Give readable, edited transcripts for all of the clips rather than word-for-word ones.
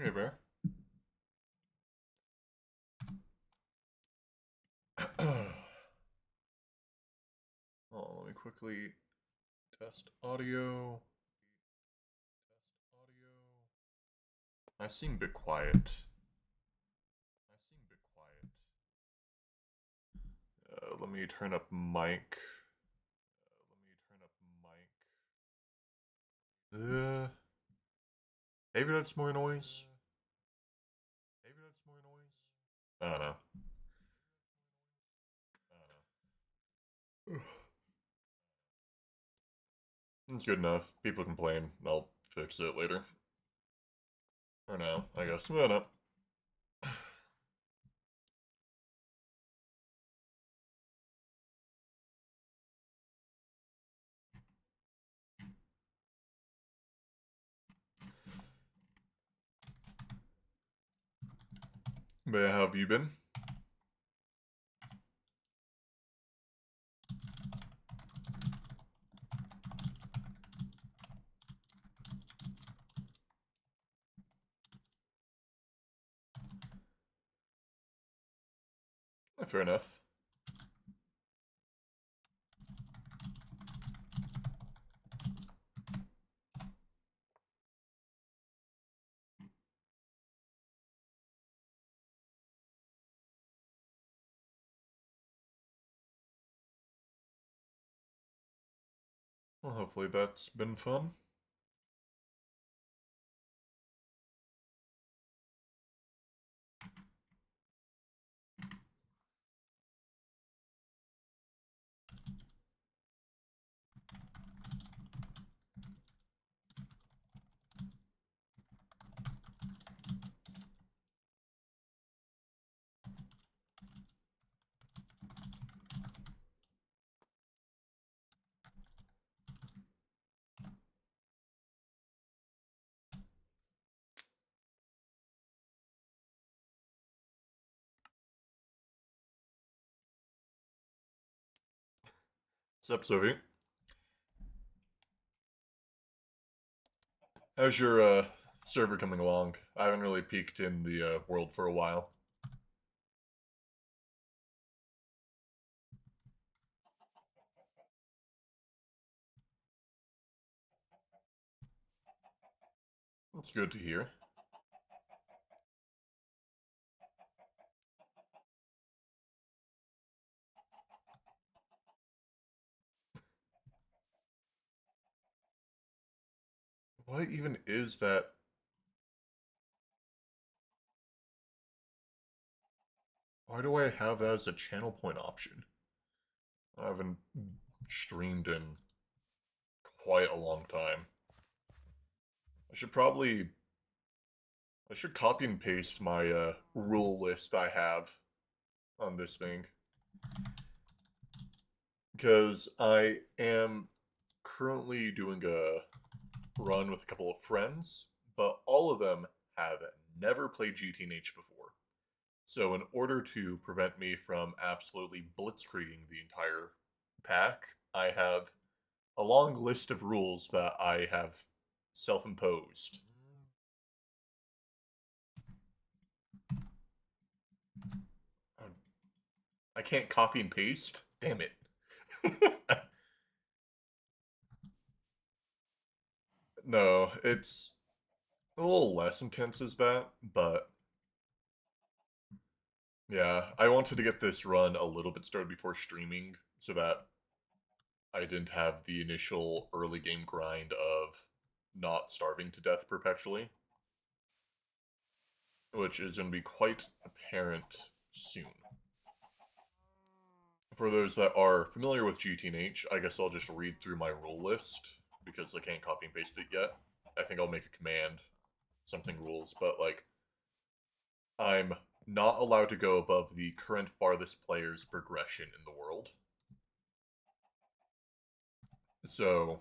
Hey, Bear. Oh, let me quickly test audio. I seem a bit quiet. Let me turn up mic. Uh, maybe that's more noise. I don't know. It's good enough. People complain. I'll fix it later. Or now, I guess. I don't know. But how have you been? Fair enough. Well, hopefully that's been fun. What's up, Sophie? How's your server coming along? I haven't really peeked in the world for a while. That's good to hear. What even is that? Why do I have that as a channel point option? I haven't streamed in quite a long time. I should probably I should copy and paste my rule list I have on this thing because I am currently doing a run with a couple of friends, but all of them have never played GTNH before. So in order to prevent me from absolutely blitzkrieging the entire pack, I have a long list of rules that I have self-imposed. I can't copy and paste? Damn it. No, it's a little less intense as that, but yeah, I wanted to get this run a little bit started before streaming so that I didn't have the initial early game grind of not starving to death perpetually, which is going to be quite apparent soon. For those that are familiar with GTNH, I guess I'll just read through my rule list because I can't copy and paste it yet. I think I'll make a command, something rules, but like, I'm not allowed to go above the current farthest player's progression in the world. So,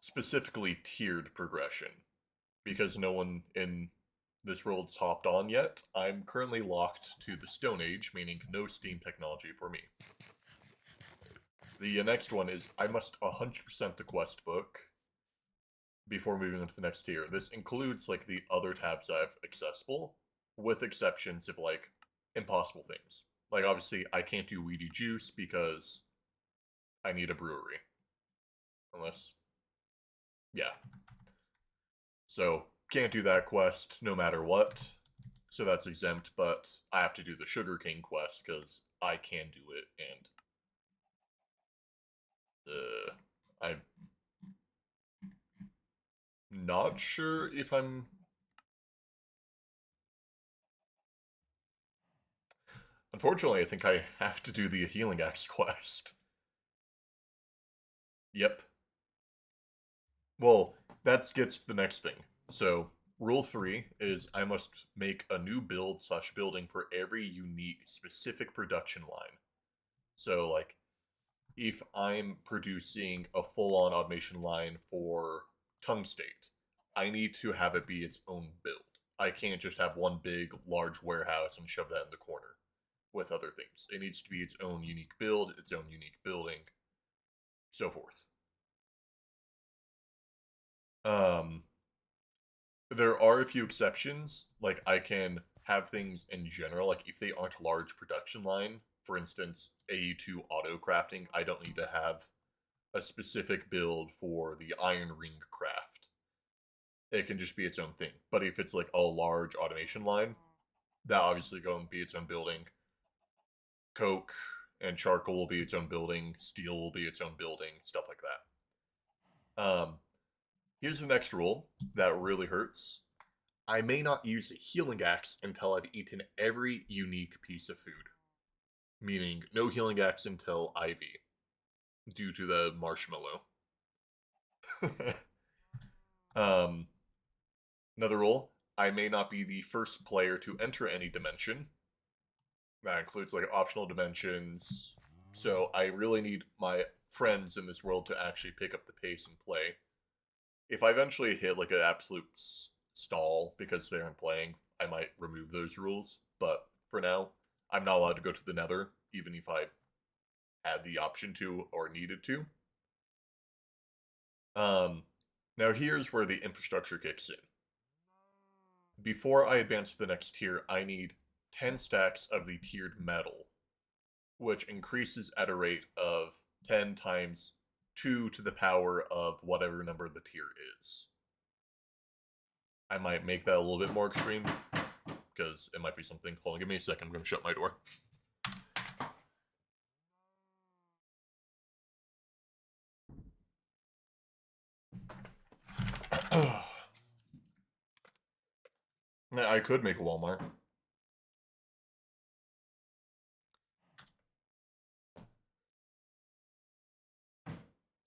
specifically tiered progression, because no one in this world's hopped on yet. I'm currently locked to the Stone Age, meaning no Steam technology for me. The next one is I must 100% the quest book. before moving on to the next tier. This includes like the other tabs I have accessible, with exceptions of like impossible things. Like obviously I can't do weedy juice because I need a brewery. Unless yeah. So can't do that quest no matter what. So that's exempt, but I have to do the sugarcane quest because I can do it, and I'm not sure if I'm. Unfortunately, I think I have to do the healing axe quest. Yep. Well, that gets to the next thing. So rule 3 is I must make a new build slash building for every unique specific production line. So like if I'm producing a full-on automation line for tungstate, I need to have it be its own build. I can't just have one big, large warehouse and shove that in the corner with other things. It needs to be its own unique build, its own unique building, so forth. Um, there are a few exceptions. Like I can have things in general, like if they aren't a large production line, for instance, AE2 auto crafting, I don't need to have a specific build for the iron ring craft. It can just be its own thing. But if it's like a large automation line, that obviously going to be its own building. Coke and charcoal will be its own building. Steel will be its own building. Stuff like that. Here's the next rule that really hurts. I may not use a healing axe until I've eaten every unique piece of food. Meaning, no healing axe until Ivy, due to the marshmallow. um, Another rule, I may not be the first player to enter any dimension. That includes like optional dimensions. So I really need my friends in this world to actually pick up the pace and play. If I eventually hit like an absolute stall because they aren't playing, I might remove those rules. But for now, I'm not allowed to go to the nether, even if I had the option to or needed to. Um, Now here's where the infrastructure kicks in. Before I advance to the next tier, I need 10 stacks of the tiered metal, which increases at a rate of 10 times 2 to the power of whatever number the tier is. I might make that a little bit more extreme, because it might be something. Hold on, give me a second. I'm going to shut my door. I could make a Walmart.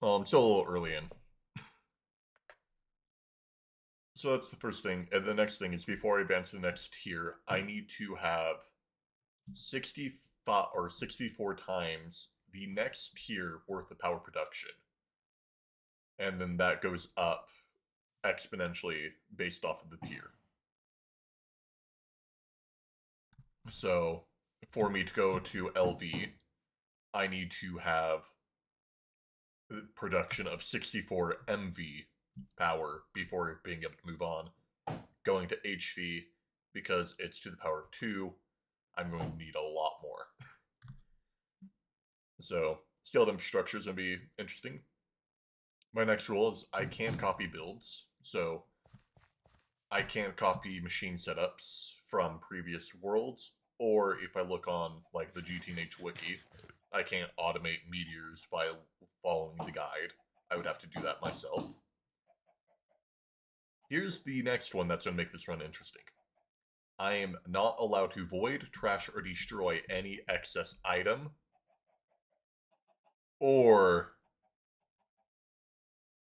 Well, I'm still a little early in. So that's the first thing. And the next thing is before I advance to the next tier, I need to have 65 or 64 times the next tier worth of power production. And then that goes up exponentially based off of the tier. So for me to go to LV, I need to have production of 64 MV power before being able to move on. Going to HV, because it's to the power of 2, I'm going to need a lot more. So scaled infrastructure is going to be interesting. My next rule is I can't copy builds. So I can't copy machine setups from previous worlds, or if I look on like the GTNH wiki, I can't automate meteors by following the guide. I would have to do that myself. Here's the next one that's going to make this run interesting. I am not allowed to void, trash, or destroy any excess item or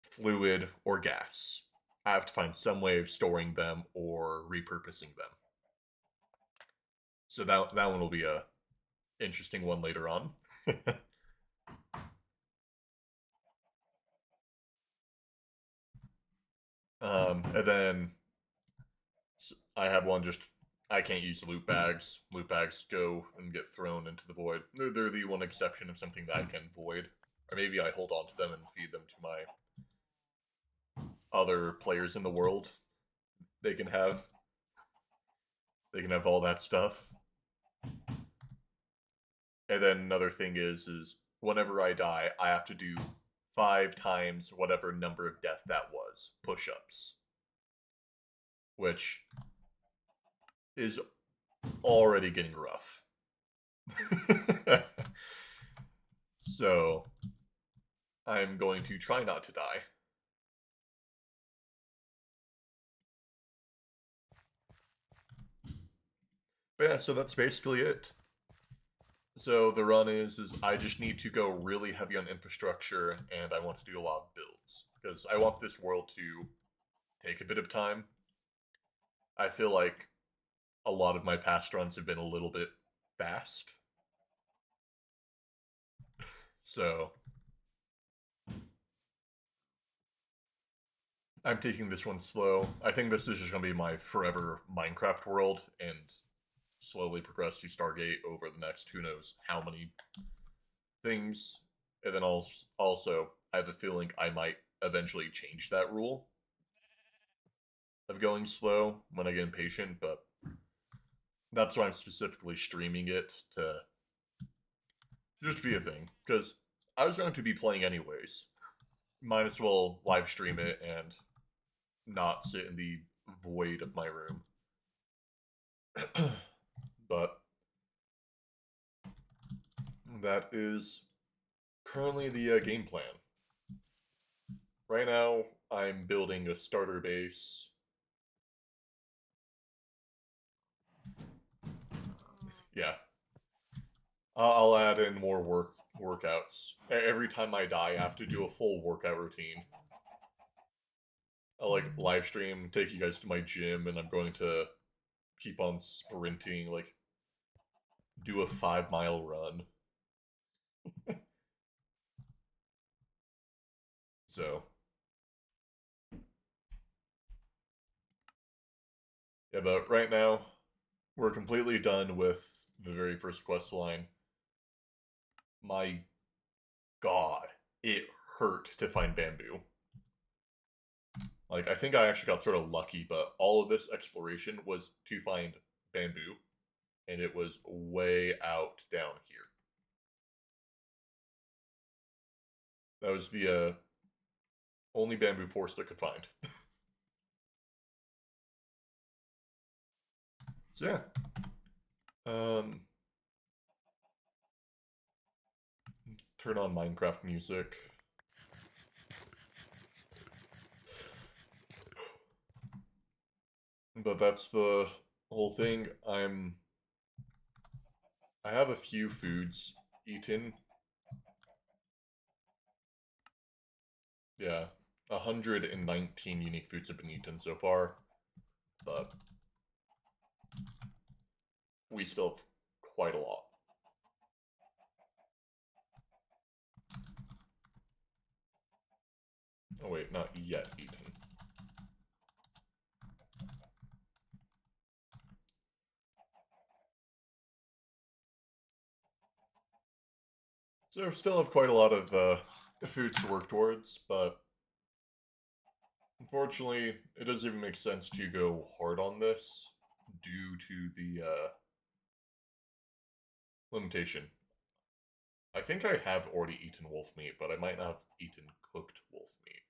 fluid or gas. I have to find some way of storing them or repurposing them. So that one will be a interesting one later on. And then I have one just I can't use loot bags. Loot bags go and get thrown into the void. They're the one exception of something that I can void, or maybe I hold on to them and feed them to my other players in the world. They can have they can have all that stuff. And then another thing is whenever I die, I have to do 5 times whatever number of death that was push-ups, which is already getting rough. So I'm going to try not to die. But yeah, so that's basically it. So the run is I just need to go really heavy on infrastructure, and I want to do a lot of builds because I want this world to take a bit of time. I feel like a lot of my past runs have been a little bit fast, so I'm taking this one slow. I think this is just going to be my forever Minecraft world, and slowly progress to Stargate over the next who knows how many things. And then also I have a feeling I might eventually change that rule of going slow when I get impatient, but that's why I'm specifically streaming it to just be a thing. Because I was going to be playing anyways. Might as well live stream it and not sit in the void of my room. But that is currently the game plan. Right now, I'm building a starter base. Yeah, I'll add in more workouts. Every time I die, I have to do a full workout routine. I'll like live stream, take you guys to my gym, and I'm going to keep on sprinting, like do a 5 mile run. So yeah, but right now we're completely done with the very first quest line. My God, it hurt to find bamboo. Like I think I actually got sort of lucky, but all of this exploration was to find bamboo, and it was way out down here. That was the only bamboo forest I could find. So yeah, um, turn on Minecraft music. But that's the whole thing. I have a few foods eaten. Yeah, 119 unique foods have been eaten so far, but we still have quite a lot. Oh wait, not yet eaten. So we still have quite a lot of food to work towards, but unfortunately, it doesn't even make sense to go hard on this due to the limitation. I think I have already eaten wolf meat, but I might not have eaten cooked wolf meat.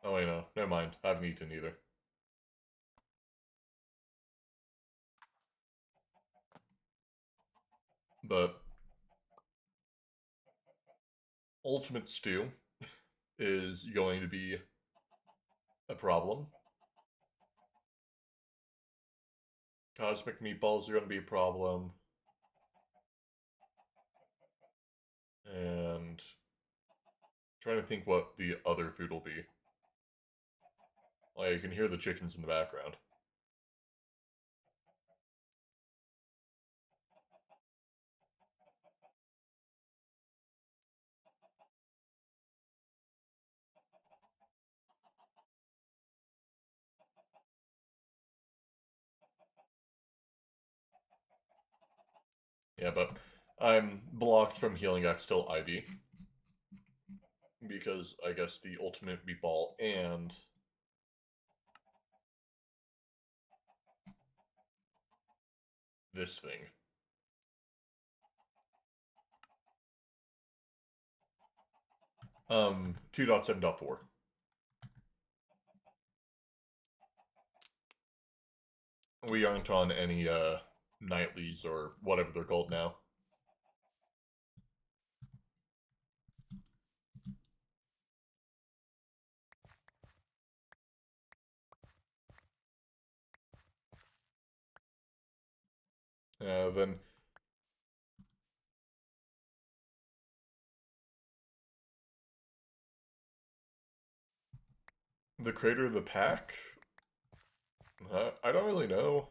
Oh wait, no, never mind. I haven't eaten either. But ultimate stew is going to be a problem. Cosmic meatballs are going to be a problem. And trying to think what the other food will be. Like, you can hear the chickens in the background. Yeah, but I'm blocked from healing X till IV. because I guess the ultimate meatball and this thing. 2.7.4. We aren't on any nightlies or whatever they're called now. Then the creator of the pack? I don't really know.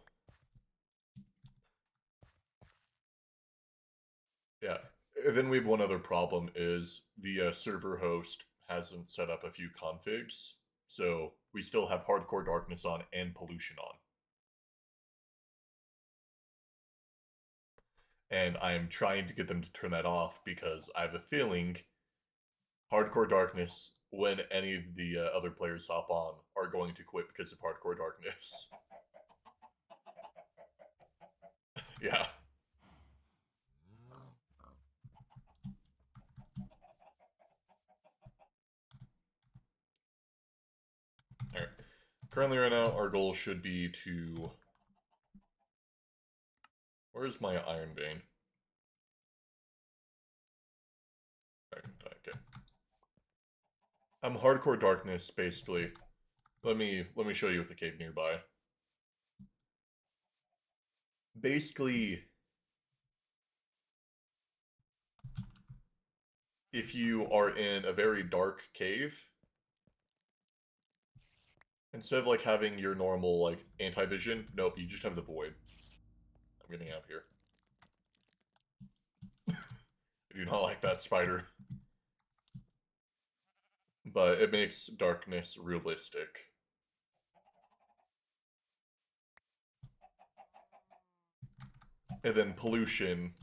Yeah. Then we have one other problem is the server host hasn't set up a few configs, so we still have Hardcore Darkness on and Pollution on. And I'm trying to get them to turn that off because I have a feeling Hardcore Darkness, when any of the other players hop on, are going to quit because of Hardcore Darkness. Yeah. Alright. Currently, right now, our goal should be to. Where's my Iron Vein? Okay. Hardcore Darkness, basically. Let me show you with the cave nearby. Basically, if you are in a very dark cave, instead of like having your normal like anti-vision, nope, you just have the void. I'm getting out of here. I do not like that spider. But it makes darkness realistic. And then pollution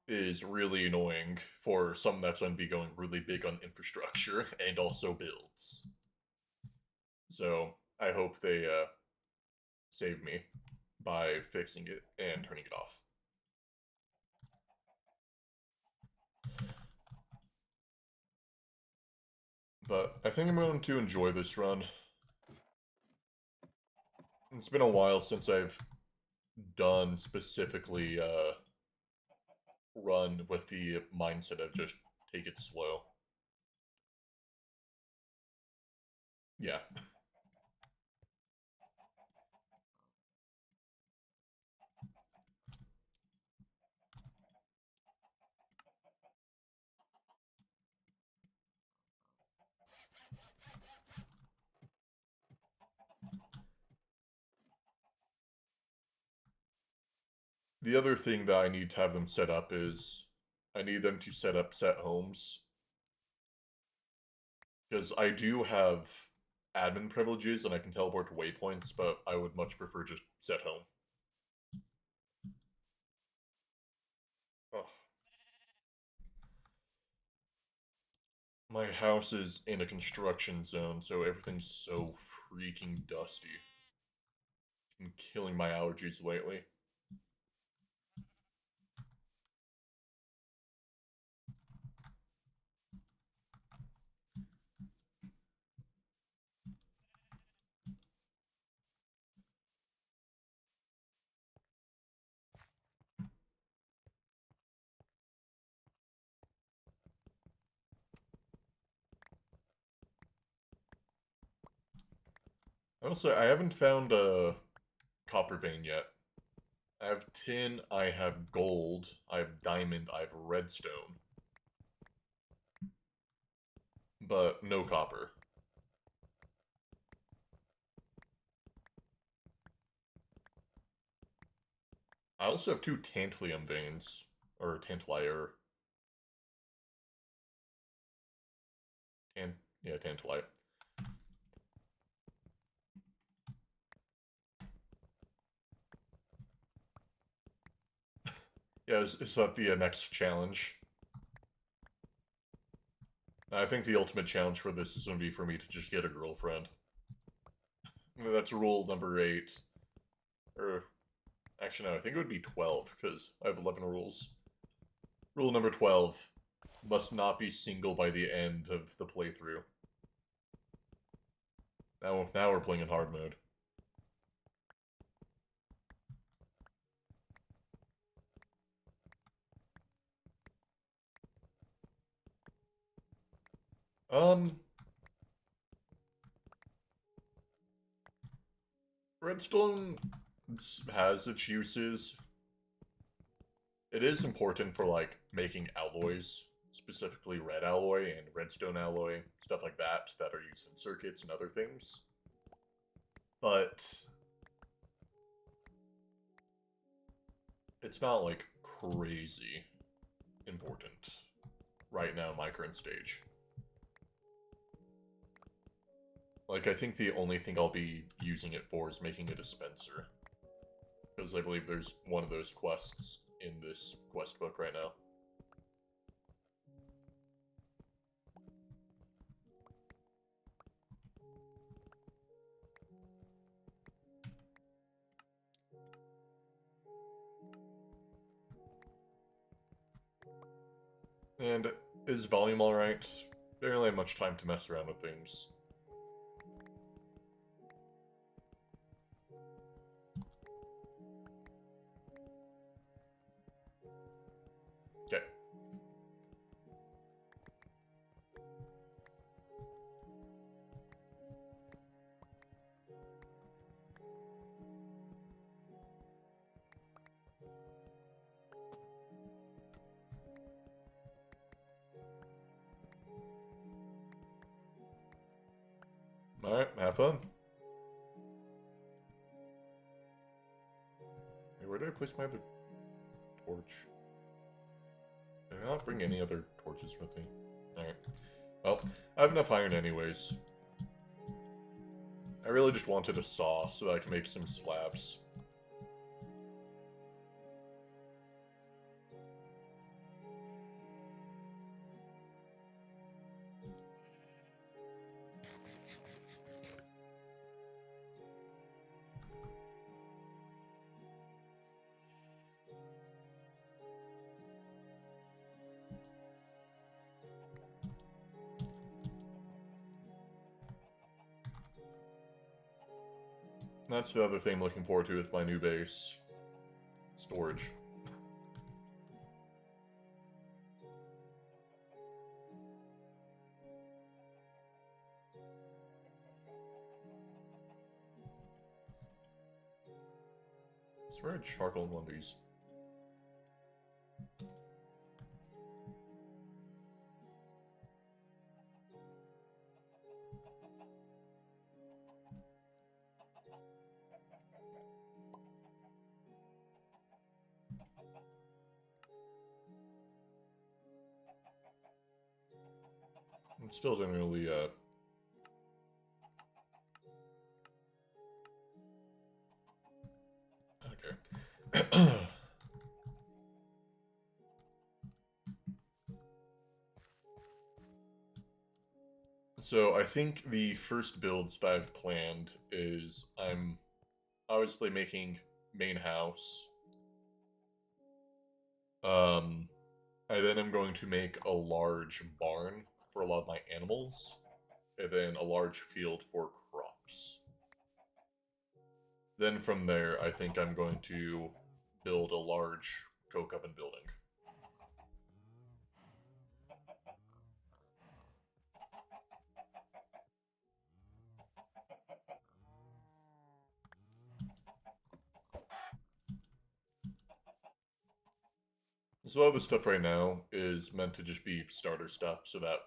is really annoying for something that's going to be going really big on infrastructure and also builds. So I hope they save me by fixing it and turning it off. But I think I'm going to enjoy this run. It's been a while since I've done specifically run with the mindset of just take it slow. Yeah. The other thing that I need to have them set up is I need them to set up set homes. Because I do have admin privileges and I can teleport to waypoints, but I would much prefer just set home. Oh. My house is in a construction zone, so everything's so freaking dusty. It's been killing my allergies lately. I will say I haven't found a copper vein yet. I have tin, I have gold, I have diamond, I have redstone, but no copper. I also have two tantalum veins, or tantalite, yeah, tantalite. Yeah, is that the next challenge? I think the ultimate challenge for this is going to be for me to just get a girlfriend. That's rule number 8. Or, actually, no, I think it would be 12, because I have 11 rules. Rule number 12. Must not be single by the end of the playthrough. Now we're playing in hard mode. Um, Redstone has its uses. It is important for, like, making alloys, specifically red alloy and redstone alloy, stuff like that, that are used in circuits and other things. But it's not, like, crazy important right now in my current stage. Like, I think the only thing I'll be using it for is making a dispenser. Because I believe there's one of those quests in this quest book right now. And is volume alright? Barely have much time to mess around with things. Okay. Alright, have fun. Hey, where did I place my other torch? Did I not bring any other torches with me? Alright. Well, I have enough iron anyways. I really just wanted a saw so that I can make some slabs. That's the other thing I'm looking forward to with my new base. Storage. I swear I had charcoal in one of these. I'm still generally, okay. So I think the first builds that I've planned is I'm obviously making main house. I then am going to make a large barn for a lot of my animals, and then a large field for crops. Then from there, I think I'm going to build a large coke oven building. So all this stuff right now is meant to just be starter stuff so that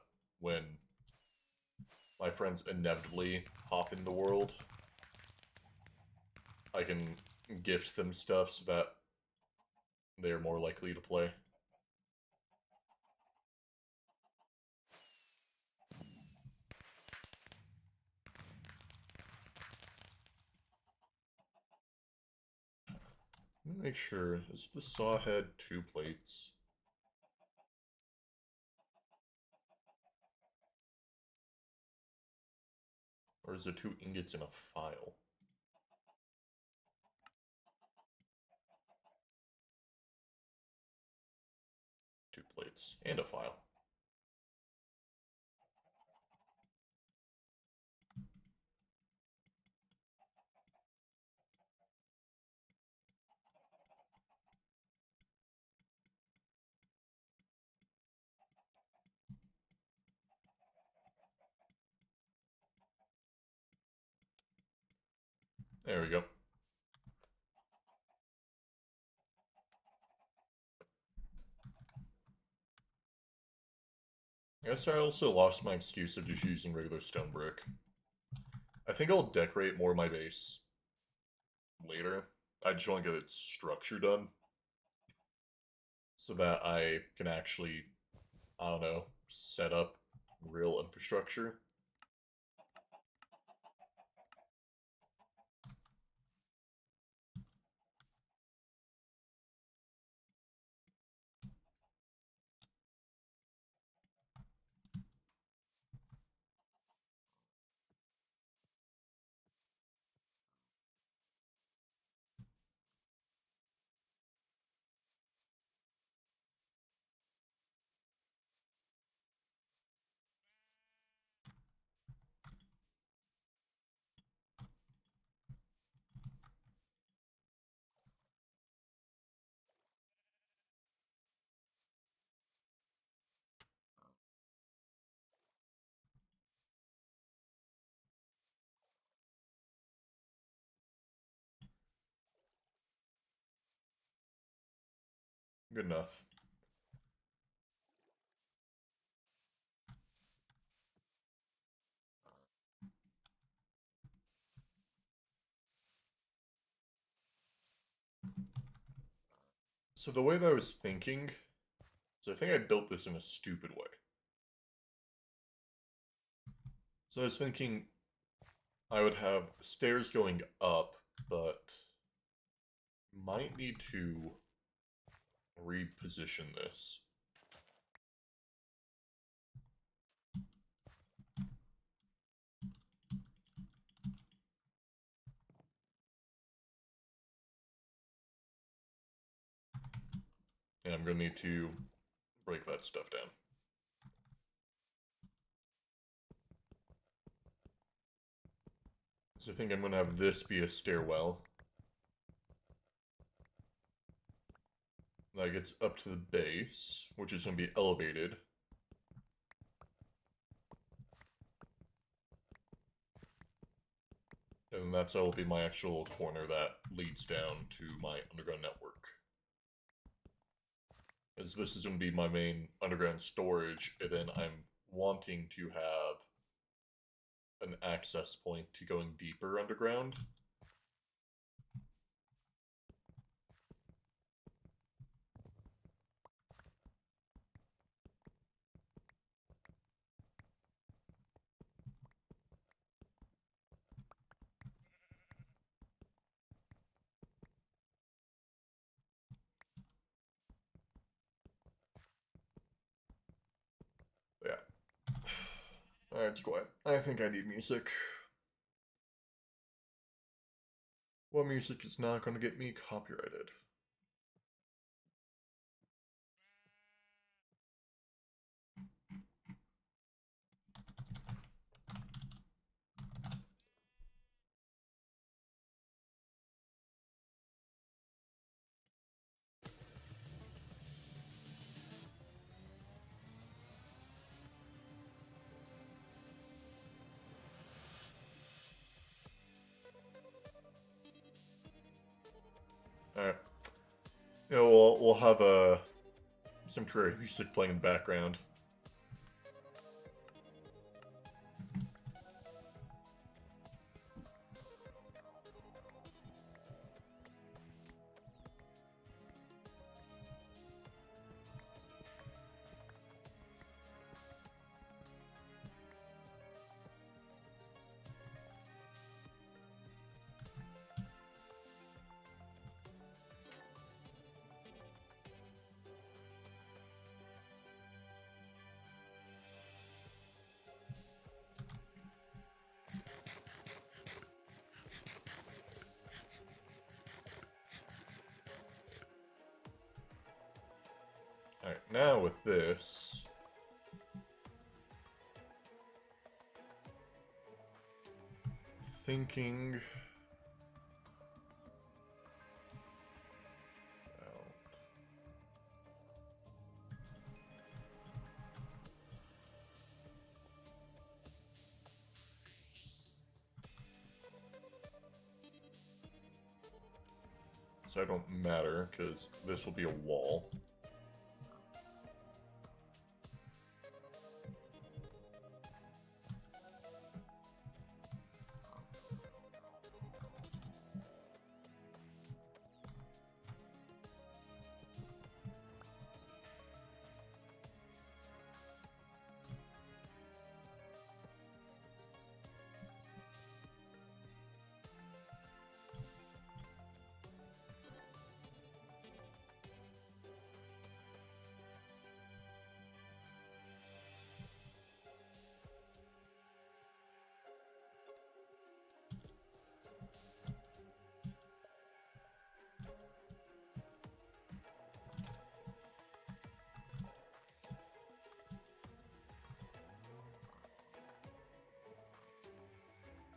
when my friends inevitably hop in the world, I can gift them stuff so that they're more likely to play. Let me make sure. Is the saw head 2 plates? Or is there 2 ingots in a file? Two plates and a file. There we go. I guess I also lost my excuse of just using regular stone brick. I think I'll decorate more of my base later. I just want to get its structure done so that I can actually, I don't know, set up real infrastructure. Good enough. So the way that I was thinking, so I think I built this in a stupid way. So I was thinking I would have stairs going up, but might need to reposition this. And I'm going to need to break that stuff down. So I think I'm going to have this be a stairwell. That gets up to the base, which is going to be elevated. And that will be my actual corner that leads down to my underground network. As this is going to be my main underground storage, and then I'm wanting to have an access point to going deeper underground. Yeah. Alright, it's quiet. I think I need music. What music is not going to get me copyrighted? Alright. Yeah, we'll have some Terraria music playing in the background. Alright, now with this... Thinking... So I don't matter, because this will be a wall.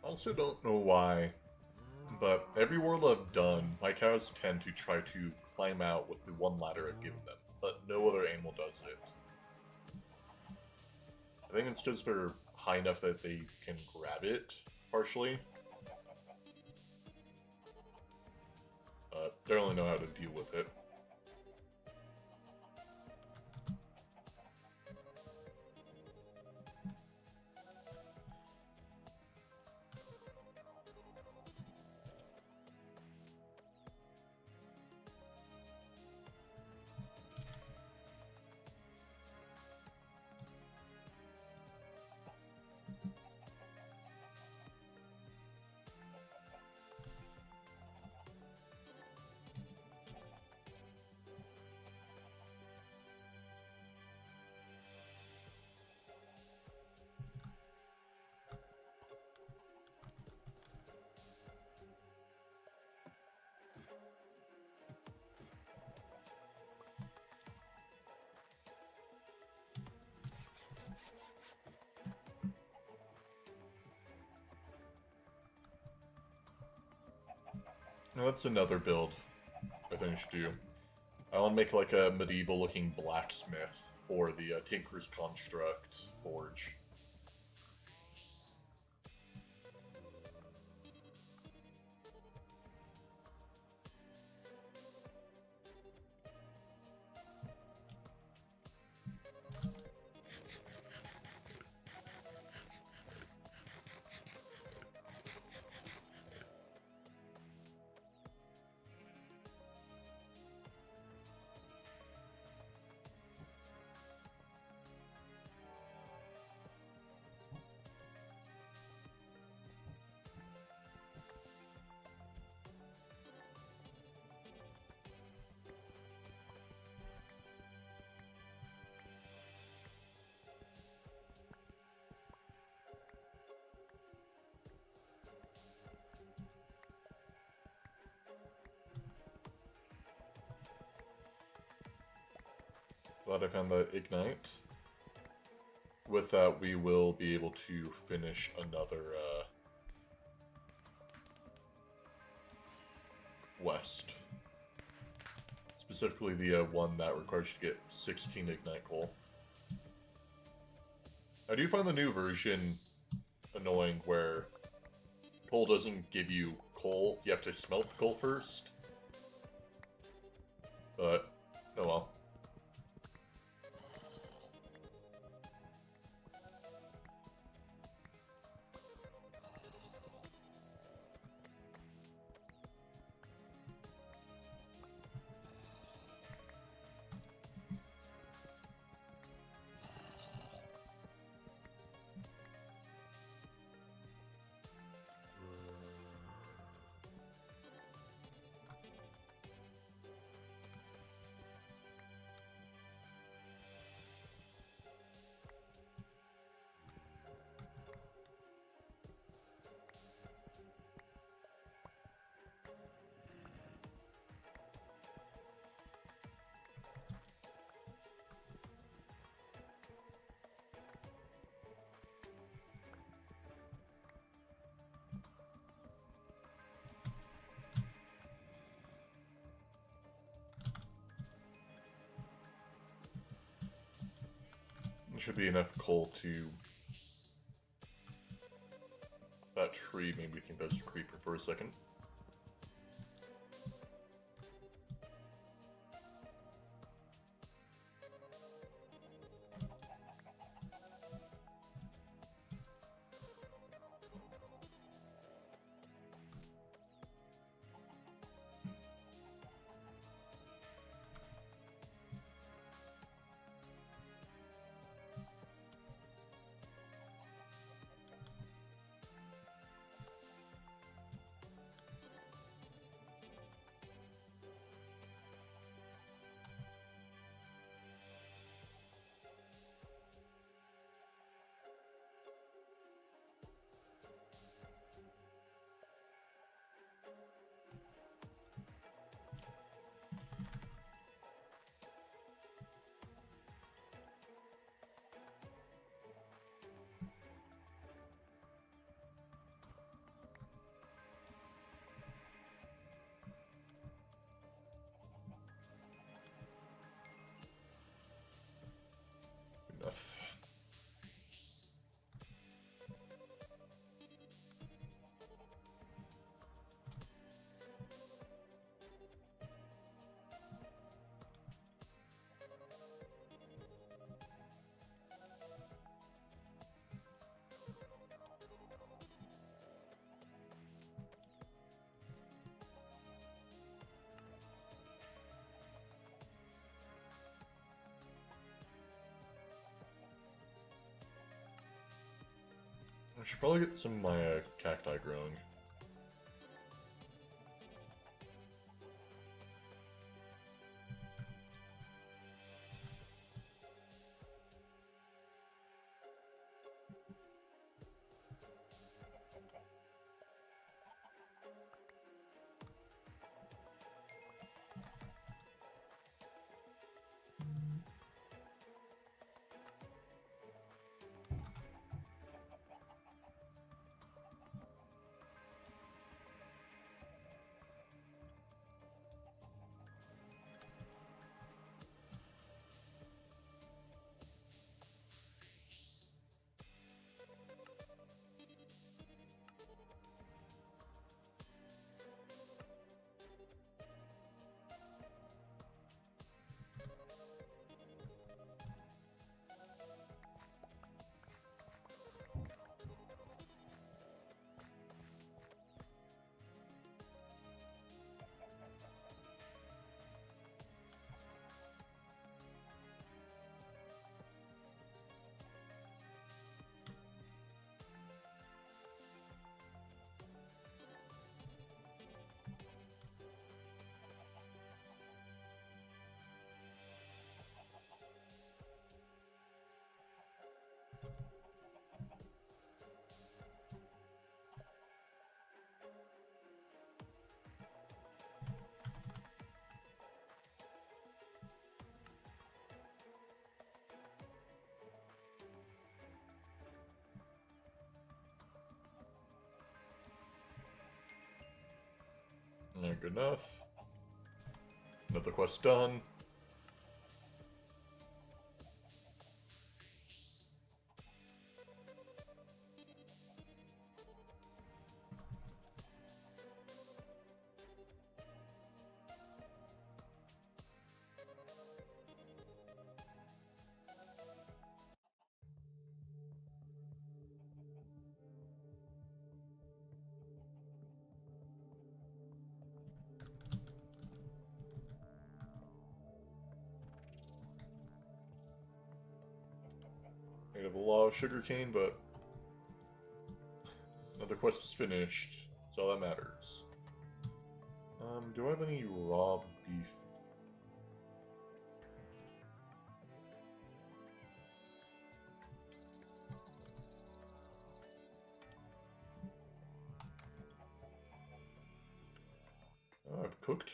I also don't know why, but every world I've done, my cows tend to try to climb out with the one ladder I've given them, but no other animal does it. I think it's because they're high enough that they can grab it, partially. They don't really know how to deal with it. Now that's another build I think I should do. I want to make like a medieval looking blacksmith for the Tinker's Construct Forge. Glad I found the Ignite. With that, we will be able to finish another West. Specifically the one that requires you to get 16 Ignite coal. I do find the new version annoying where coal doesn't give you coal, you have to smelt the coal first. But, oh well. should be enough coal to... That tree made me think that was a creeper for a second. Enough. I should probably get some of my cacti growing. Yeah, good enough. Another quest done. I have a lot of sugarcane, but another quest is finished. That's all that matters. Do I have any raw beef? I've cooked.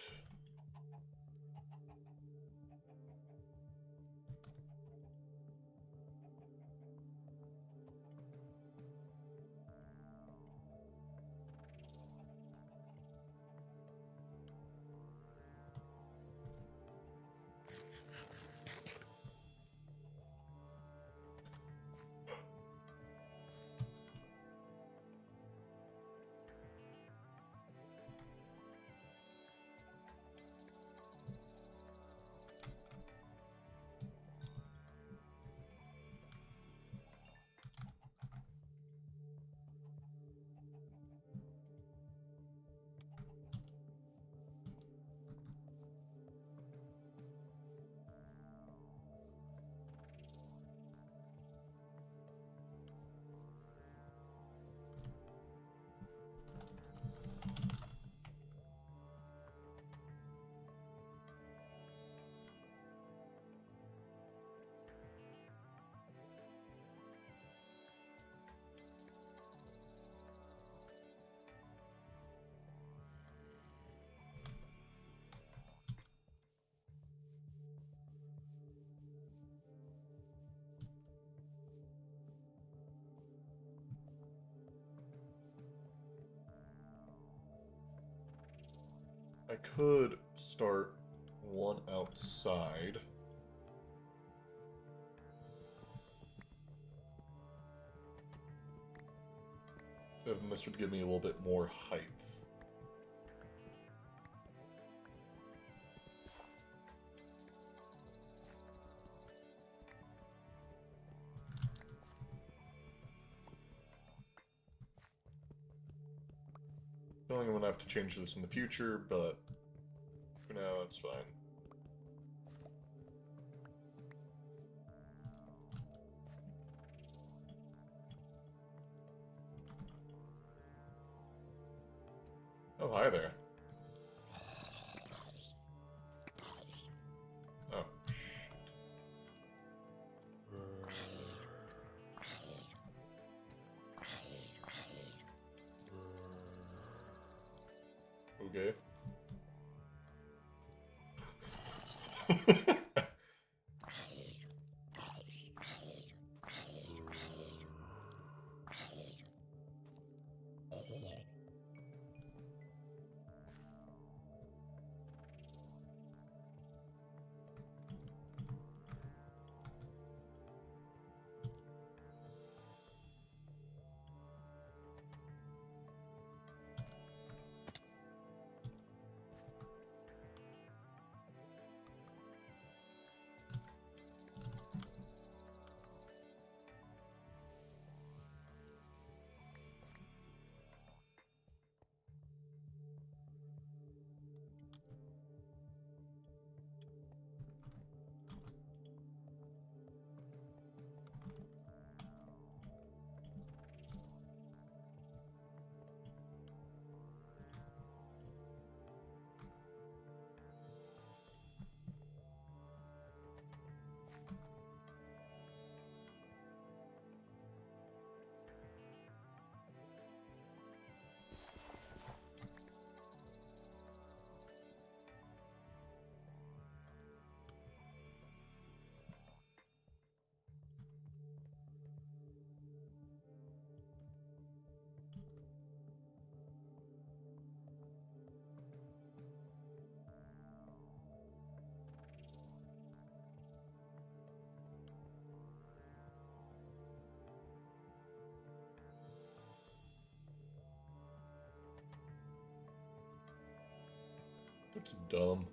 I could start one outside. And this would give me a little bit more height. Feeling I'm gonna have to change this in the future, but for now that's fine. Oh, hi there. Oh, shit. Okay. That's dumb.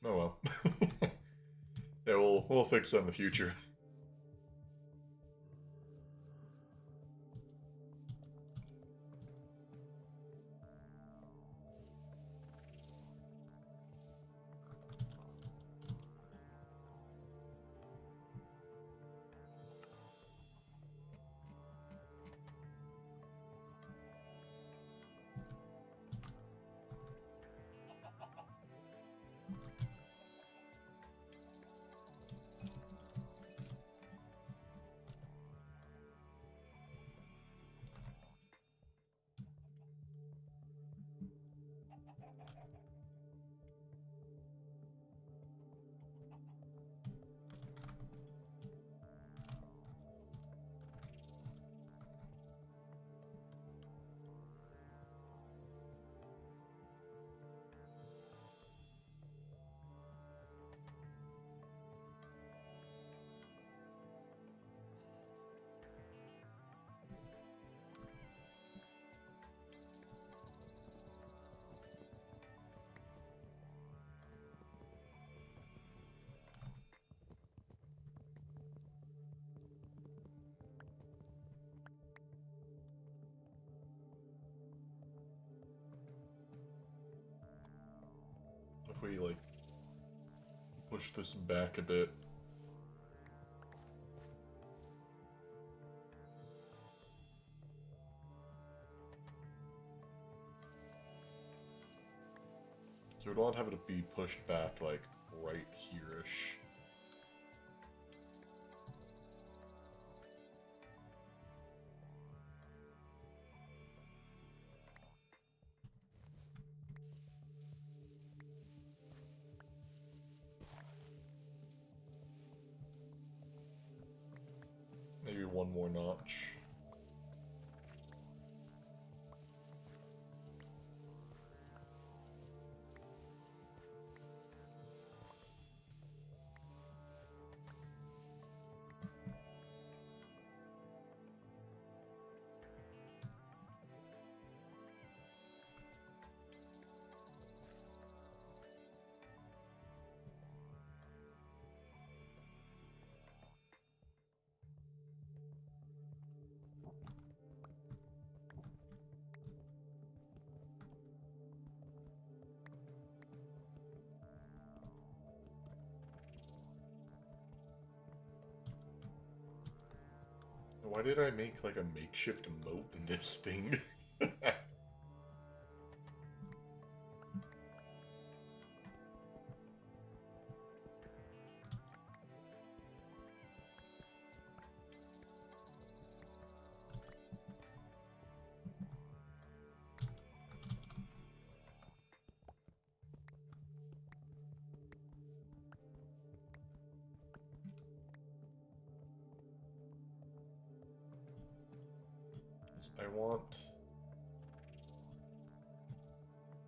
Oh well. Yeah, we'll fix that in the future. if we, like, push this back a bit. So we don't have it to be pushed back, like, right here-ish. Maybe one more notch. Why did I make, like, a makeshift moat in this thing? I want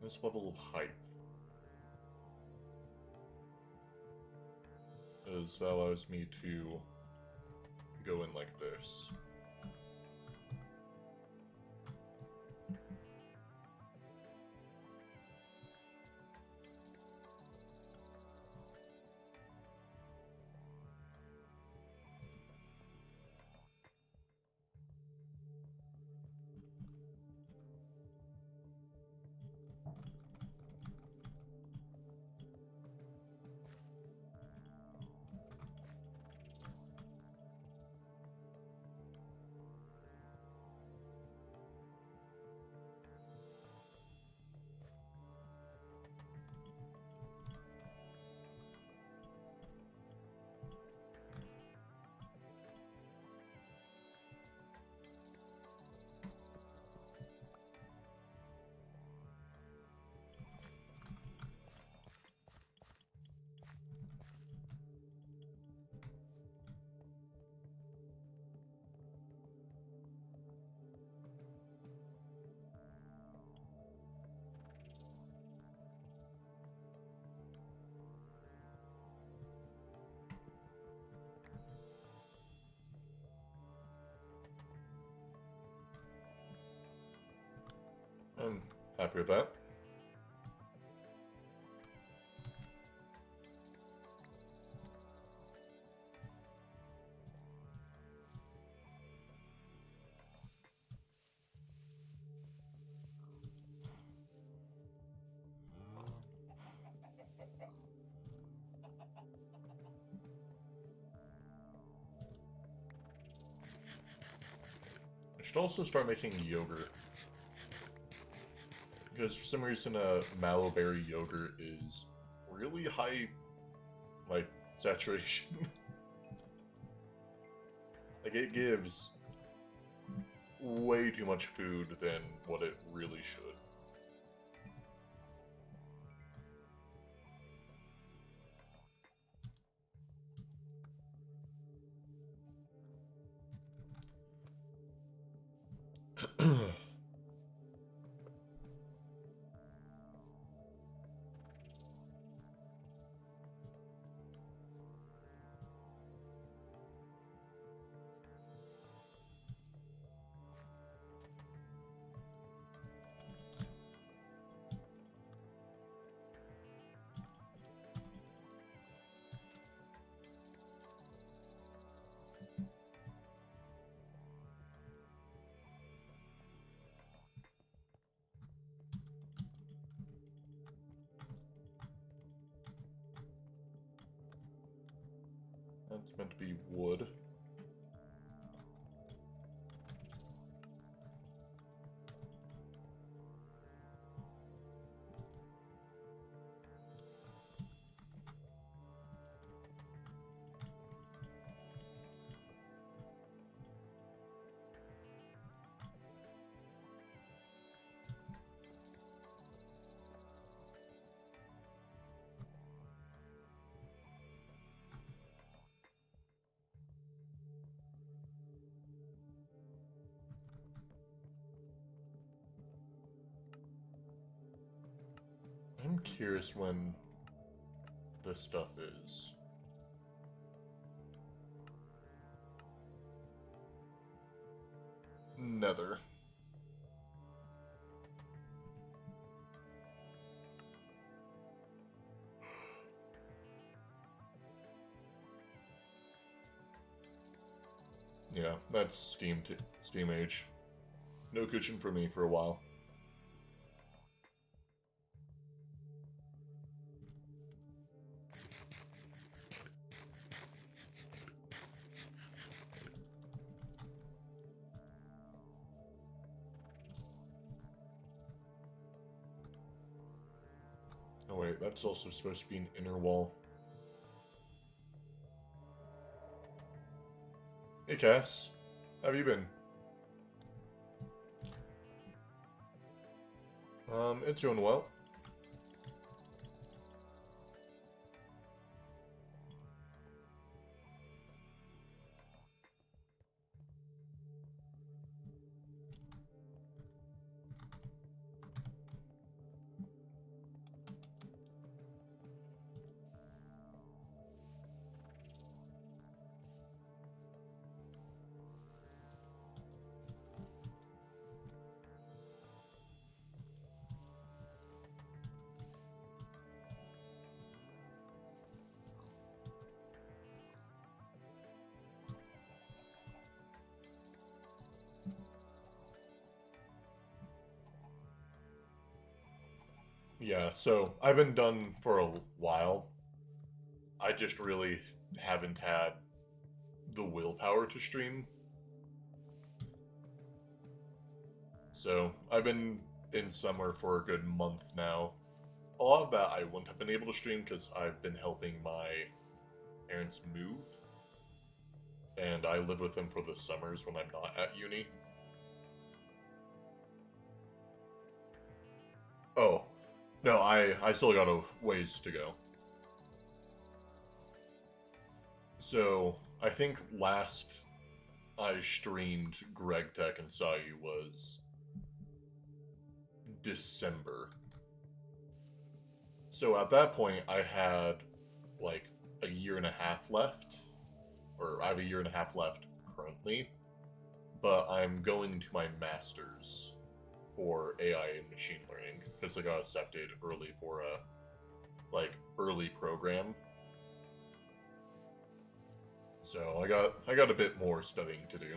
this level of height. Because that allows me to go in like this. I'm happy with that. I should also start making yogurt. Because for some reason, mallow berry yogurt is really high, like, saturation. Like, it gives way too much food than what it really should. That's meant to be wood. I'm curious when this stuff is. Nether. Yeah, that's Steam Age. No cushion for me for a while. Oh wait, that's also supposed to be an inner wall. Hey Cass, how have you been? It's going well. Yeah, so I've been done for a while. I just really haven't had the willpower to stream. So I've been in summer for a good month now. A lot of that I wouldn't have been able to stream because I've been helping my parents move. And I live with them for the summers when I'm not at uni. Oh, no, I still got a ways to go. So, I think last I streamed Greg Tech and saw you was December. So at that point, I had like a year and a half left, or I have a year and a half left currently, but I'm going to my master's for AI and machine learning because I got accepted early for a early program. So I got a bit more studying to do.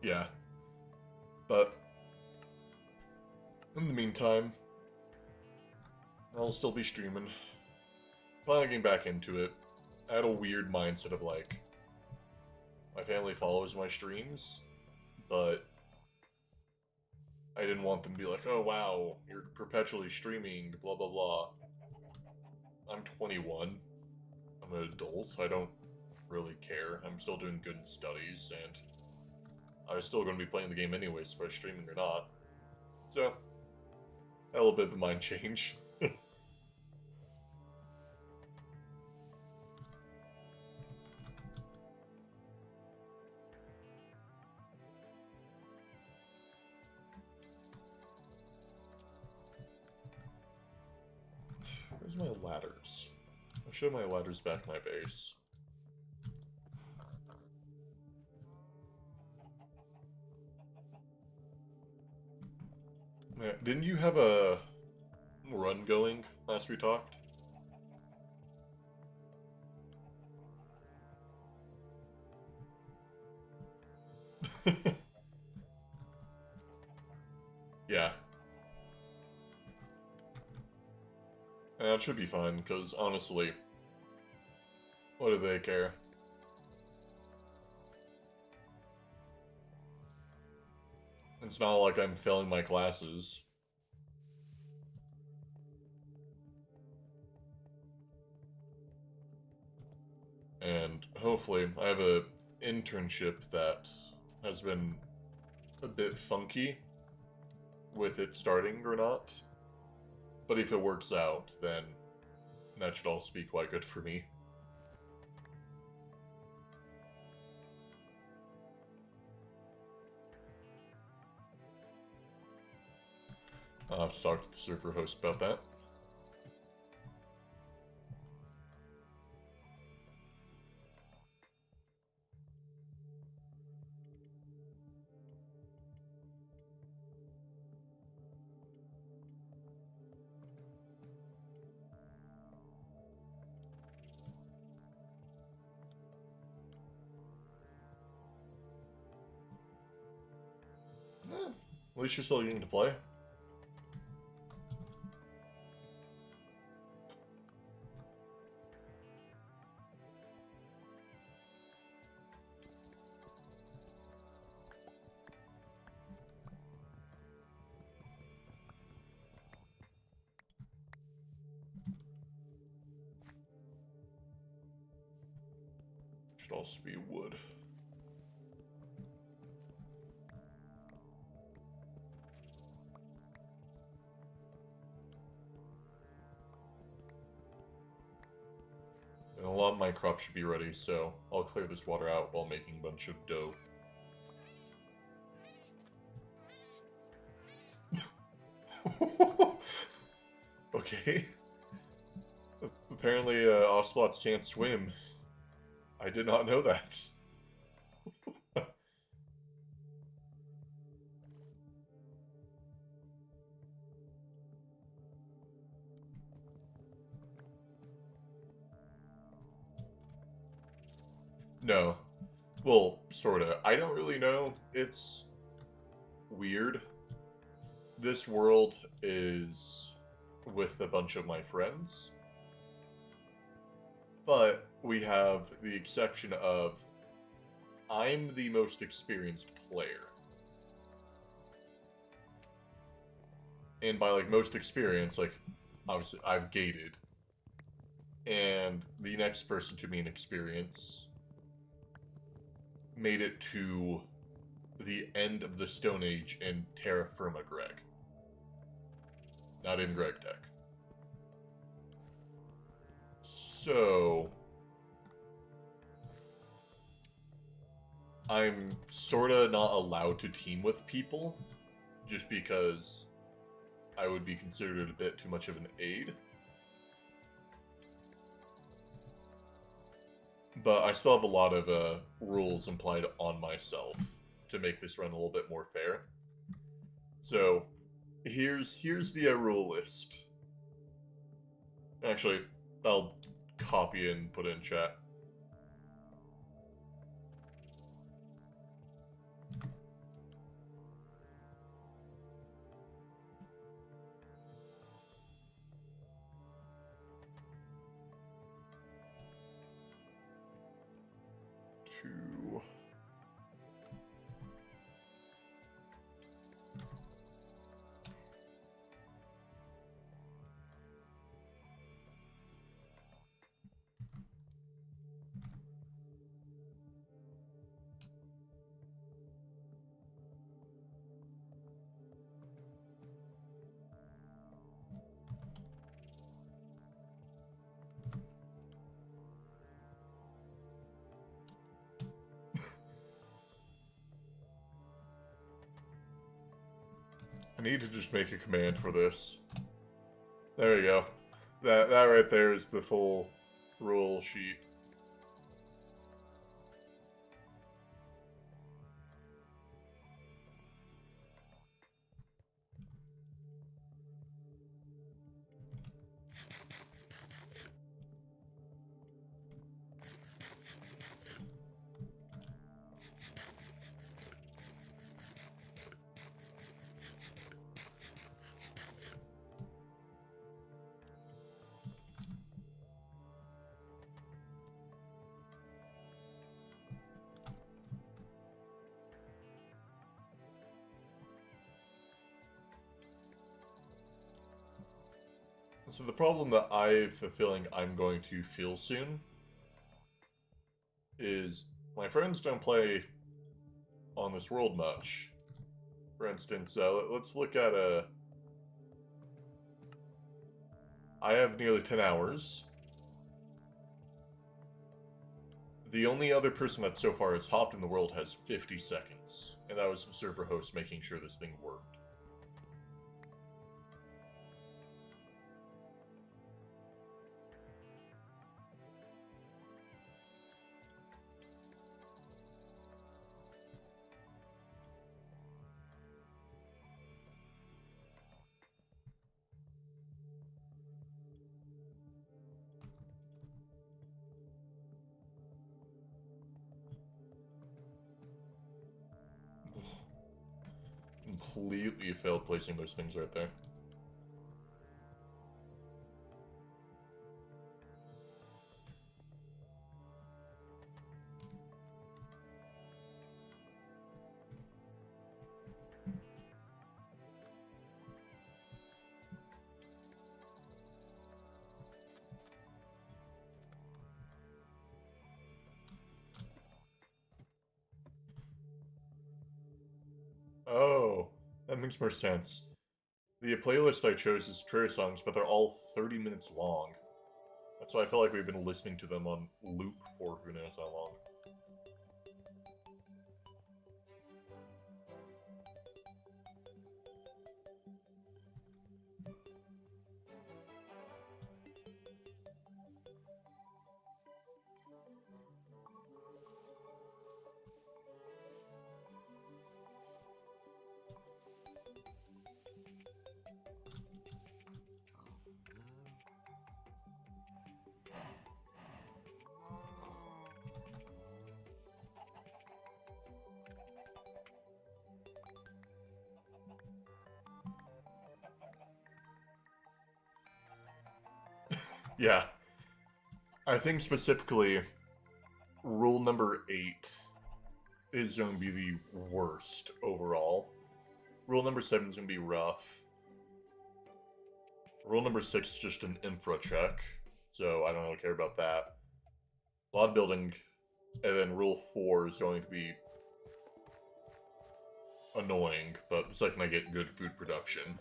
Yeah. But in the meantime, I'll still be streaming. Finally getting back into it. I had a weird mindset of like, my family follows my streams, but I didn't want them to be like, oh wow, you're perpetually streaming, blah blah blah. I'm 21. I'm an adult. I don't really care. I'm still doing good in studies, and I was still going to be playing the game anyways, if I was streaming or not. So, a little bit of a mind change. Where's my ladders? I'll show my ladders back my base. Yeah, didn't you have a run going last we talked? Yeah. That should be fine, because honestly, what do they care? It's not like I'm failing my classes. And hopefully, I have a internship that has been a bit funky with it starting or not. But if it works out, then that should also be quite good for me. I'll have to talk to the server host about that. At least you're still getting to play. Should also be wood. And a lot of my crops should be ready, so I'll clear this water out while making a bunch of dough. Okay. Apparently, ocelots can't swim. I did not know that. No. Well, sorta. I don't really know. It's weird. This world is with a bunch of my friends, but we have the exception of I'm the most experienced player. And by like most experience, like obviously I've gated. And the next person to me in experience made it to the end of the Stone Age in Terra Firma Greg. Not in Greg Tech. So I'm sorta not allowed to team with people just because I would be considered a bit too much of an aid. But I still have a lot of rules implied on myself to make this run a little bit more fair. So here's the rule list. Actually, I'll copy and put it in chat. Two. I need to just make a command for this. There we go. That right there is the full rule sheet. So the problem that I have a feeling I'm going to feel soon is my friends don't play on this world much. For instance, let's look at I have nearly 10 hours. The only other person that so far has hopped in the world has 50 seconds, and that was the server host making sure this thing worked. Completely failed placing those things right there. Oh, that makes more sense. The playlist I chose is Trailer songs, but they're all 30 minutes long. That's why I feel like we've been listening to them on loop for who knows how long. Yeah, I think specifically rule number 8 is going to be the worst overall. Rule number 7 is going to be rough. Rule number 6 is just an infra check, so I don't really care about that. A lot of building, and then rule 4 is going to be annoying, but the second I get good food production.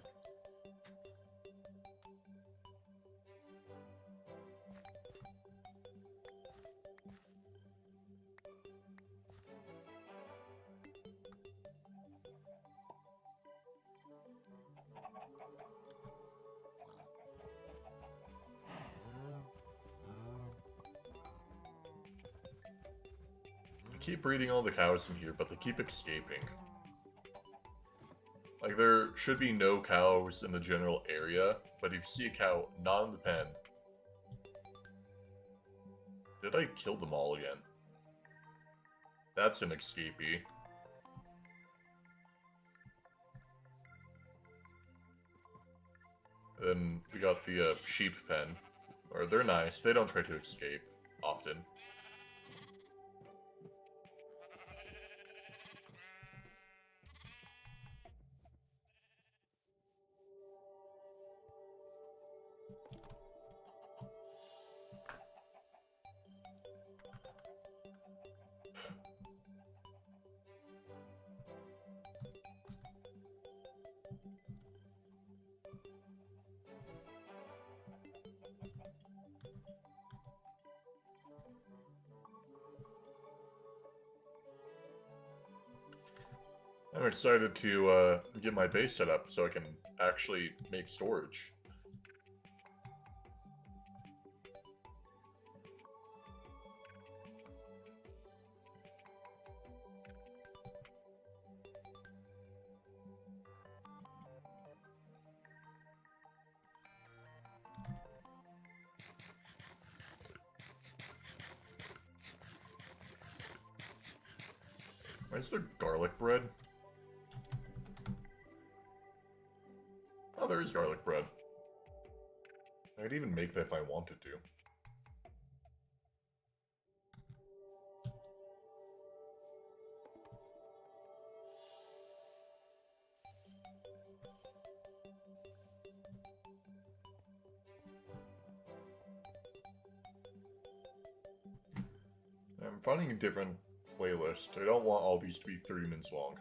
I keep breeding all the cows in here, but they keep escaping. Like, there should be no cows in the general area, but if you see a cow not in the pen... Did I kill them all again? That's an escapee. Then we got the sheep pen. Or they're nice, they don't try to escape often. I'm excited to get my base set up so I can actually make storage. Why is there garlic bread? Oh, there is garlic bread. I could even make that if I wanted to. I'm finding a different playlist. I don't want all these to be 3 minutes long.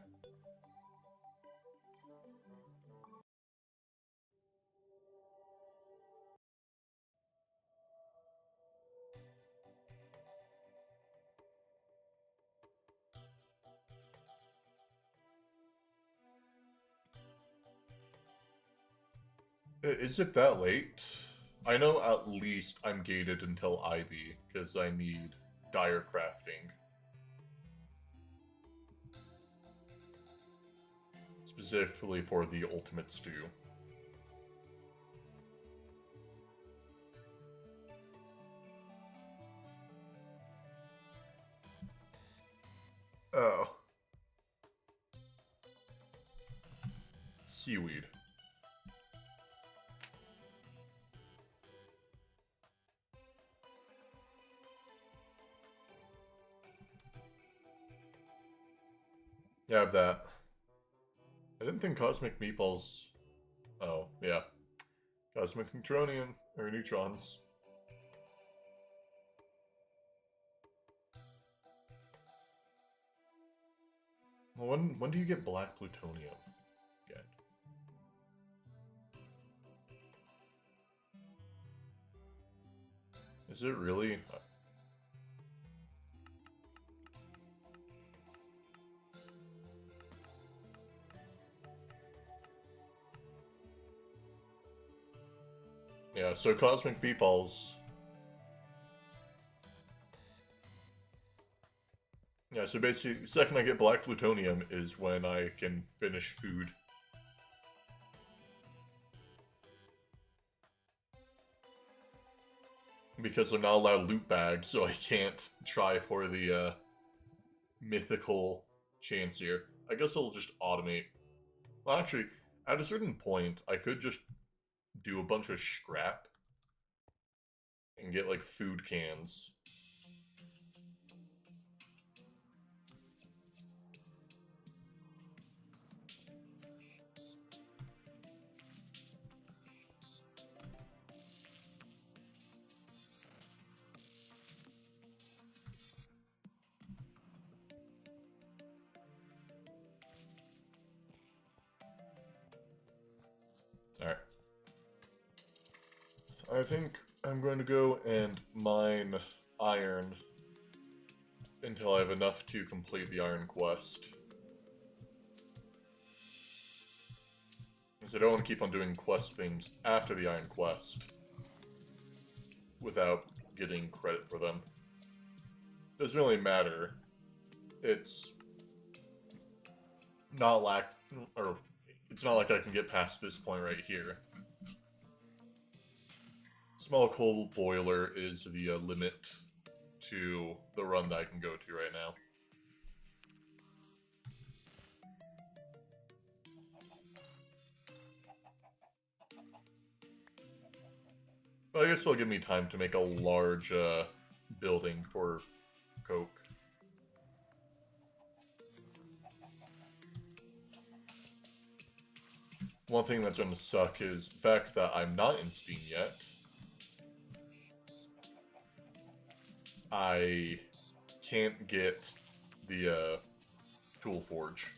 Is it that late? I know at least I'm gated until Ivy, because I need dire crafting. Specifically for the ultimate stew. Oh. Seaweed. Yeah, I have that. I didn't think cosmic meatballs... Oh, yeah. Cosmic neutronium, or neutrons. Well, when do you get black plutonium again? Is it really? Yeah, so cosmic meatballs. Yeah, so basically, the second I get black plutonium is when I can finish food. Because I'm not allowed loot bags, so I can't try for the mythical chance here. I guess I'll just automate. Well, actually, at a certain point, I could just do a bunch of scrap and get like food cans. Alright. I think I'm going to go and mine iron until I have enough to complete the iron quest. Because I don't want to keep on doing quest things after the iron quest without getting credit for them. Doesn't really matter. It's not it's not like I can get past this point right here. Small coal boiler is the limit to the run that I can go to right now. But I guess it'll give me time to make a large building for Coke. One thing that's going to suck is the fact that I'm not in Steam yet. I can't get the Tool Forge.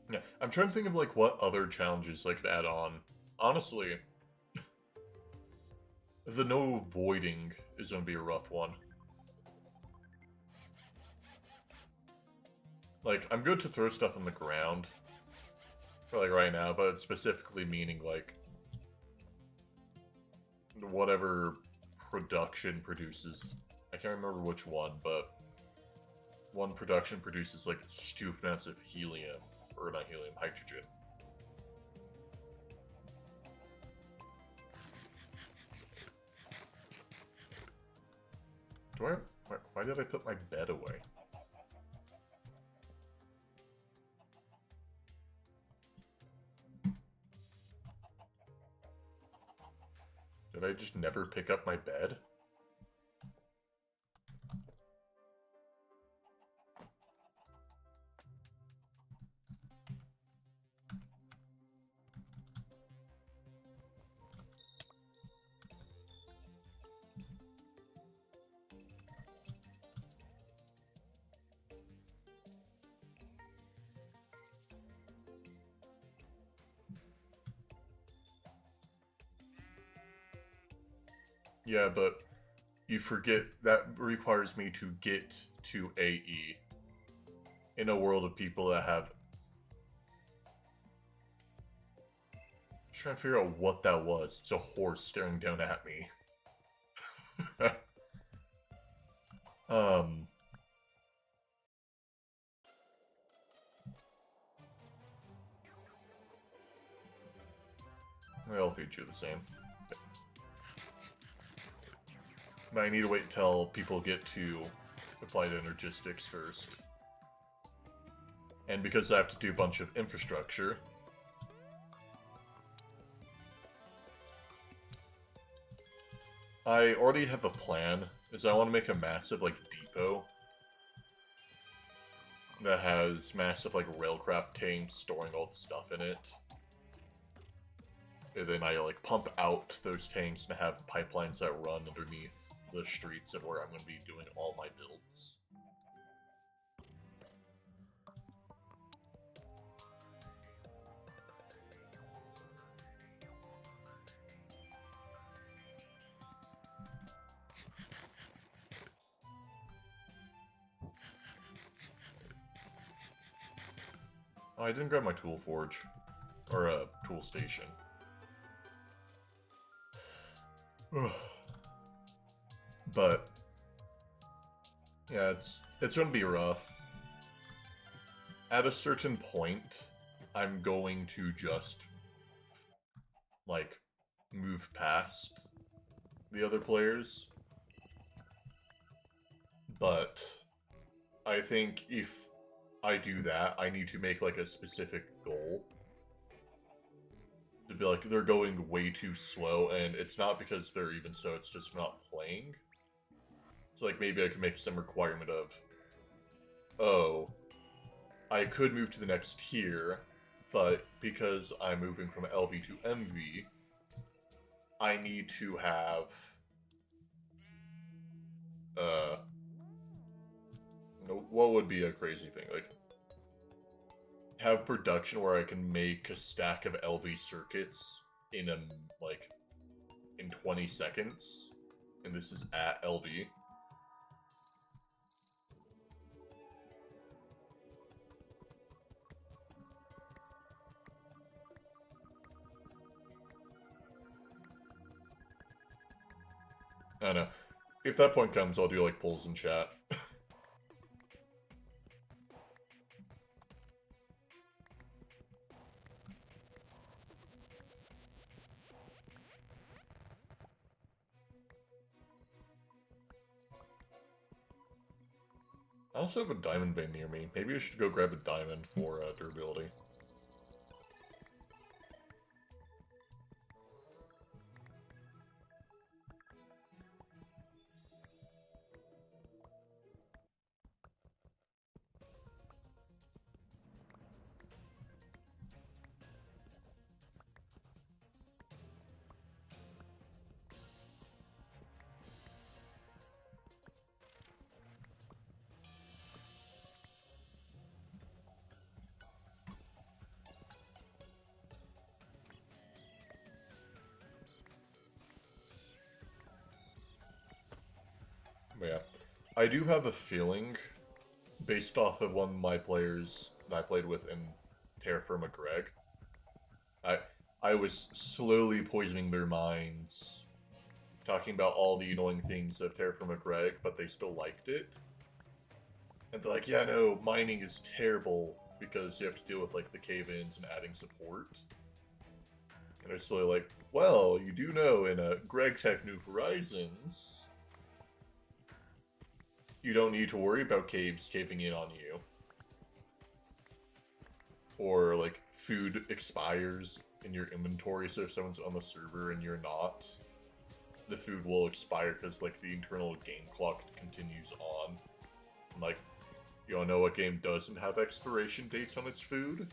Yeah, I'm trying to think of like what other challenges I could add on. Honestly, the no voiding is going to be a rough one. Like, I'm good to throw stuff on the ground for like right now, but specifically meaning like whatever production produces I can't remember which one, but one production produces like stupid amounts of helium, or not helium, hydrogen. Why did I put my bed away? Did I just never pick up my bed? Yeah, but you forget that requires me to get to AE in a world of people that have... I'm trying to figure out what that was. It's a horse staring down at me. um... I'll feed you the same. But I need to wait until people get to applied energistics first. And because I have to do a bunch of infrastructure, I already have a plan, is I want to make a massive, like, depot that has massive, like, railcraft tanks storing all the stuff in it. And then I, like, pump out those tanks and have pipelines that run underneath the streets of where I'm going to be doing all my builds. Oh, I didn't grab my tool forge. Or a tool station. But yeah, it's gonna be rough. At a certain point, I'm going to just like move past the other players. But I think if I do that, I need to make like a specific goal. To be like, they're going way too slow, and it's not because they're even so, it's just not playing. So like maybe I can make some requirement of, oh, I could move to the next tier, but because I'm moving from LV to MV, I need to have, what would be a crazy thing? Like, have production where I can make a stack of LV circuits in like, in 20 seconds, and this is at LV. I don't know. If that point comes, I'll do like polls in chat. I also have a diamond vein near me. Maybe I should go grab a diamond for durability. But yeah, I do have a feeling, based off of one of my players that I played with in Terra Firma Greg, I was slowly poisoning their minds talking about all the annoying things of Terraform Greg, but they still liked it. And they're like, yeah, no, mining is terrible because you have to deal with like the cave-ins and adding support. And they're still like, well, you do know in Greg Tech New Horizons, you don't need to worry about caves caving in on you. Or like food expires in your inventory, so if someone's on the server and you're not, the food will expire because like the internal game clock continues on. And, like, you wanna know what game doesn't have expiration dates on its food?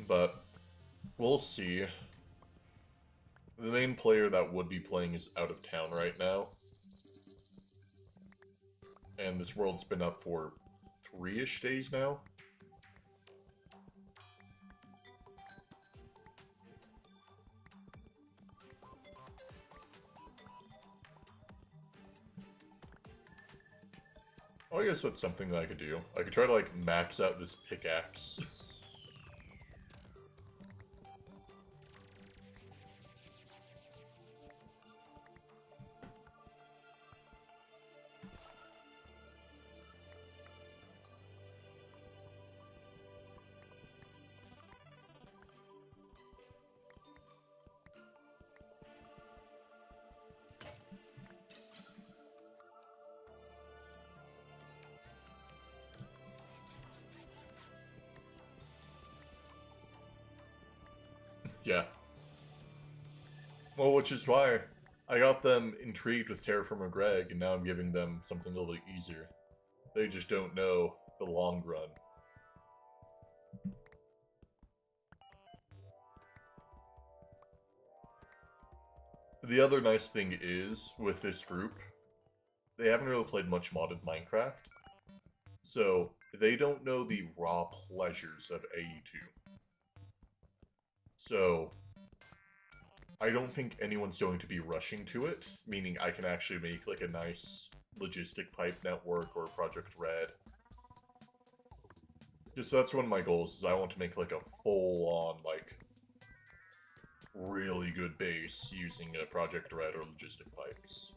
But we'll see. The main player that would be playing is out of town right now. And this world's been up for 3-ish days now. Oh, I guess that's something that I could do. I could try to, like, max out this pickaxe. Yeah. Well, which is why I got them intrigued with Terraform Greg, and now I'm giving them something a little bit easier. They just don't know the long run. The other nice thing is, with this group, they haven't really played much modded Minecraft, so they don't know the raw pleasures of AE2. So, I don't think anyone's going to be rushing to it, meaning I can actually make like a nice logistic pipe network or Project Red. Just that's one of my goals, is I want to make like a full-on, like, really good base using a Project Red or logistic pipes.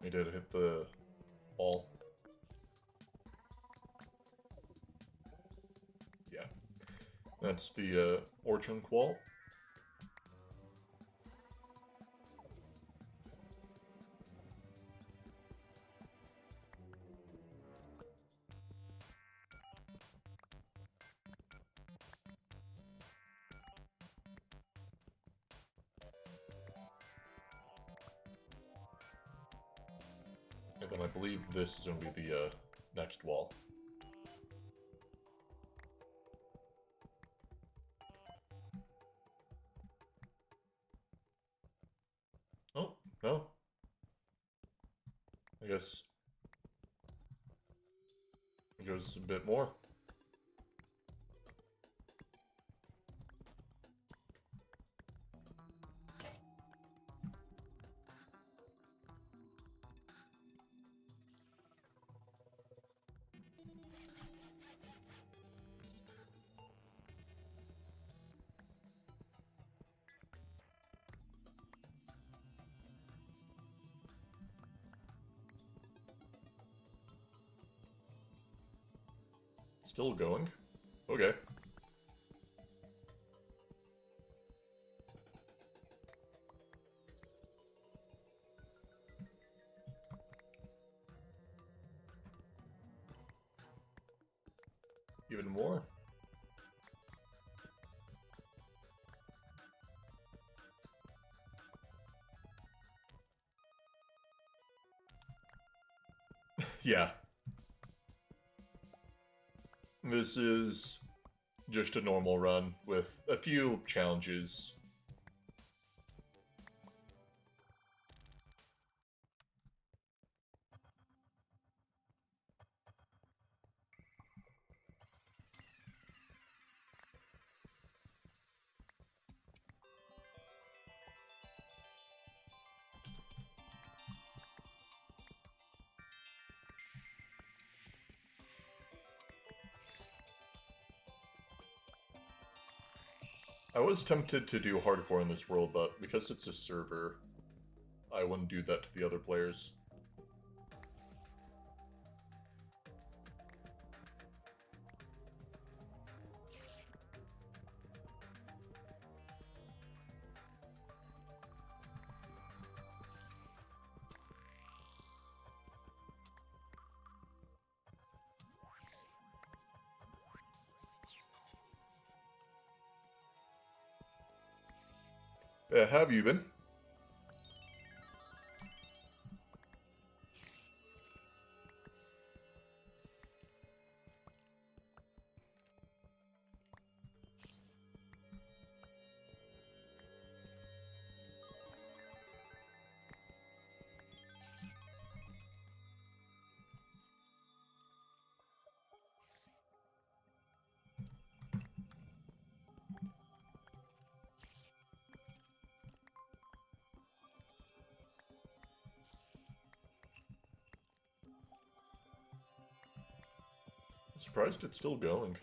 We did hit the wall. Yeah. That's the Orchard wall. And then I believe this is going to be the next wall. Oh, no. I guess it goes a bit more. Still going. Okay. Even more. Yeah. This is just a normal run with a few challenges. I was tempted to do hardcore in this world, but because it's a server, I wouldn't do that to the other players. Have you been? Surprised it's still going.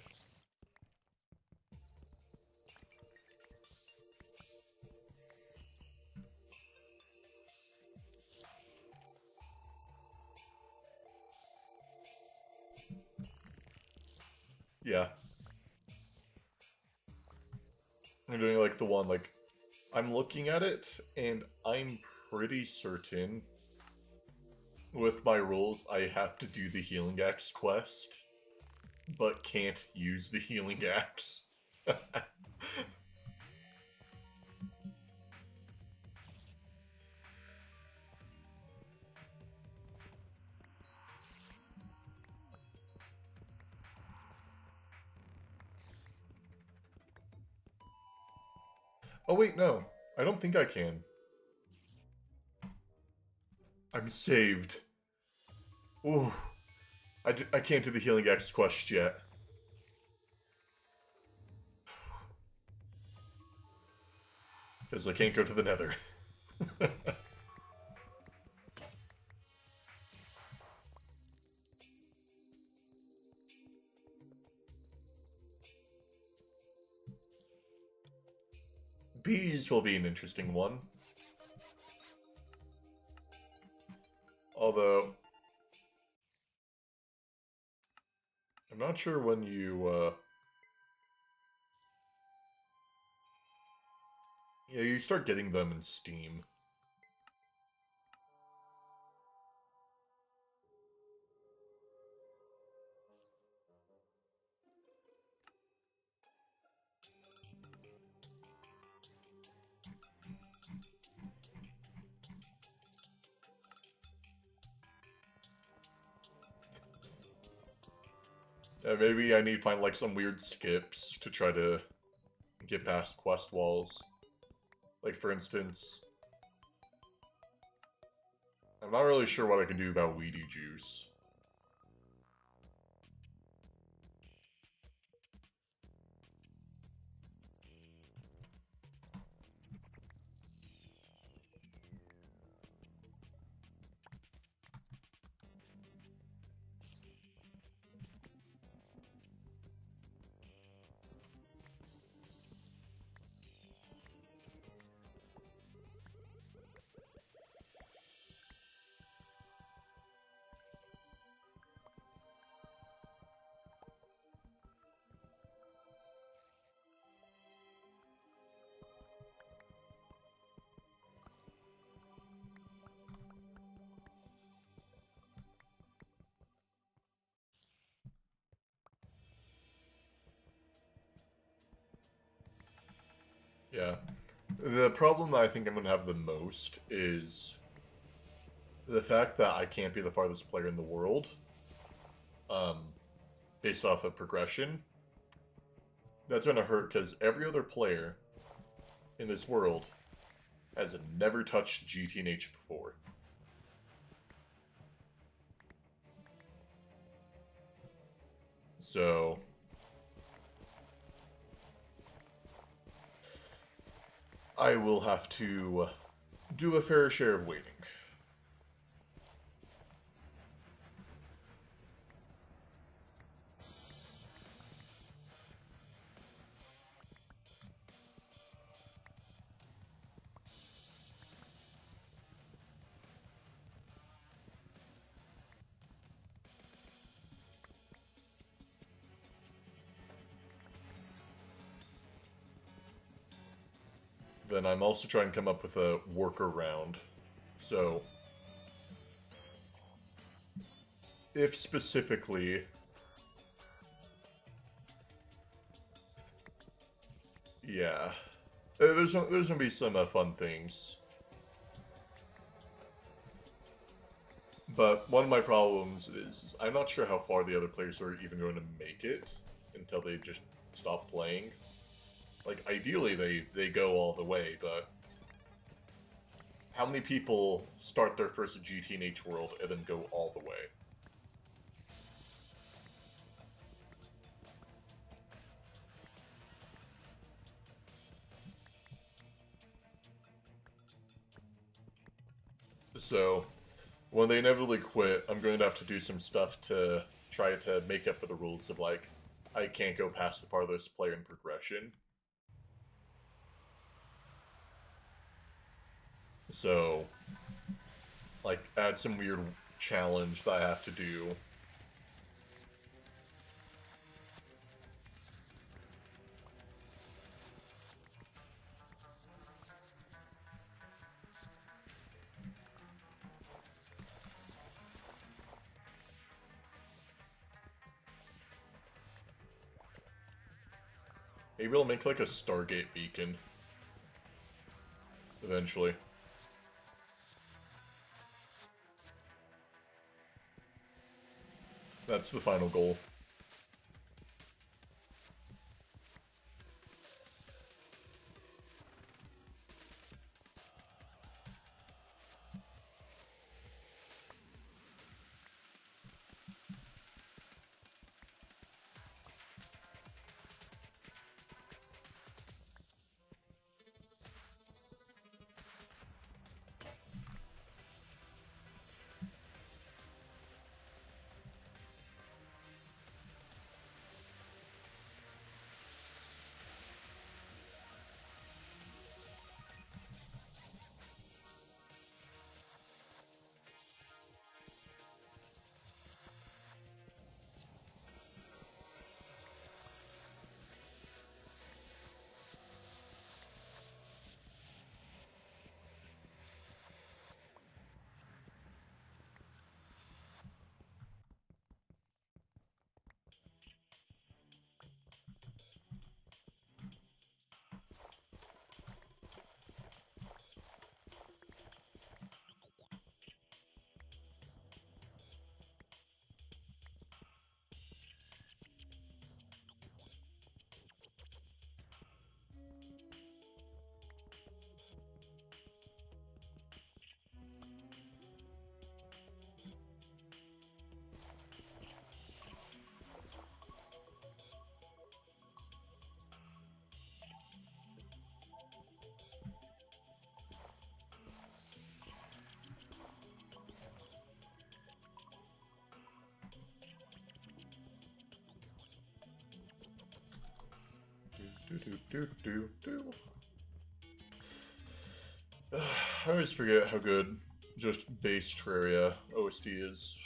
Yeah. I'm doing like the one, like, I'm looking at it, and I'm pretty certain with my rules I have to do the Healing Axe quest, but can't use the Healing Axe. Oh wait, no. I don't think I can. I'm saved. Ooh. I can't do the Healing Axe quest yet. Because I can't go to the nether. Bees will be an interesting one. Although, I'm not sure when you, yeah, you start getting them in Steam. Maybe I need to find like some weird skips to try to get past quest walls. Like for instance, I'm not really sure what I can do about Weedy Juice. Yeah. The problem I think I'm going to have the most is the fact that I can't be the farthest player in the world, um, based off of progression. That's going to hurt because every other player in this world has never touched GTNH before. So, I will have to do a fair share of waiting. Then I'm also trying to come up with a workaround. So, if specifically yeah, there's gonna be some fun things, but one of my problems is I'm not sure how far the other players are even going to make it until they just stop playing. Like ideally they go all the way, but how many people start their first GTNH world and then go all the way? So, when they inevitably quit, I'm going to have to do some stuff to try to make up for the rules of, like, I can't go past the farthest player in progression. So, like, add some weird challenge that I have to do. Maybe I'll make, like, a Stargate beacon. Eventually. That's the final goal. I always forget how good just base Terraria OST is.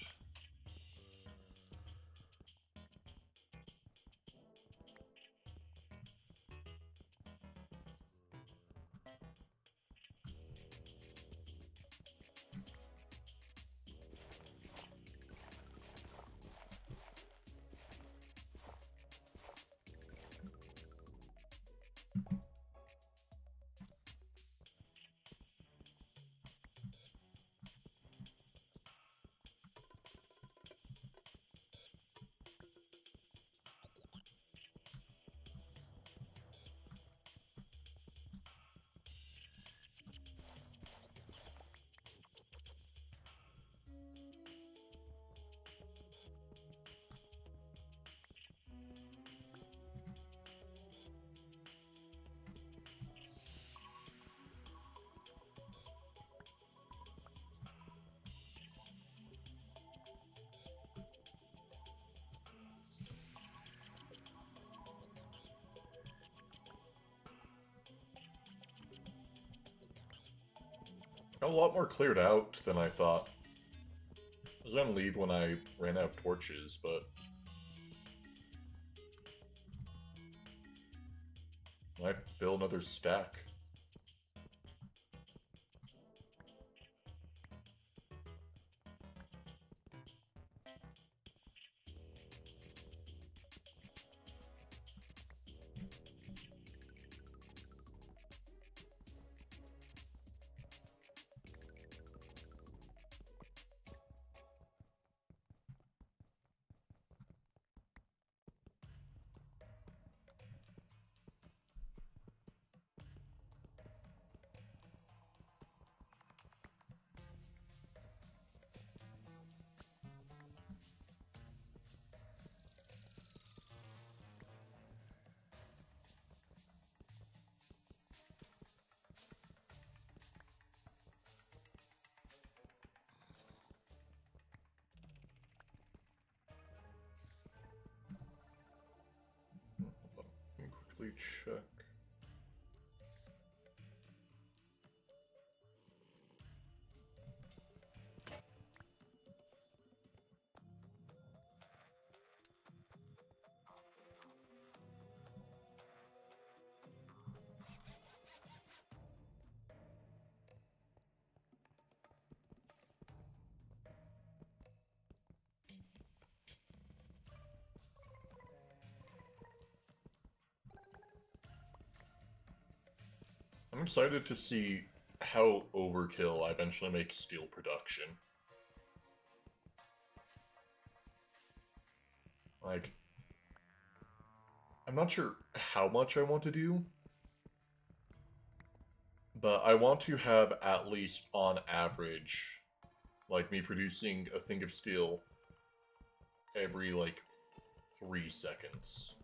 A lot more cleared out than I thought. I was gonna leave when I ran out of torches, but I might build another stack. Let me quickly check. I'm excited to see how overkill I eventually make steel production. Like, I'm not sure how much I want to do, but I want to have at least on average, like me producing a thing of steel every like 3 seconds.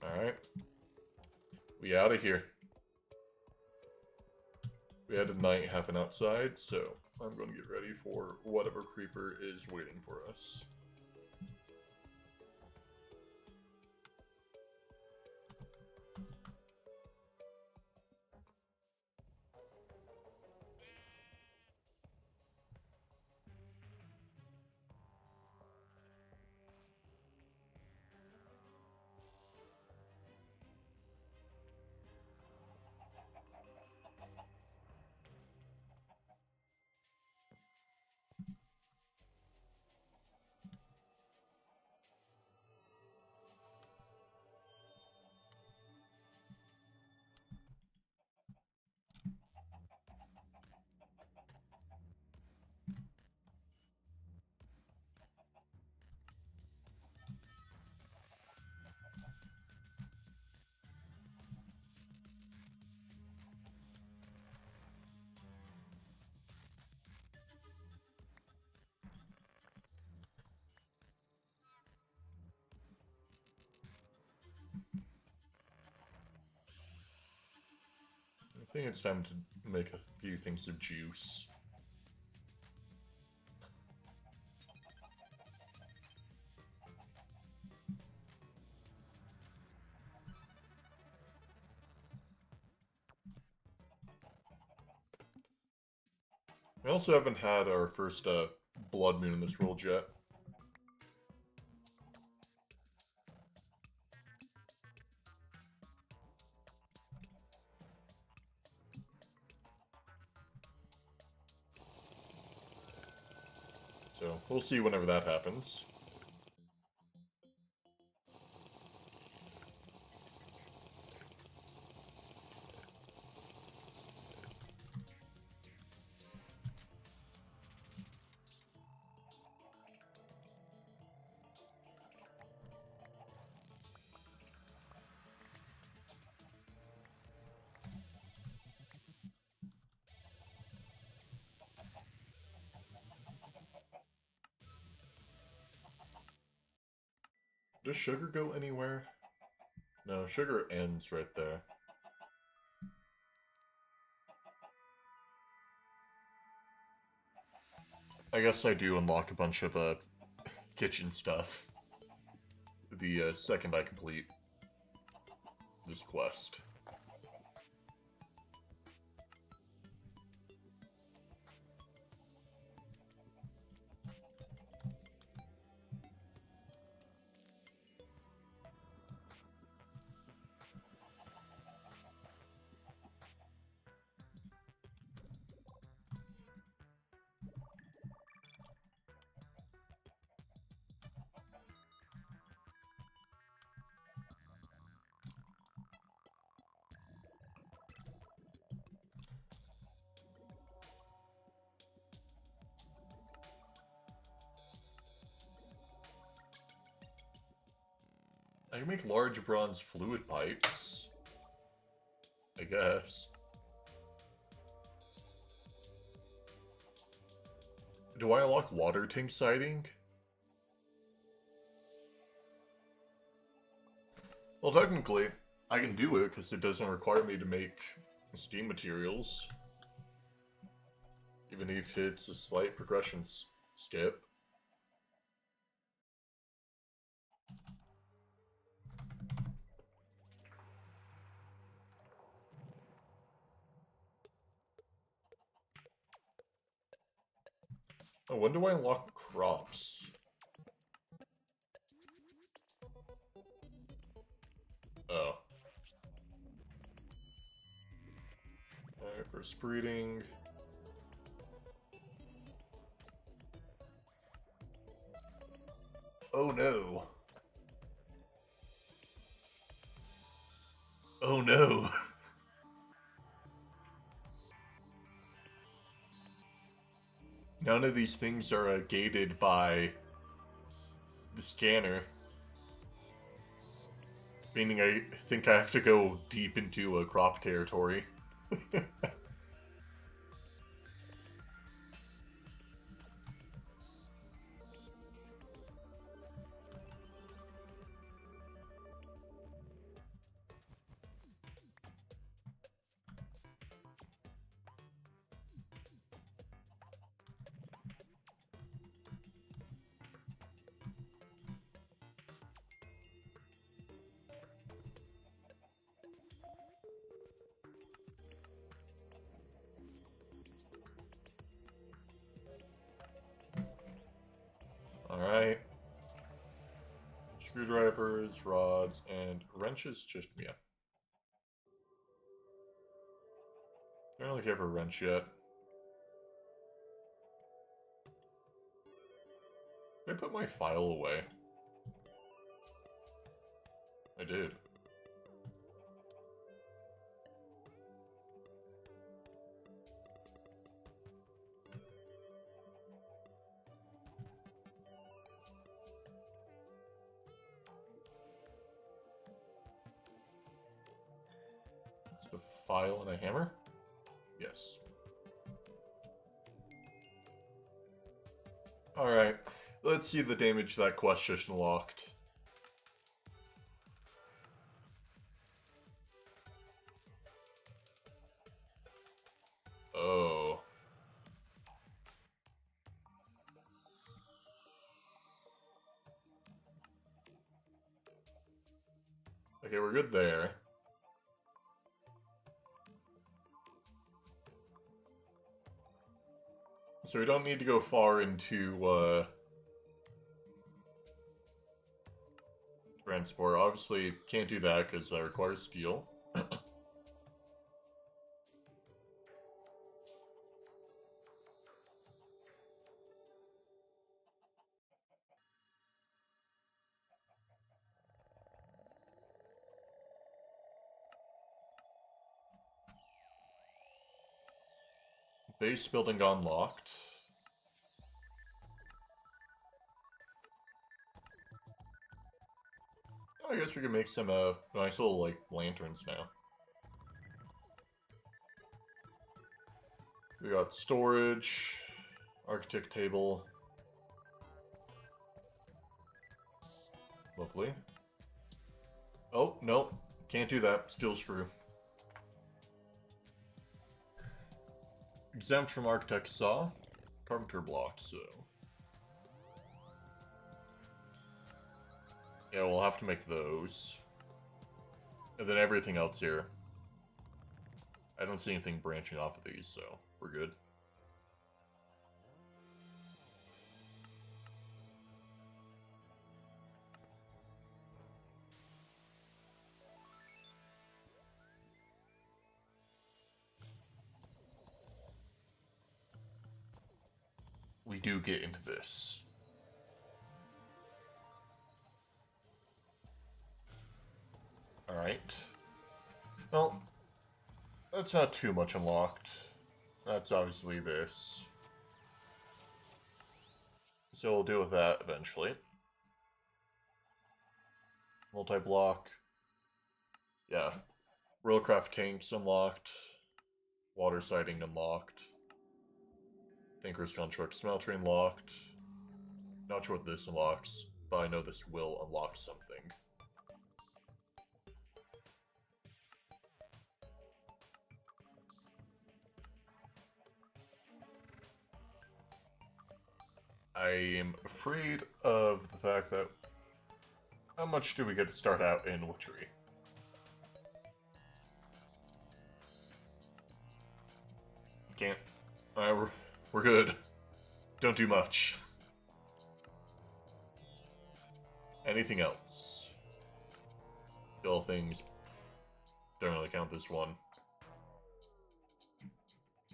Alright. We out of here. We had a night happen outside, so I'm going to get ready for whatever creeper is waiting for us. I think it's time to make a few things of juice. We also haven't had our first blood moon in this world yet. So we'll see whenever that happens. Does sugar go anywhere? No, sugar ends right there. I guess I do unlock a bunch of kitchen stuff the second I complete this quest. I can make large bronze fluid pipes. I guess. Do I unlock water tank sighting? Well, technically, I can do it because it doesn't require me to make steam materials. Even if it's a slight progression skip. Oh, when do I unlock crops? Oh. Alright, first breeding. Oh no. Oh no. None of these things are gated by the scanner. Meaning I think I have to go deep into a crop territory. Alright. Screwdrivers, rods, and wrenches, just me. I don't really care for a wrench yet. Did I put my file away? I did. It's the file and a hammer? Yes. Alright, let's see the damage that quest just unlocked. Okay, we're good there. So we don't need to go far into transport. Obviously, can't do that because that requires steel. Base building unlocked. Oh, I guess we can make some nice little like lanterns now. We got storage, architect table. Lovely. Oh, no. Can't do that. Steel screw. Exempt from architect saw. Carpenter block, so. Yeah, we'll have to make those. And then everything else here. I don't see anything branching off of these, so we're good. We do get into this. Alright. Well, that's not too much unlocked. That's obviously this. So we'll deal with that eventually. Multi-block. Yeah. Railcraft tanks unlocked. Water siding unlocked. Tanker's construct smelter unlocked. Not sure what this unlocks, but I know this will unlock something. I am afraid of the fact that... How much do we get to start out in Witchery? Can't. We're good. Don't do much. Anything else? Still things. Don't really count this one.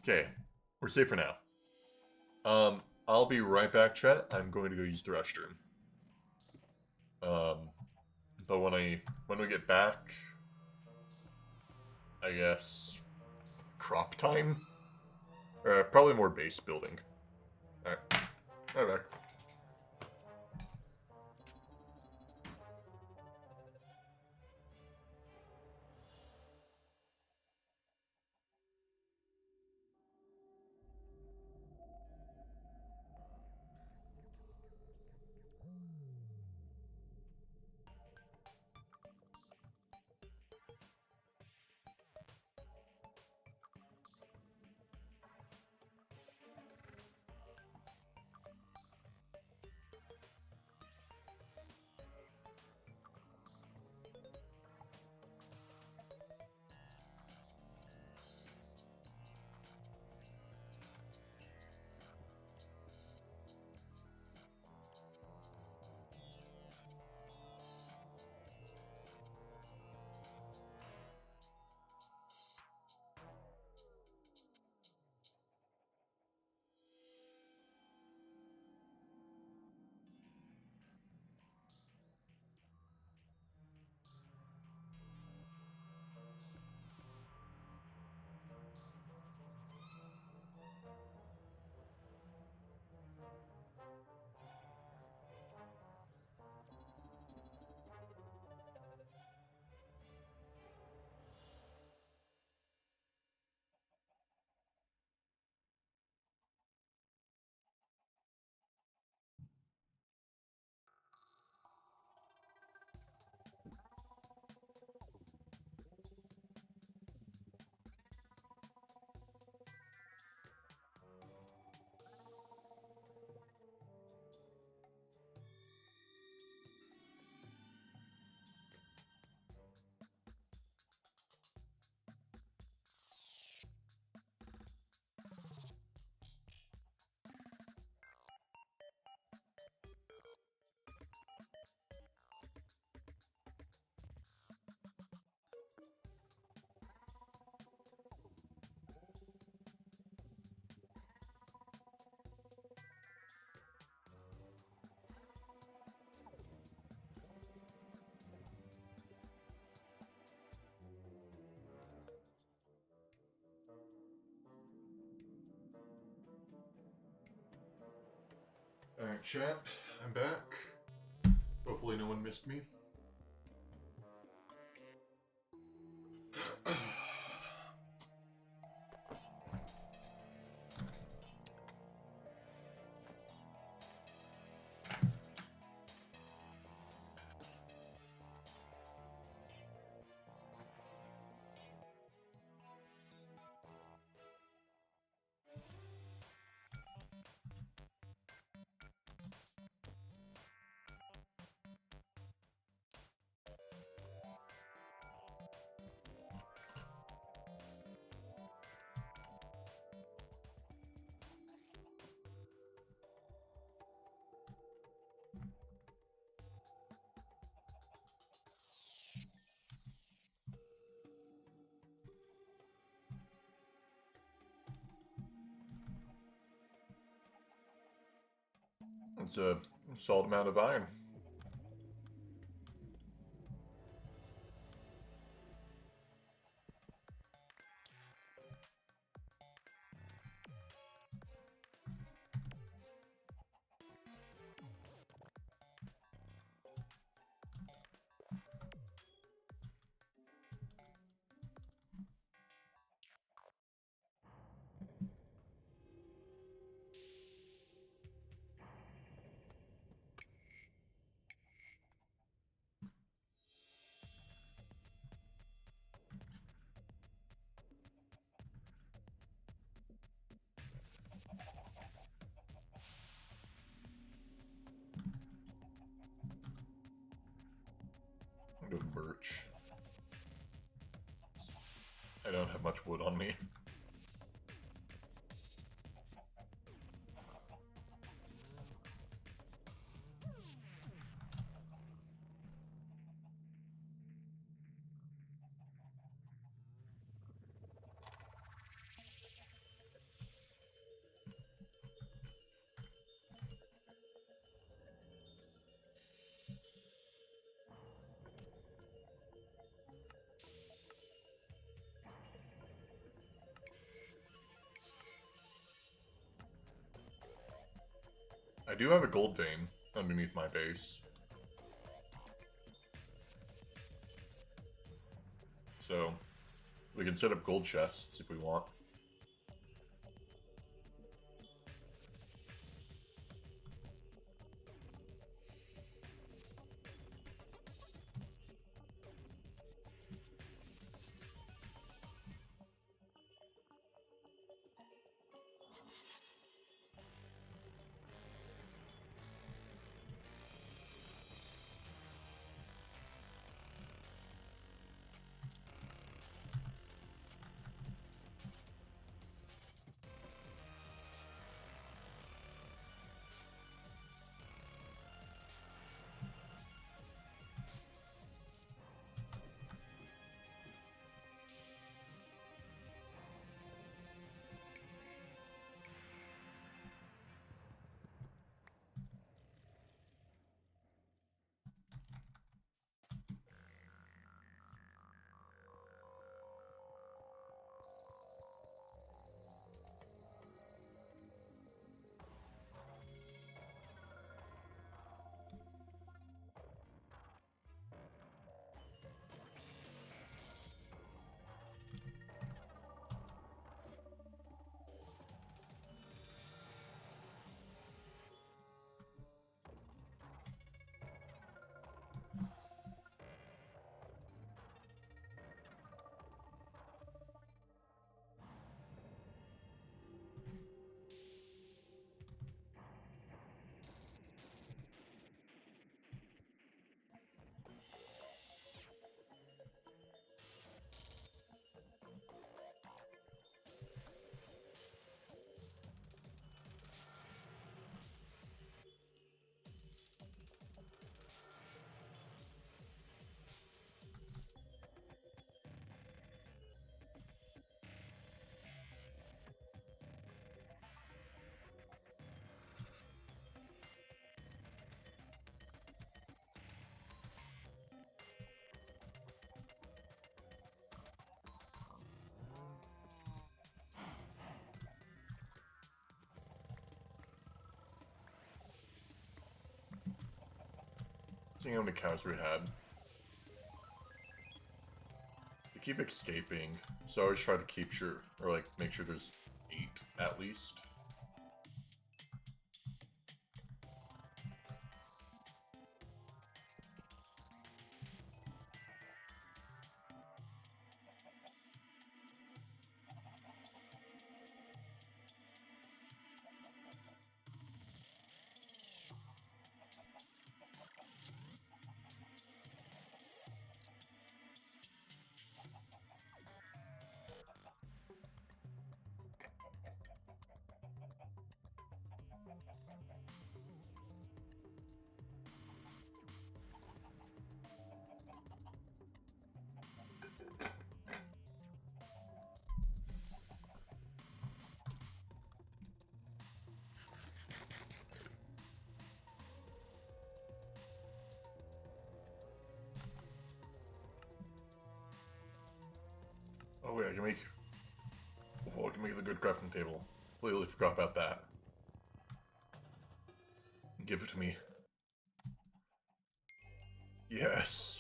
Okay. We're safe for now. I'll be right back, chat. I'm going to go use the restroom. But when we get back, I guess crop time? Probably more base building. Alright. Right back. Alright, chat, I'm back. Hopefully no one missed me. It's a solid amount of iron. Go birch. I don't have much wood on me. I do have a gold vein underneath my base. So, we can set up gold chests if we want. Seeing how many cows we had. They keep escaping, so I always try to keep sure, or like make sure there's 8 at least. Oh wait, I can make... Oh, I can make the good crafting table. Completely forgot about that. Give it to me. Yes!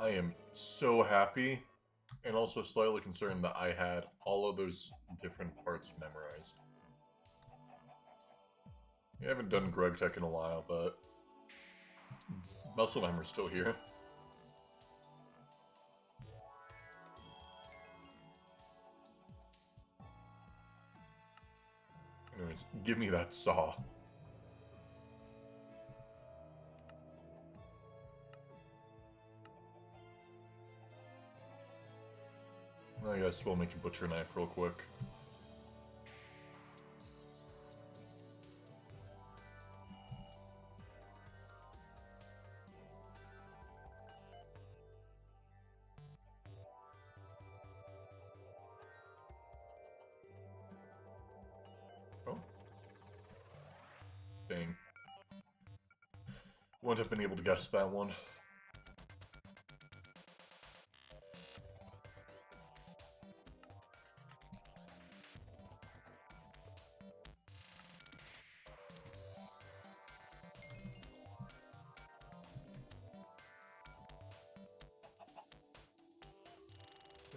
I am so happy, and also slightly concerned that I had all of those different parts memorized. I haven't done Greg Tech in a while, but muscle memory's still here. Anyways, give me that saw. I guess we'll make a butcher knife real quick. Oh. Dang. Wouldn't have been able to guess that one.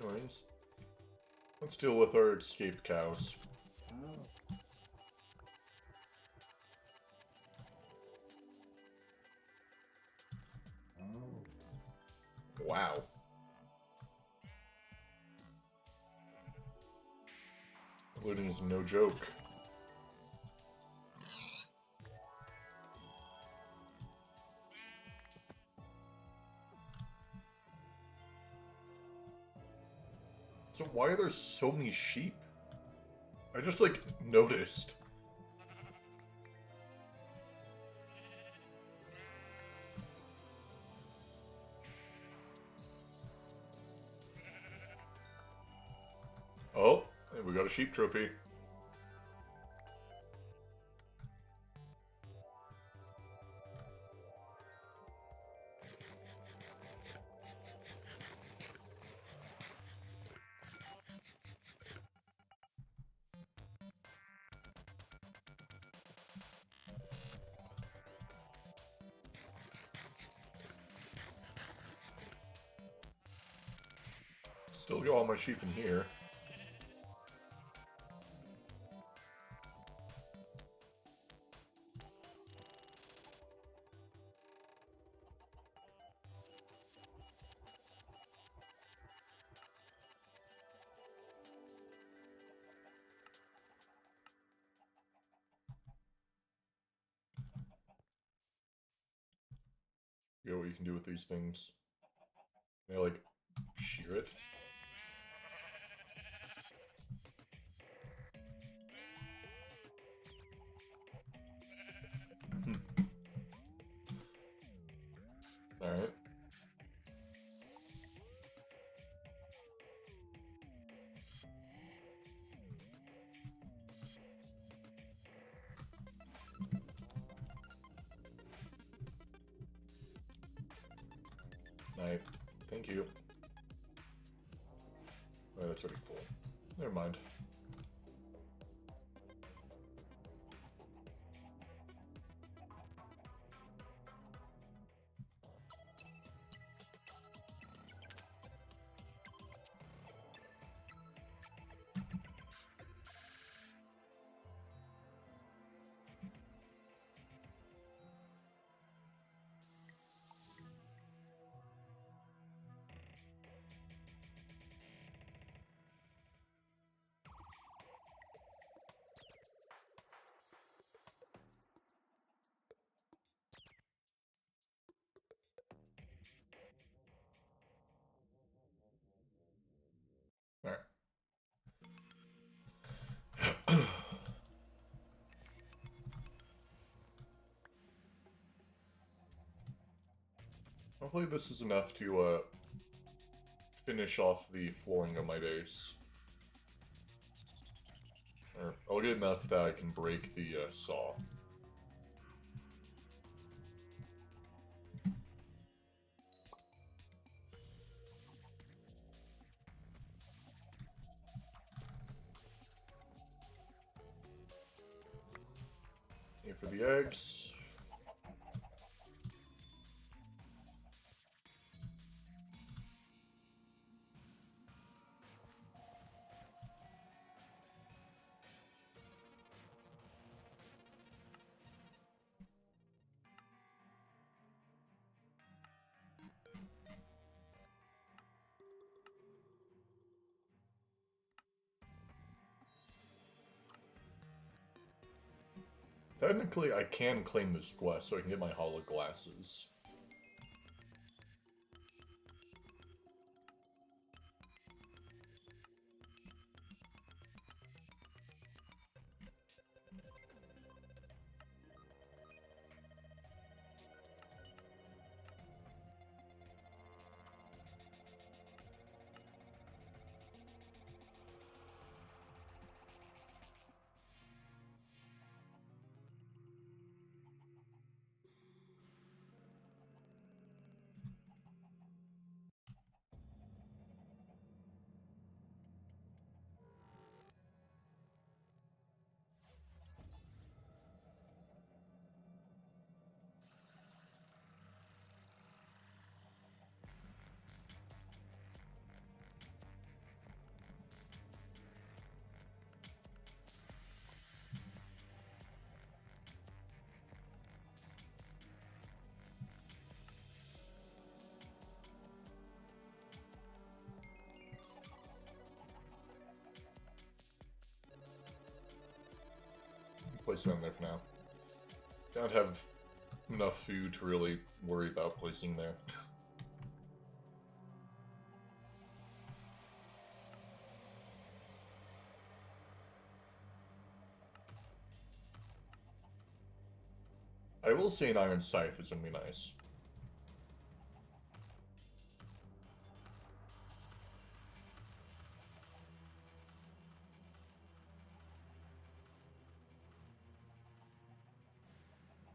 Anyways, let's deal with our escaped cows. Wow. Looting is no joke. So why are there so many sheep? I just, like, noticed. Oh, we got a sheep trophy. Still got all my sheep in here. You know what you can do with these things? They like shear it. Alright. Alright. Thank you. Oh, that's already full. Never mind. Alright. Hopefully this is enough to finish off the flooring of my base. Or I'll get enough that I can break the saw. Here for the eggs. Technically, I can claim this quest so I can get my hollow glasses. Place it on there for now. Don't have enough food to really worry about placing there. I will say an iron scythe is gonna be nice.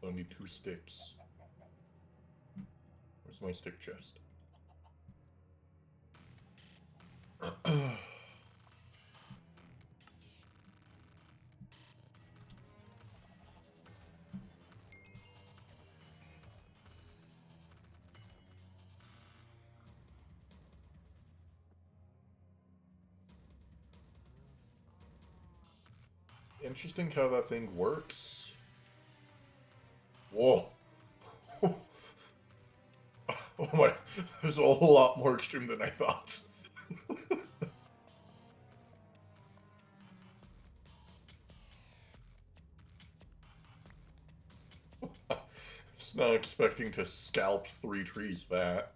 I need 2 sticks. Where's my stick chest? Interesting how that thing works. Whoa. Oh my, there's a whole lot more extreme than I thought. There's not expecting to scalp 3 trees with that.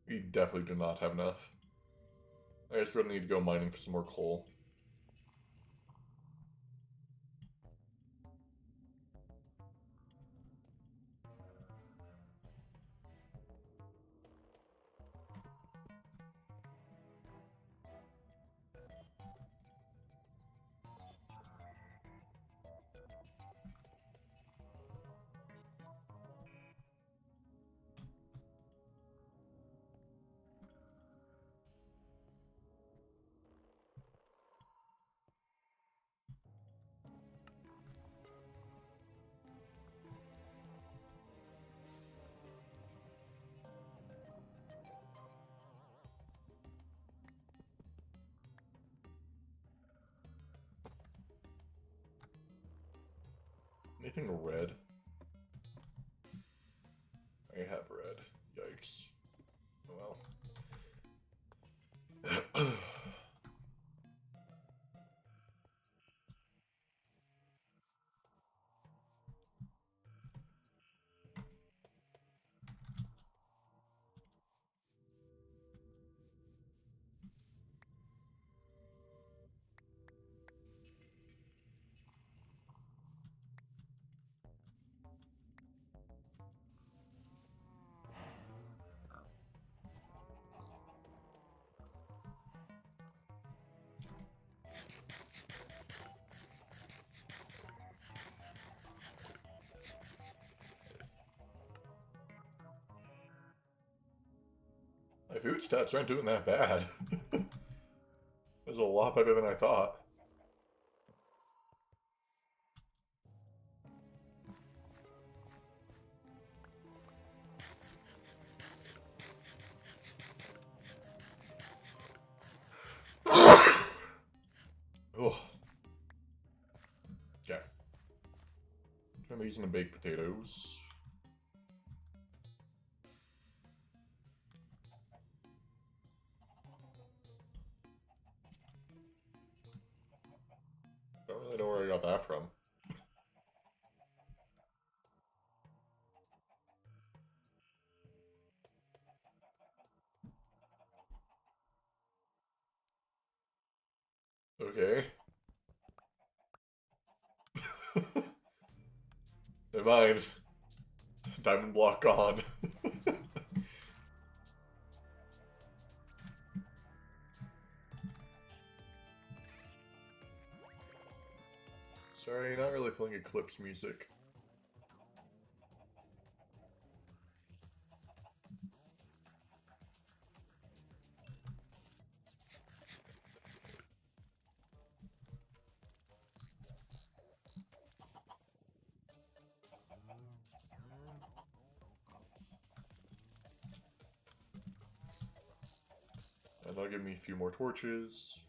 We definitely do not have enough. I just really need to go mining for some more coal. Anything red? I have red. Yikes. Oh well. My food stats aren't doing that bad. It's a lot better than I thought. Oh. Okay. I'm using the baked potatoes. Don't really know where I got that from. Okay. Never mind. Diamond block gone. Sorry, not really playing Eclipse music. And that'll give me a few more torches.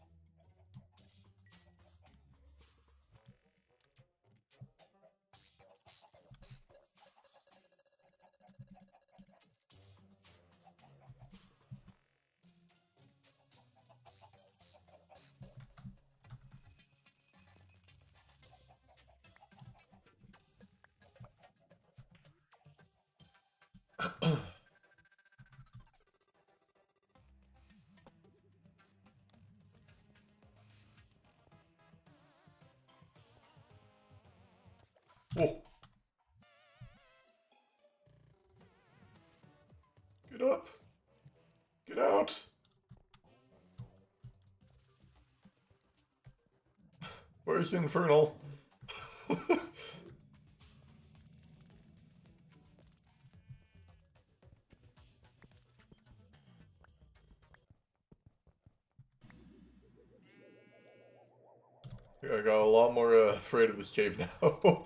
Oh! Get up! Get out! Where's the Infernal? Yeah, I got a lot more afraid of this cave now.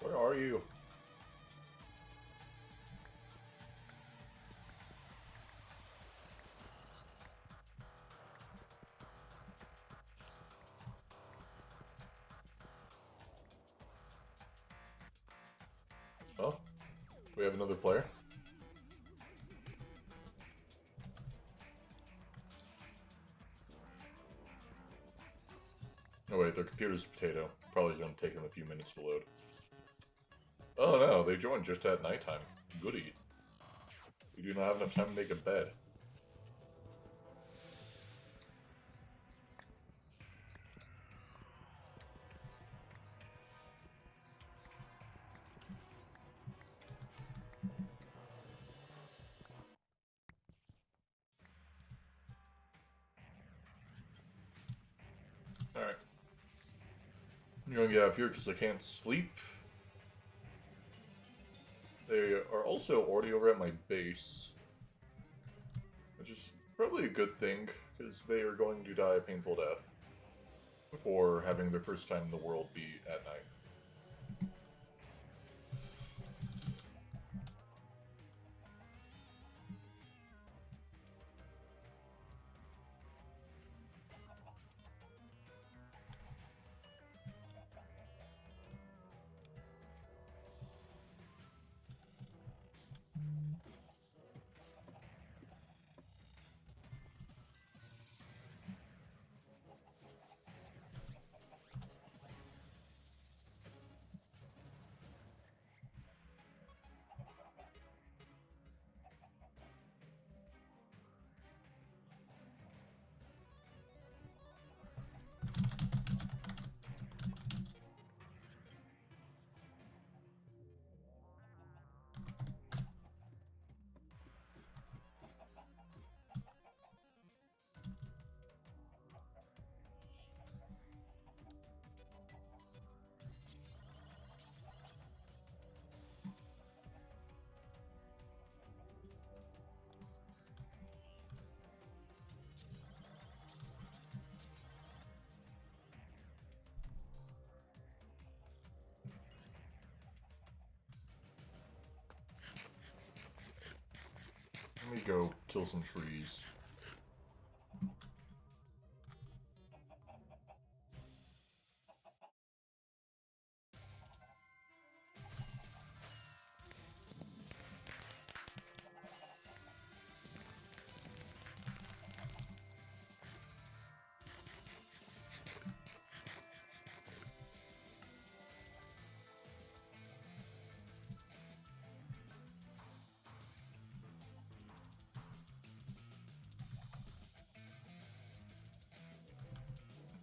Where are you? Oh, we have another player. Oh wait, their computer's a potato. Probably gonna take them a few minutes to load. Oh no, they joined just at nighttime. Goody. We do not have enough time to make a bed. Alright. I'm gonna get out of here because I can't sleep. They are also already over at my base. Which is probably a good thing, because they are going to die a painful death for having their first time in the world be at night. Let me go kill some trees.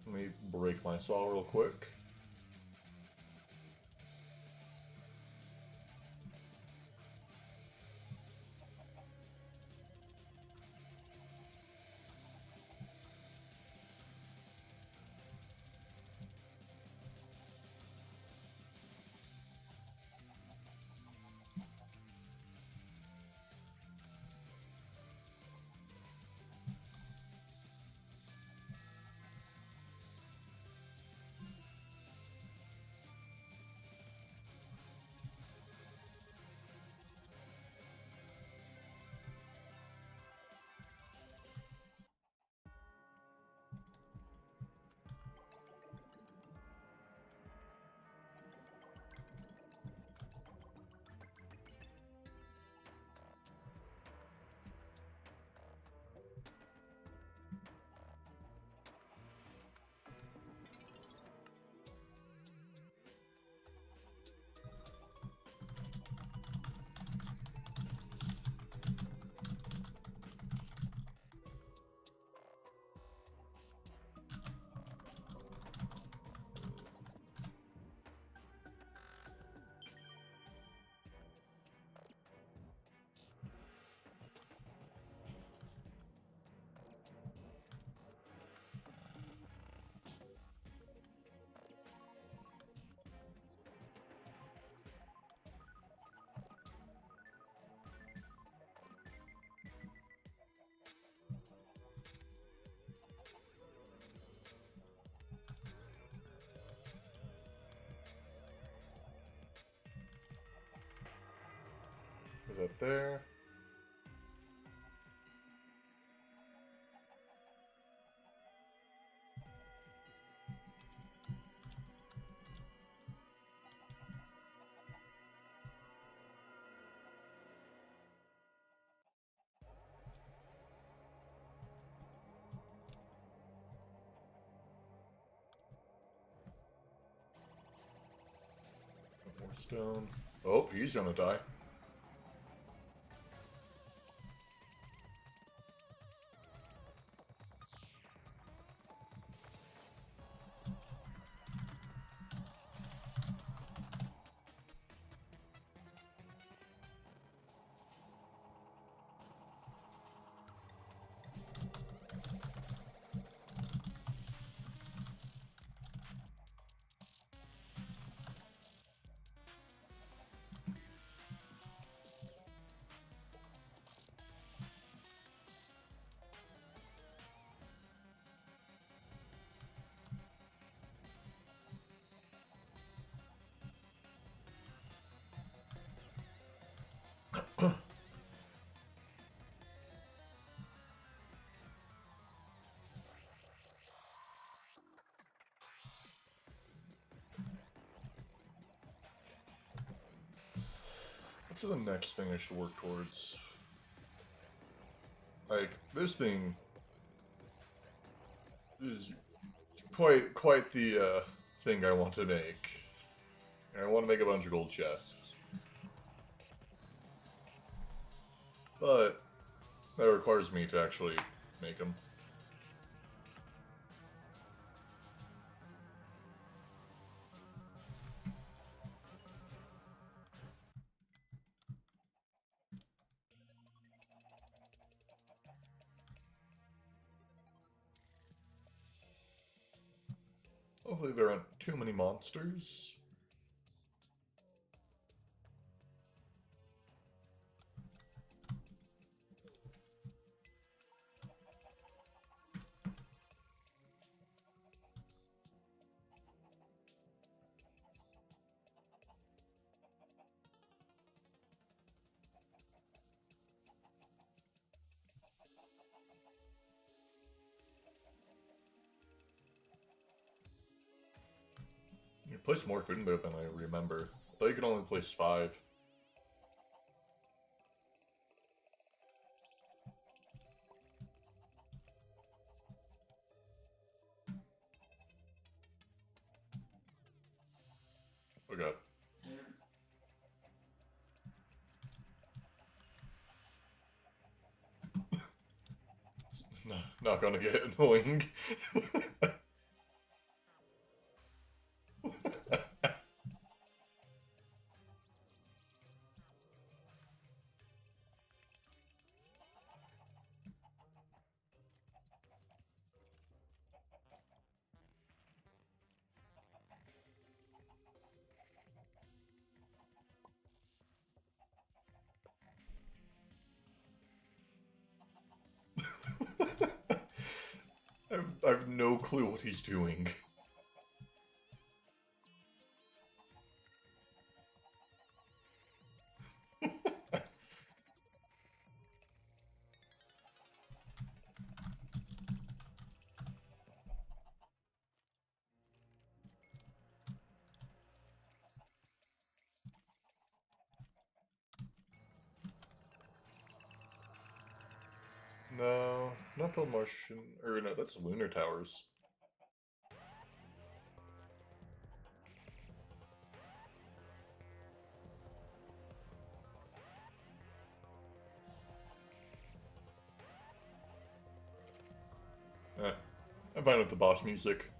Let me break my saw real quick. Put that there. More stone. Oh, he's gonna die. What's the next thing I should work towards? Like, this thing is quite the thing I want to make. And I want to make a bunch of gold chests. But that requires me to actually make them. Hopefully there aren't too many monsters. You place more food in there than I remember. I thought you could only place 5. Oh god. Not gonna get annoying. I've no clue what he's doing. No, not the Martian. Or no, that's Lunar Towers. Eh, I'm fine with the boss music.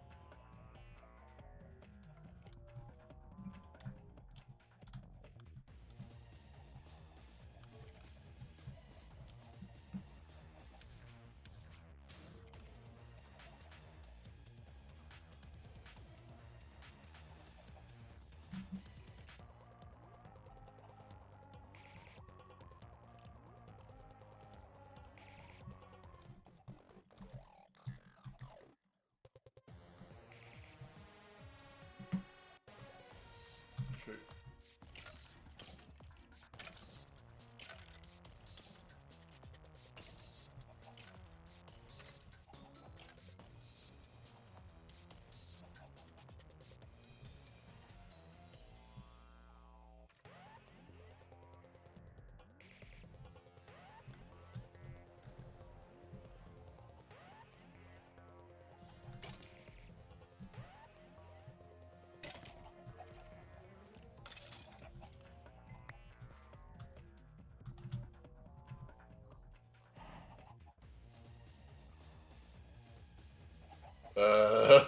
Uh,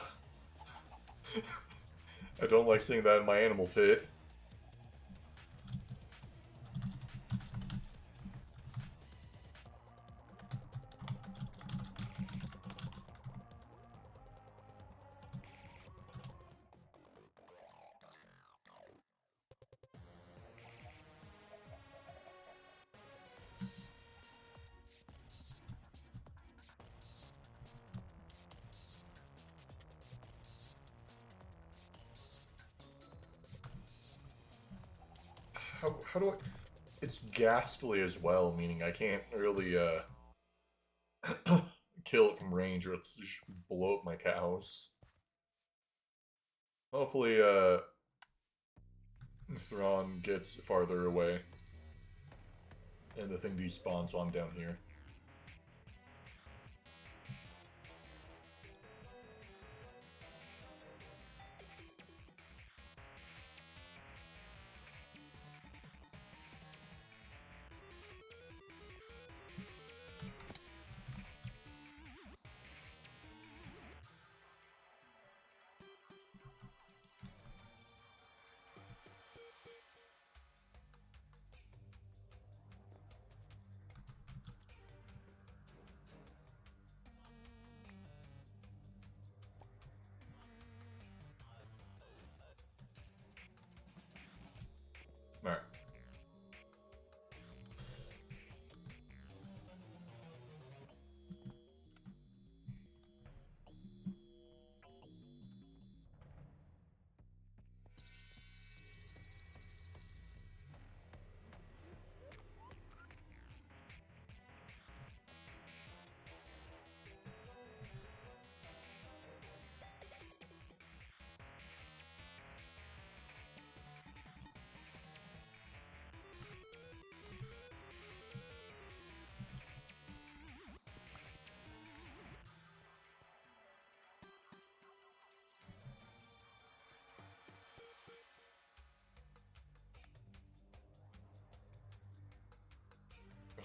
I don't like seeing that in my animal pit. How do I... It's ghastly as well, meaning I can't really, kill it from range or it's just blow up my cows. Hopefully, Thrawn gets farther away and the thing despawns while I'm down here. Alright.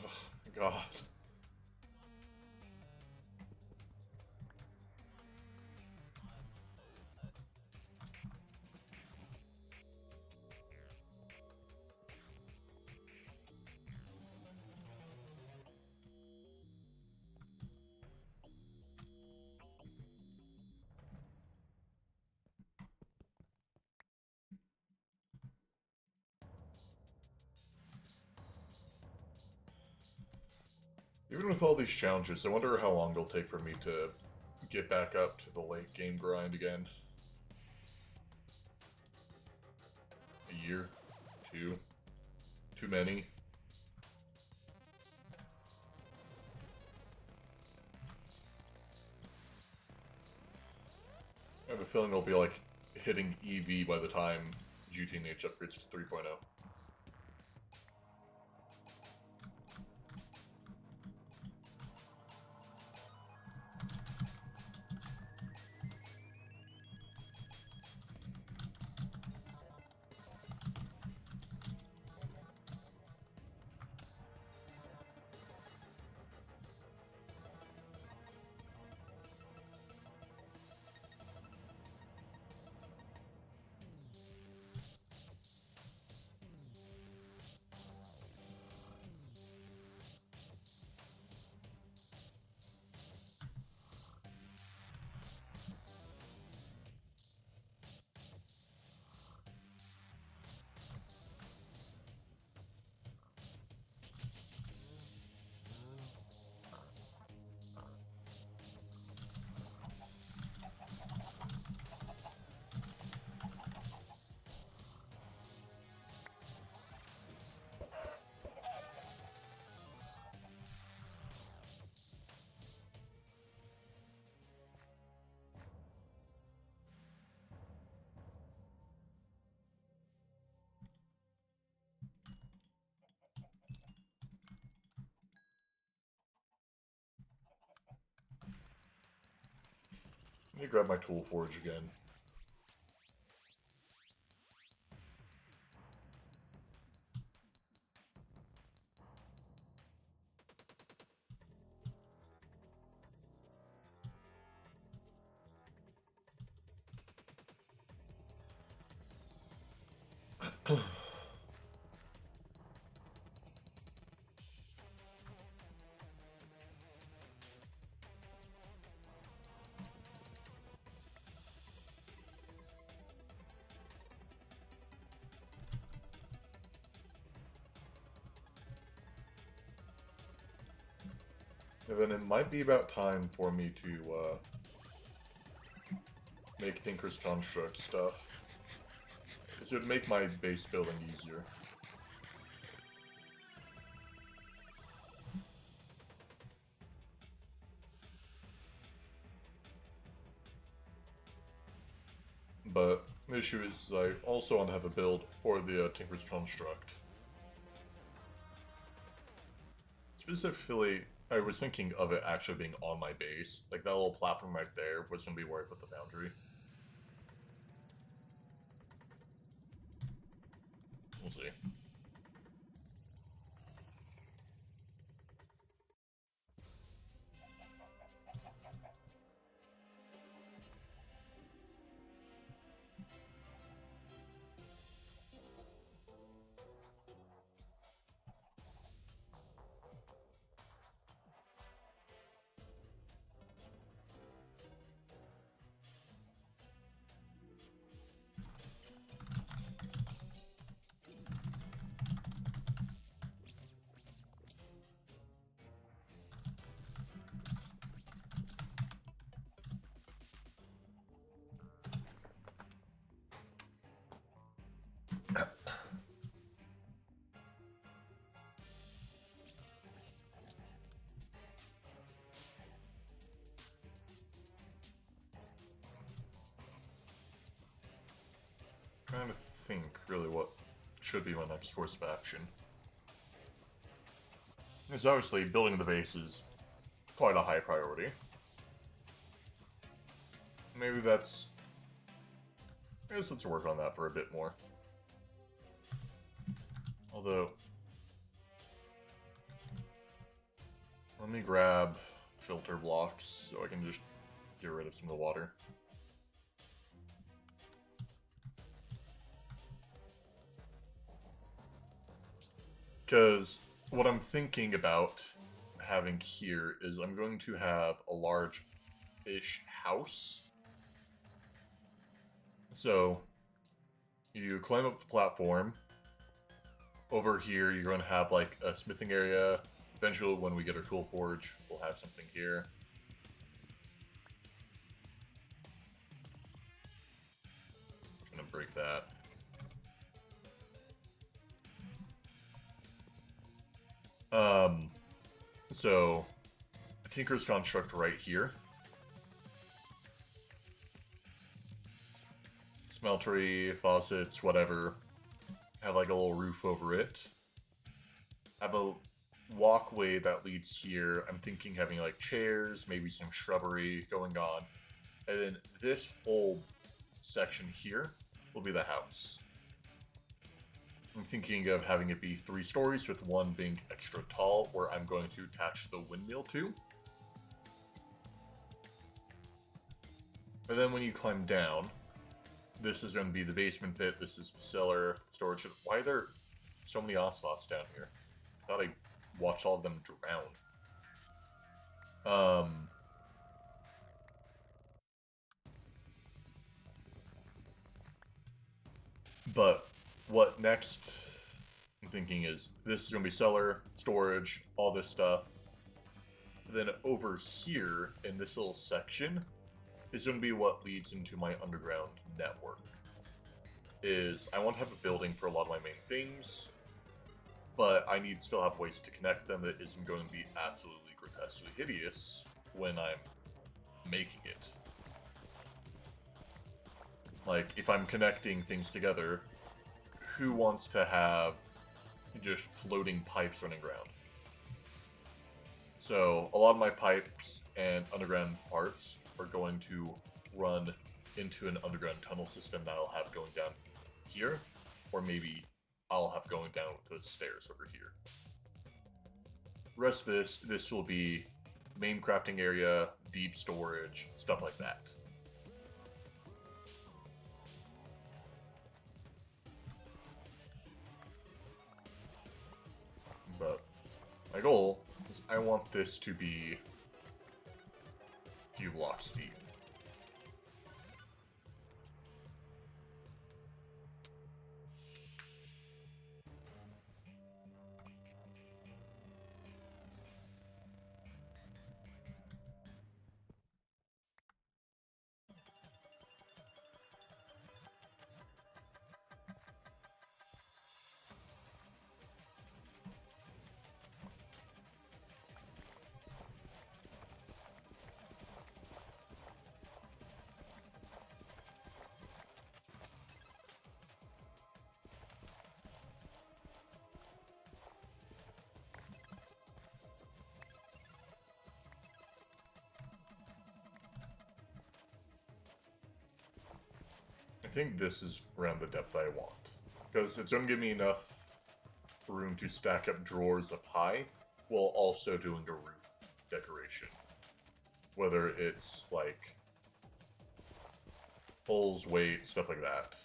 Oh, God. Even with all these challenges, I wonder how long it'll take for me to get back up to the late game grind again. A year? Two? Too many? I have a feeling it'll be like hitting EV by the time GTNH upgrades to 3.0. Let me grab my tool forge again. And then it might be about time for me to make Tinker's Construct stuff. It should make my base building easier. But the issue is I also want to have a build for the Tinker's Construct. Specifically, I was thinking of it actually being on my base. Like that little platform right there was going to be where I put the boundary. We'll see. Trying to think really what should be my next course of action. Because obviously building the base is quite a high priority. Maybe that's... I guess let's work on that for a bit more. Although... let me grab filter blocks so I can just get rid of some of the water. Because what I'm thinking about having here is I'm going to have a large-ish house. So, you climb up the platform. Over here, you're going to have like a smithing area. Eventually, when we get our tool forge, we'll have something here. I'm going to break that. So, Tinker's Construct right here. Smeltery, faucets, whatever. Have like a little roof over it. Have a walkway that leads here. I'm thinking having like chairs, maybe some shrubbery going on. And then this whole section here will be the house. I'm thinking of having it be 3 stories with one being extra tall, where I'm going to attach the windmill to. And then when you climb down, this is going to be the basement pit, this is the cellar, storage. Why are there so many ocelots down here? I thought I watched all of them drown. But what next I'm thinking is this is going to be cellar, storage, all this stuff. Then over here in this little section is going to be what leads into my underground network. Is I want to have a building for a lot of my main things, but I need to still have ways to connect them that isn't going to be absolutely grotesquely hideous when I'm making it. Like, if I'm connecting things together, who wants to have just floating pipes running around? So, a lot of my pipes and underground parts are going to run into an underground tunnel system that I'll have going down here, or maybe I'll have going down the stairs over here. The rest of this will be main crafting area, deep storage, stuff like that. My goal is I want this to be a few blocks deep. I think this is around the depth I want. Because it's going to give me enough room to stack up drawers up high, while also doing a roof decoration. Whether it's, like, holes, weight, stuff like that.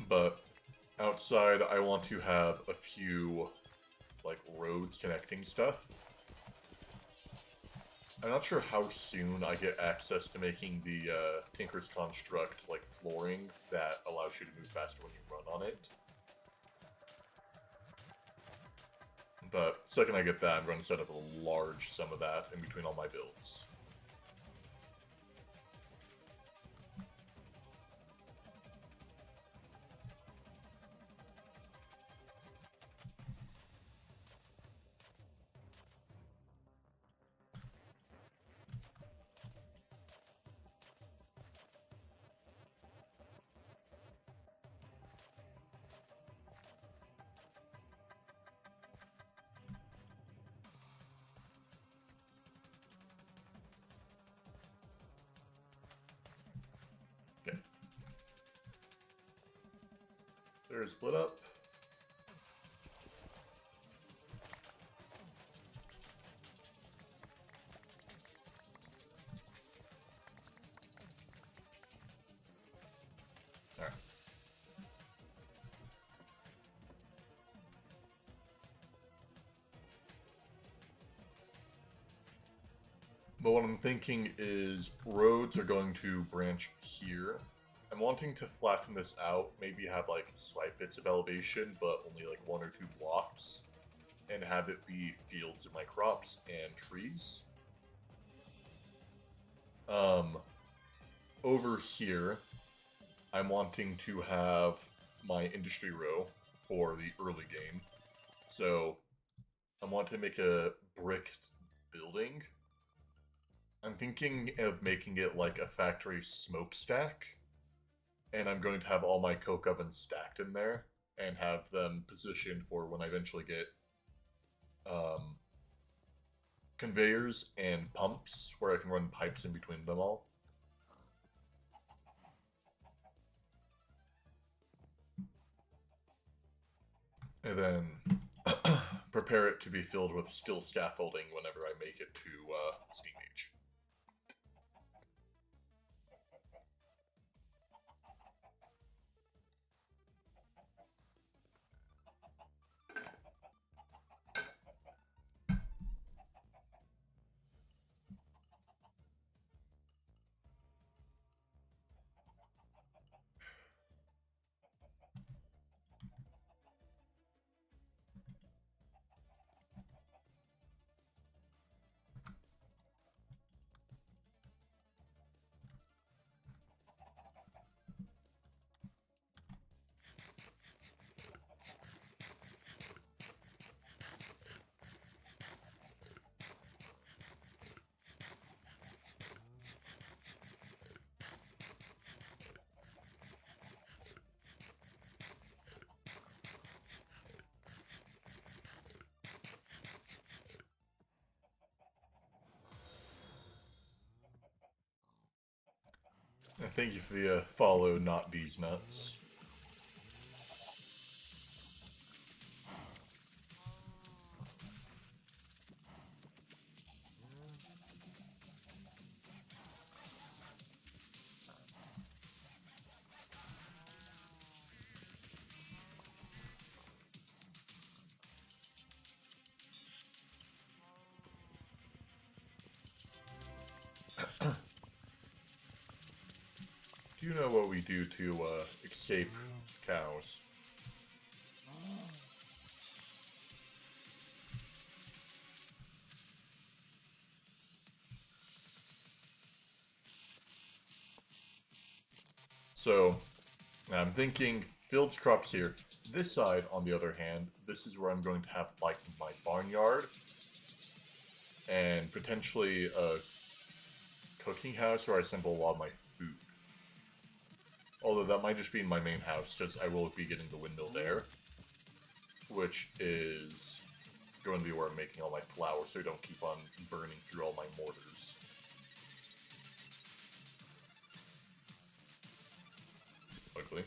But outside, I want to have a few, like, roads connecting stuff. I'm not sure how soon I get access to making the Tinker's Construct, like, flooring that allows you to move faster when you run on it. But second I get that, I'm going to set up a large sum of that in between all my builds. Okay. There's lit up. Alright. But what I'm thinking is roads are going to branch here. I'm wanting to flatten this out, maybe have like slight bits of elevation, but only like 1 or 2 blocks, and have it be fields of my crops and trees. Over here, I'm wanting to have my industry row for the early game. So I want to make a bricked building. I'm thinking of making it like a factory smokestack. And I'm going to have all my coke ovens stacked in there and have them positioned for when I eventually get conveyors and pumps where I can run pipes in between them all. And then prepare it to be filled with steel scaffolding whenever I make it to Steam Age. And thank you for the follow, not these nuts. Do you know what we do to escape cows? So, I'm thinking fields, crops here. This side, on the other hand, this is where I'm going to have like my barnyard and potentially a cooking house where I assemble a lot of my food. Although that might just be in my main house, because I will be getting the windmill there, which is going to be where I'm making all my flour, so I don't keep on burning through all my mortars. Ugly.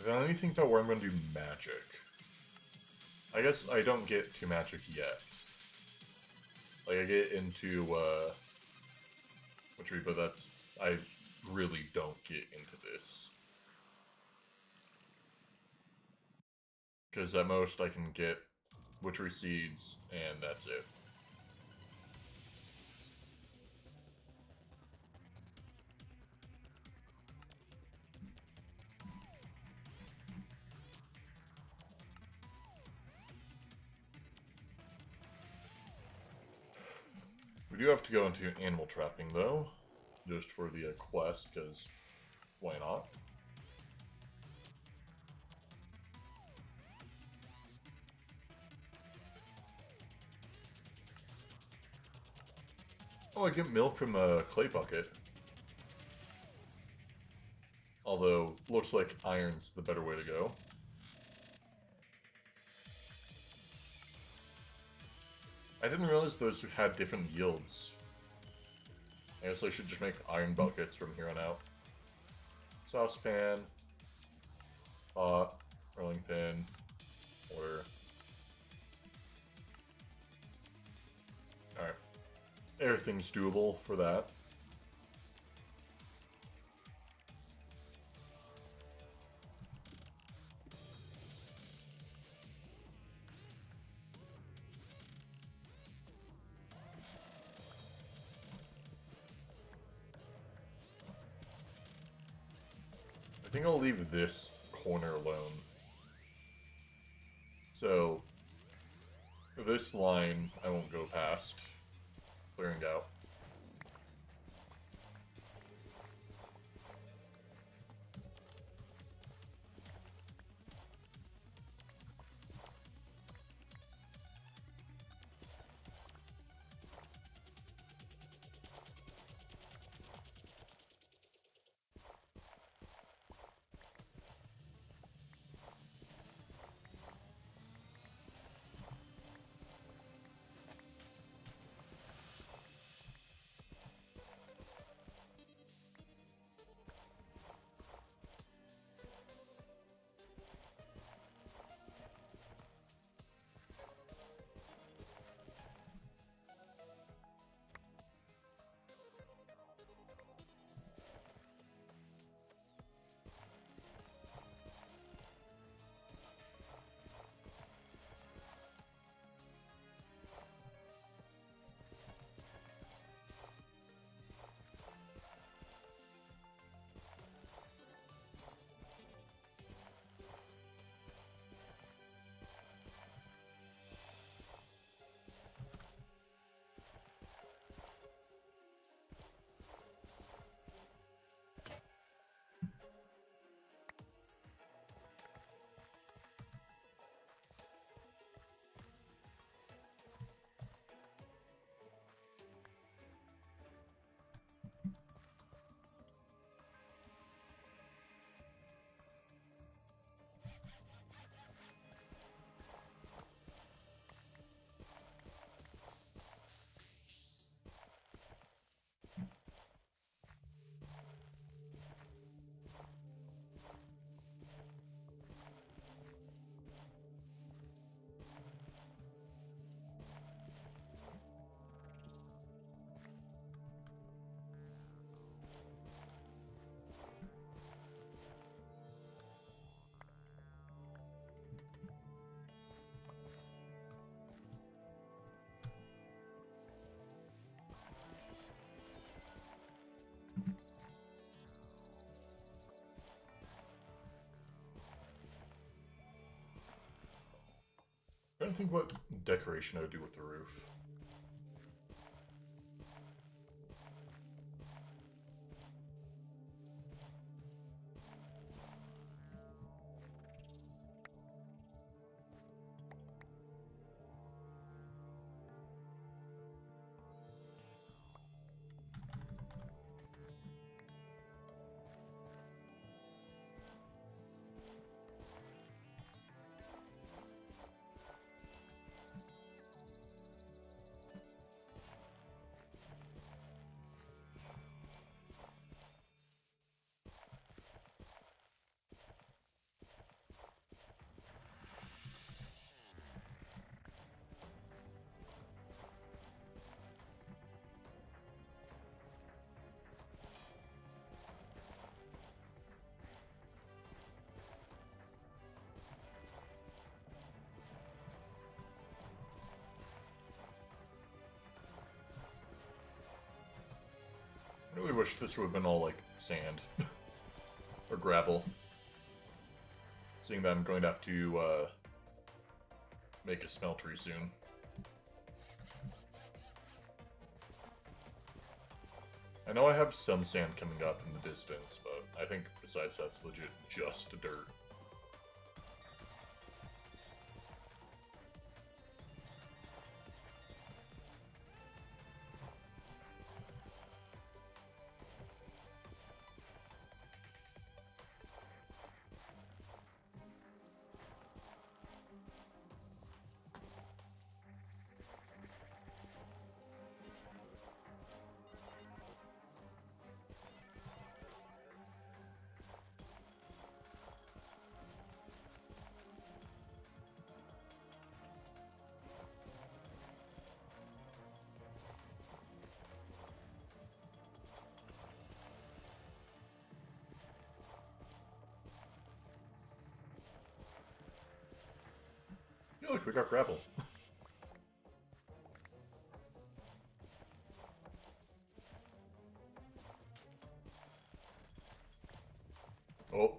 Then let me think about where I'm going to do magic. I guess I don't get to magic yet. Like, I get into, witchery, but that's... I really don't get into this. Because at most I can get witchery seeds, and that's it. We do have to go into animal trapping, though, just for the quest, because why not? Oh, I get milk from a clay bucket. Although, looks like iron's the better way to go. I didn't realize those had different yields. I guess I should just make iron buckets from here on out. Saucepan, pot, rolling pin, water. Alright. Everything's doable for that. I think I'll leave this corner alone. So, this line I won't go past. Clearing out. think what decoration I would do with the roof. I really wish this would have been all like sand or gravel. Seeing that I'm going to have to make a smeltery soon. I know I have some sand coming up in the distance, but I think besides that's legit just dirt. Yeah, look, we got gravel. Oh.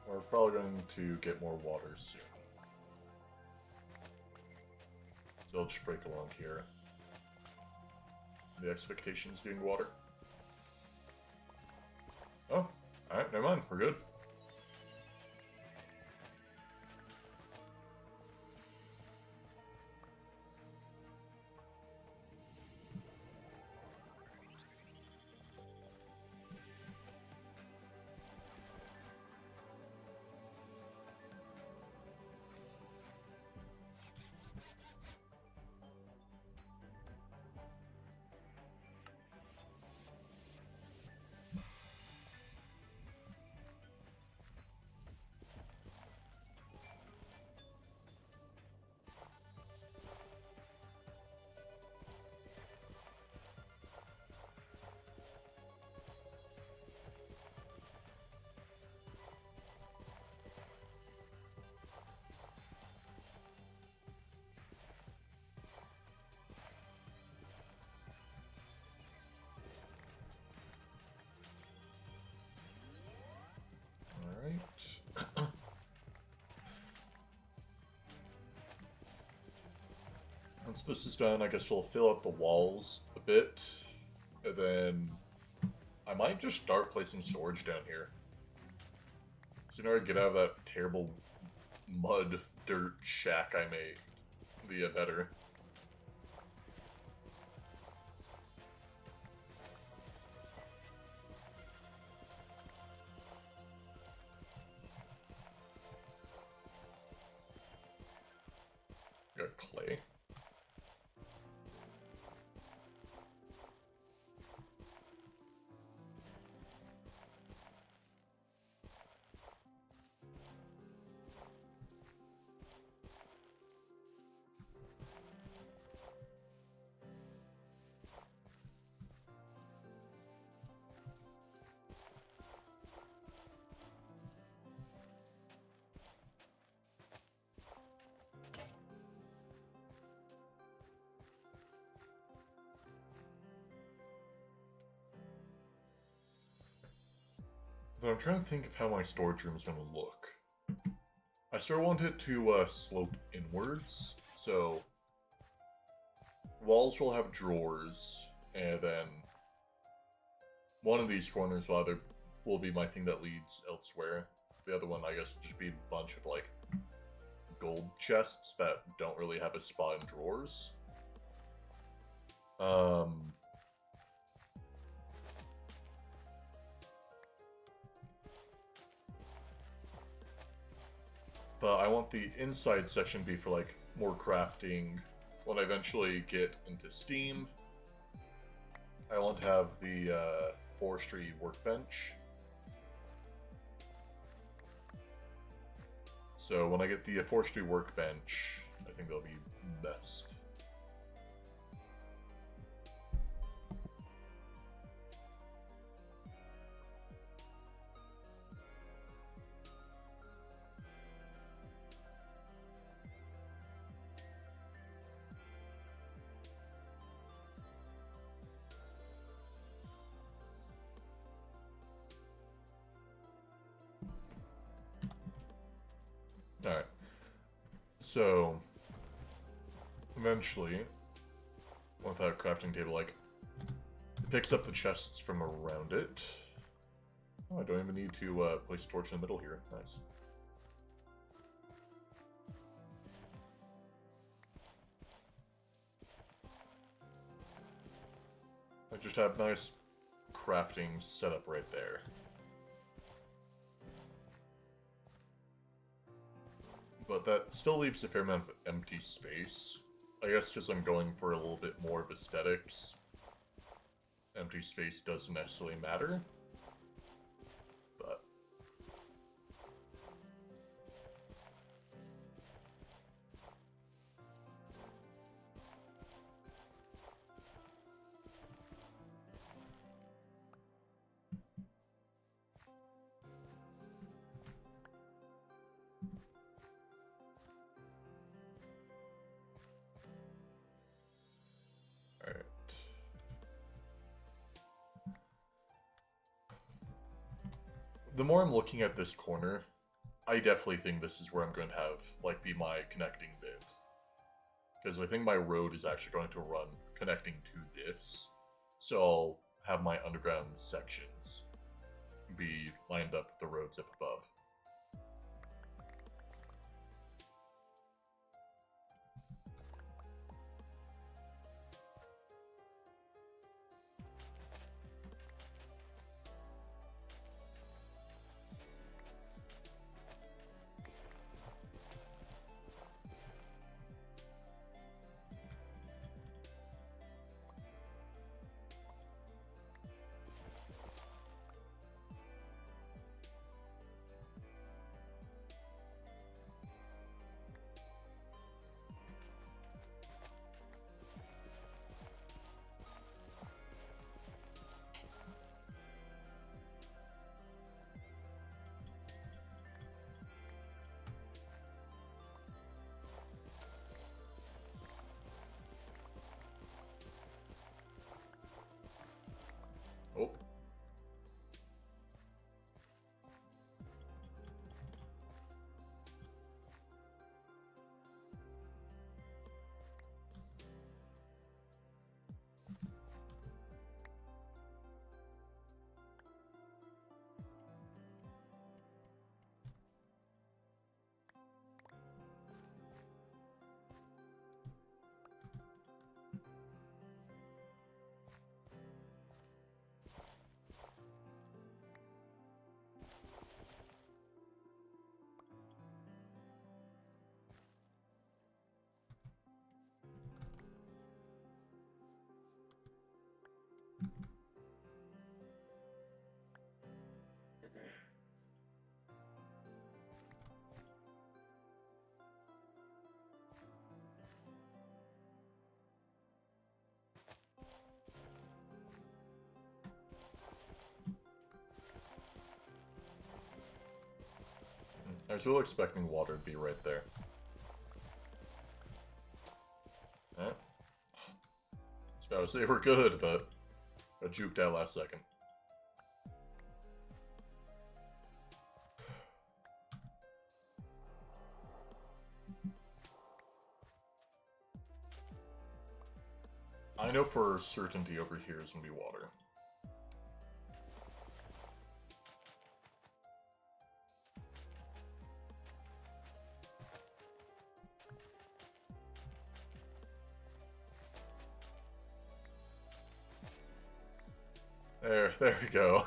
We're probably going to get more water soon. So I'll just break along here. The expectations getting water. Oh, alright, never mind, we're good. Alright. Once this is done, I guess we'll fill up the walls a bit. And then I might just start placing storage down here. Sooner I get out of that terrible mud dirt shack I made, the better. Got clay. But I'm trying to think of how my storage room is going to look. I sort of want it to slope inwards, so walls will have drawers, and then one of these corners will be my thing that leads elsewhere. The other one, I guess, will just be a bunch of, like, gold chests that don't really have a spot in drawers. But I want the inside section to be for, like, more crafting. When I eventually get into Steam, I want to have the forestry workbench. So when I get the forestry workbench, I think that'll be best. Alright. So, eventually, with that crafting table, like, it picks up the chests from around it. Oh, I don't even need to place a torch in the middle here. Nice. I just have nice crafting setup right there. But that still leaves a fair amount of empty space. I guess because I'm going for a little bit more of aesthetics, empty space doesn't necessarily matter. But alright. The more I'm looking at this corner, I definitely think this is where I'm going to have, like, be my connecting bit. Because I think my road is actually going to run connecting to this. So I'll have my underground sections be lined up with the roads up above. Oh. I was really expecting water to be right there. Eh? I was about to say we're good, but I juked out last second. I know for certainty over here is gonna be water. There we go.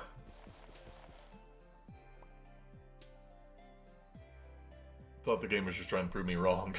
Thought the game was just trying to prove me wrong.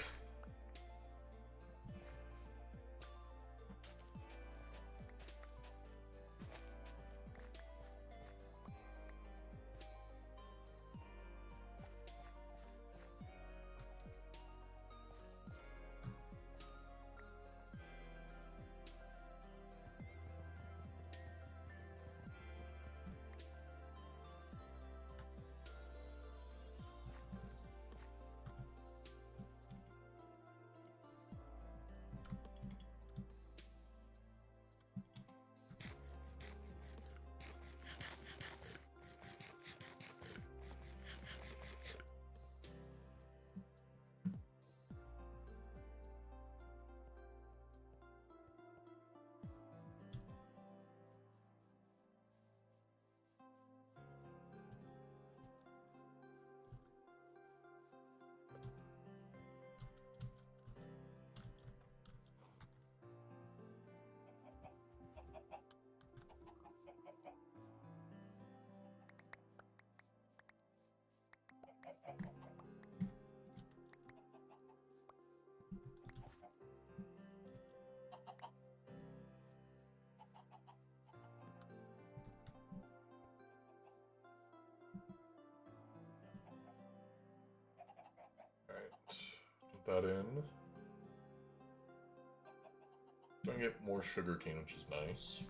That in. So I can get more sugarcane, which is nice.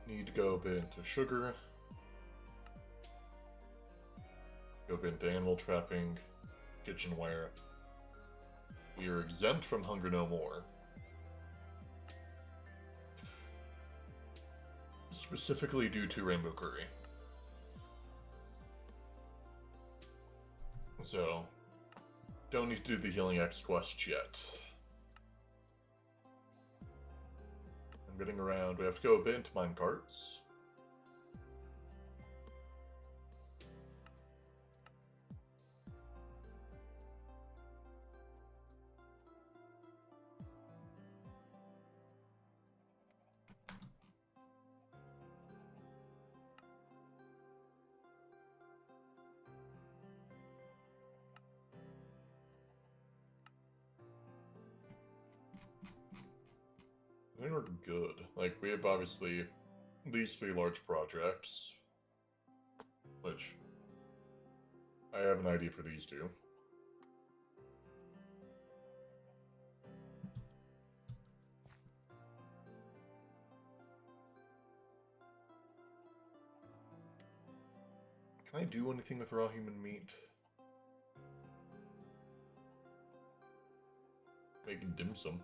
Need to go a bit into sugar. Go a bit into animal trapping, kitchenware. We are exempt from hunger no more. Specifically due to rainbow curry. So, don't need to do the healing X quest yet. I'm getting around. We have to go a bit into mine carts. I think we're good. Like, we have obviously these 3 large projects, which I have an idea for these 2. Can I do anything with raw human meat? Making dim sum.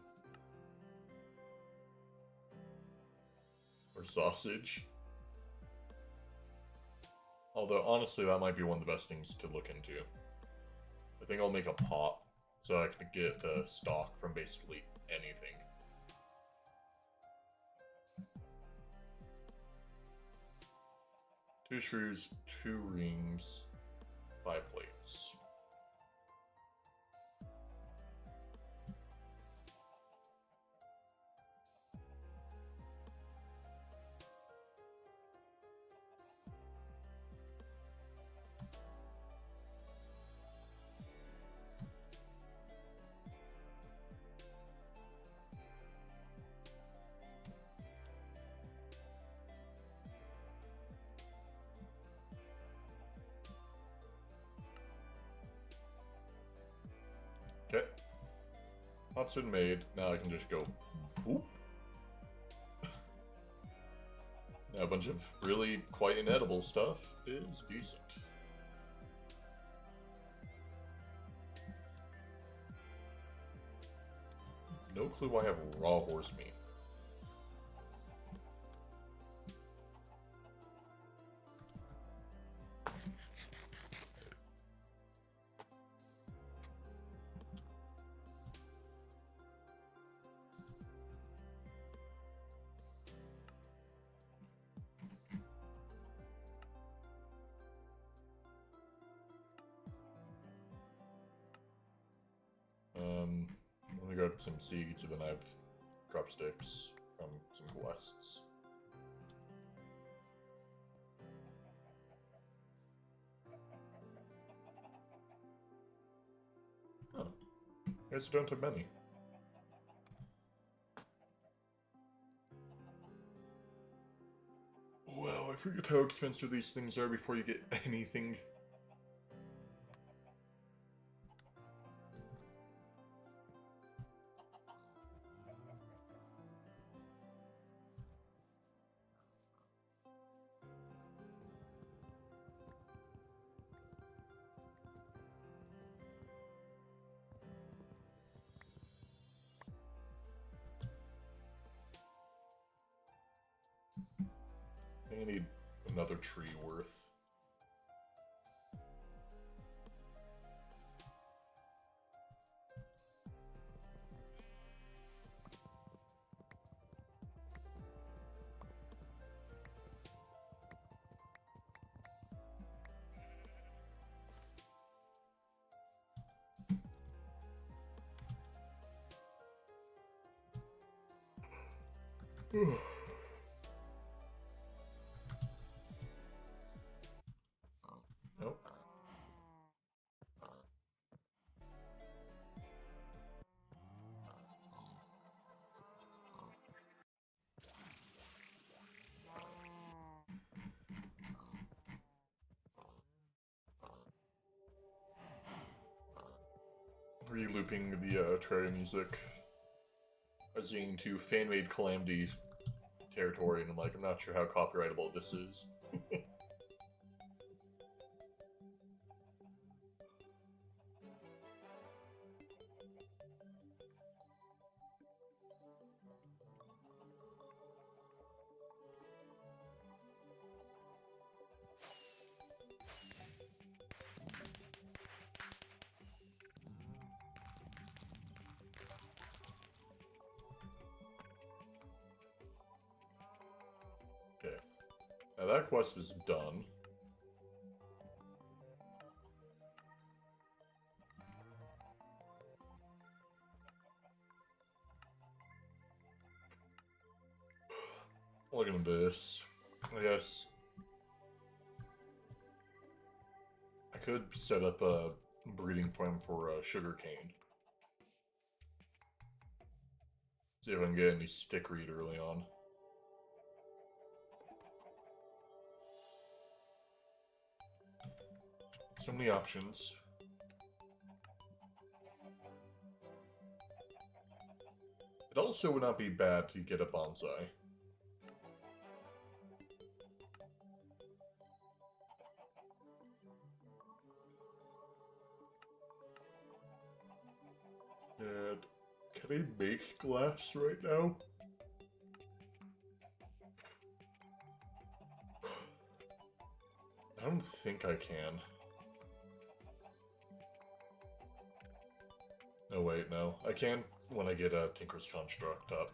Or sausage. Although, honestly, that might be one of the best things to look into. I think I'll make a pot, so I can get stock from basically anything. Two shrews, 2 rings, 5 plates. pot's been made. Now I can just go boop. Now a bunch of really quite inedible stuff is decent. No clue why I have raw horse meat. Let me grab some seeds, and then I have crop sticks from some quests. Oh, I guess I don't have many. Wow, I forget how expensive these things are before you get anything. I think I need another tree worth. Nope. Re-looping the Terraria music. I was getting to fan-made Calamity territory, and I'm like, I'm not sure how copyrightable this is. Okay. Now that quest is done. Look at this. I guess I could set up a breeding farm for sugarcane. See if I can get any stickweed early on. So many options. It also would not be bad to get a bonsai. And can I make glass right now? I don't think I can. No, wait, no. I can when I get a Tinker's Construct up.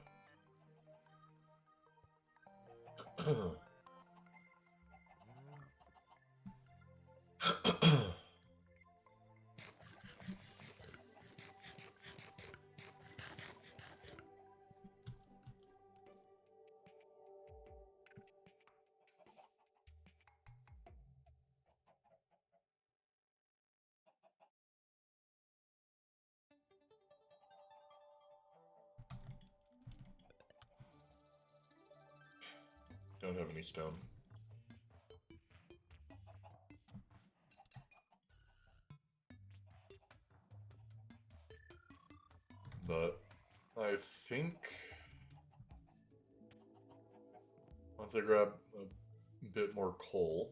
Don't have any stone. But I think once I grab a bit more coal,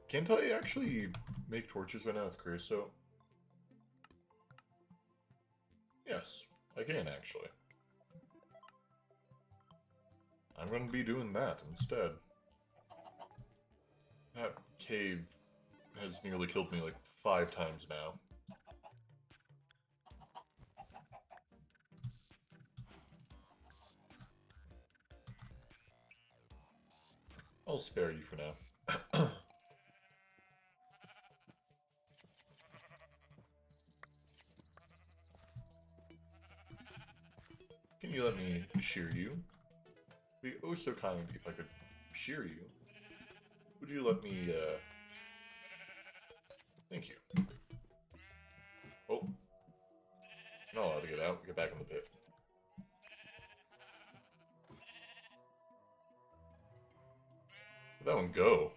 can't I actually make torches right now with creosote? Yes, I can actually. I'm going to be doing that instead. That cave has nearly killed me like 5 times now. I'll spare you for now. Can you let me shear you? Be oh so kind if I could shear you. Would you let me, Thank you. Oh. Not allowed to get out. Get back in the pit. Where'd that one go?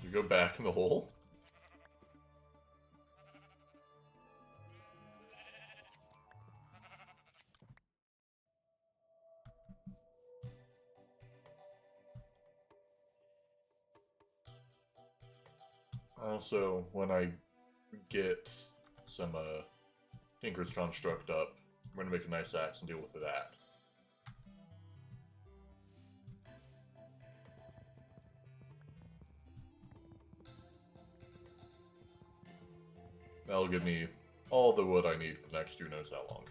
Did you go back in the hole? Also, when I get some Tinker's Construct up, I'm going to make a nice axe and deal with that. That'll give me all the wood I need for the next who knows how long.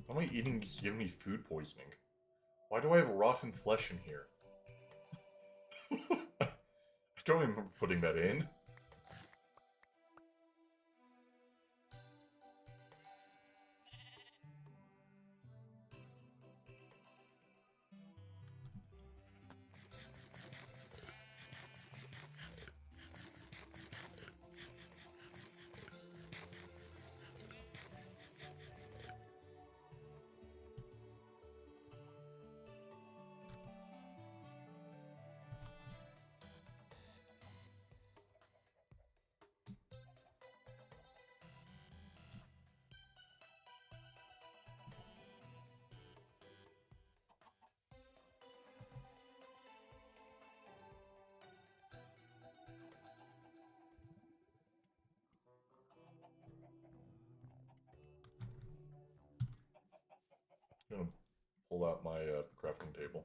How am I eating this giving me food poisoning? Why do I have rotten flesh in here? I don't remember putting that in. I'm gonna pull out my crafting table.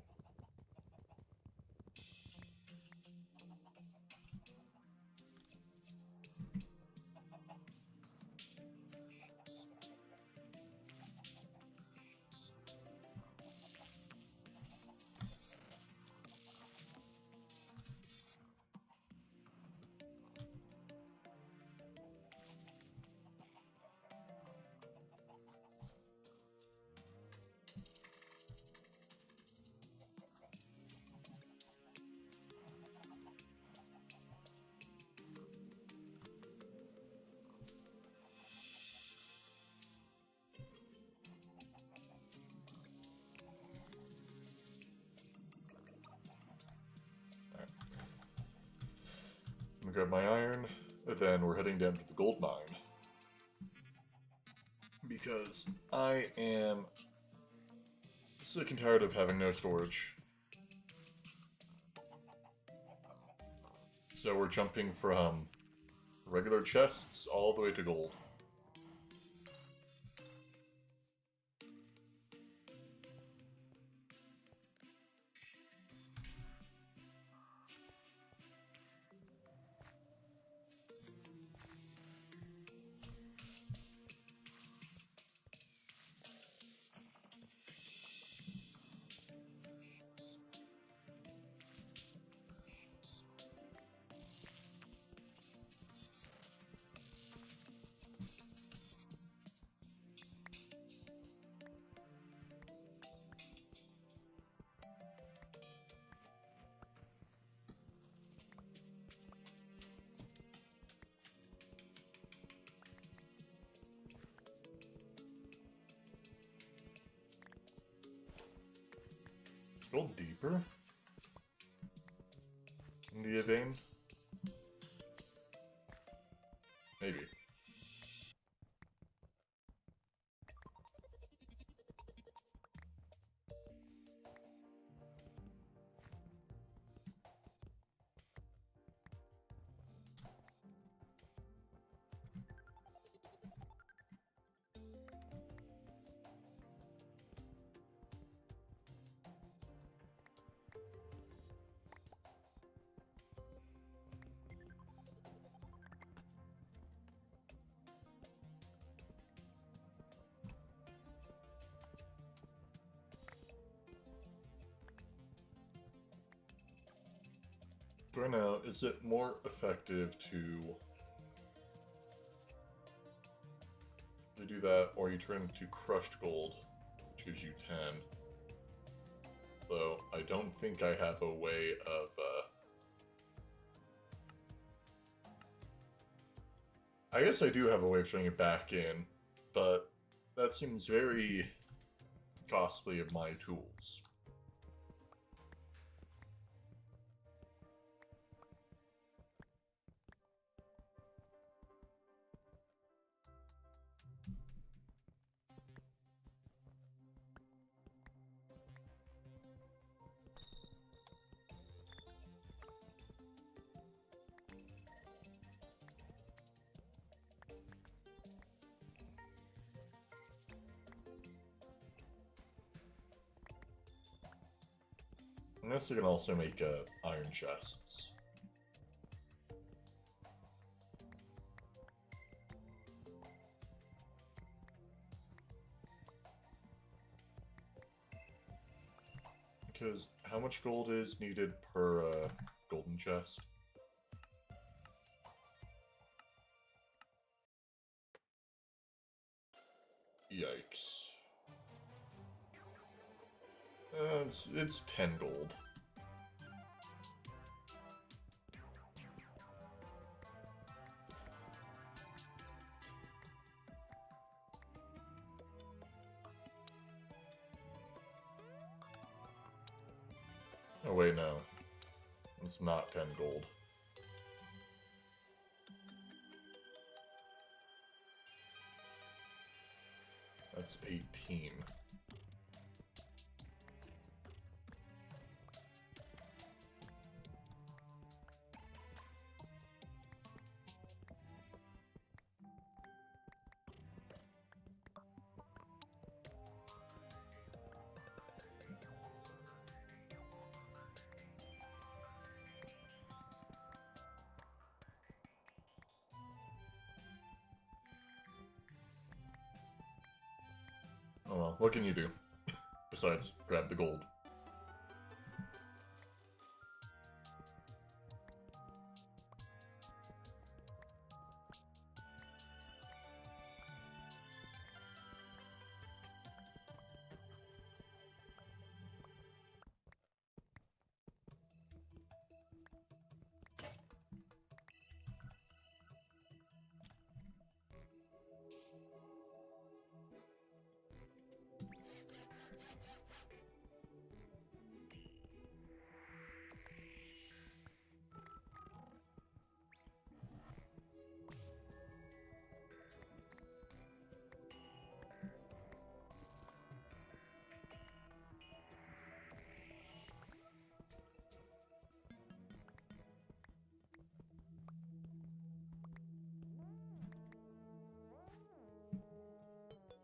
I'm gonna grab my iron, then we're heading down to the gold mine. Because I am sick and tired of having no storage. So we're jumping from regular chests all the way to gold. Go deeper in the vein? Maybe. Right now, is it more effective to do that, or you turn into crushed gold, which gives you 10? Though I don't think I have a way of I guess I do have a way of turning it back in, but that seems very costly of my tools. I guess you can also make iron chests. Because how much gold is needed per golden chest? Yikes. It's 10 gold. Oh wait, no. It's not 10 gold. That's 18. Oh well, what can you do? Besides, grab the gold.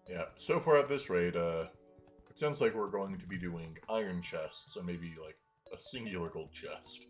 Yeah, so far at this rate, it sounds like we're going to be doing iron chests, so maybe like a singular gold chest.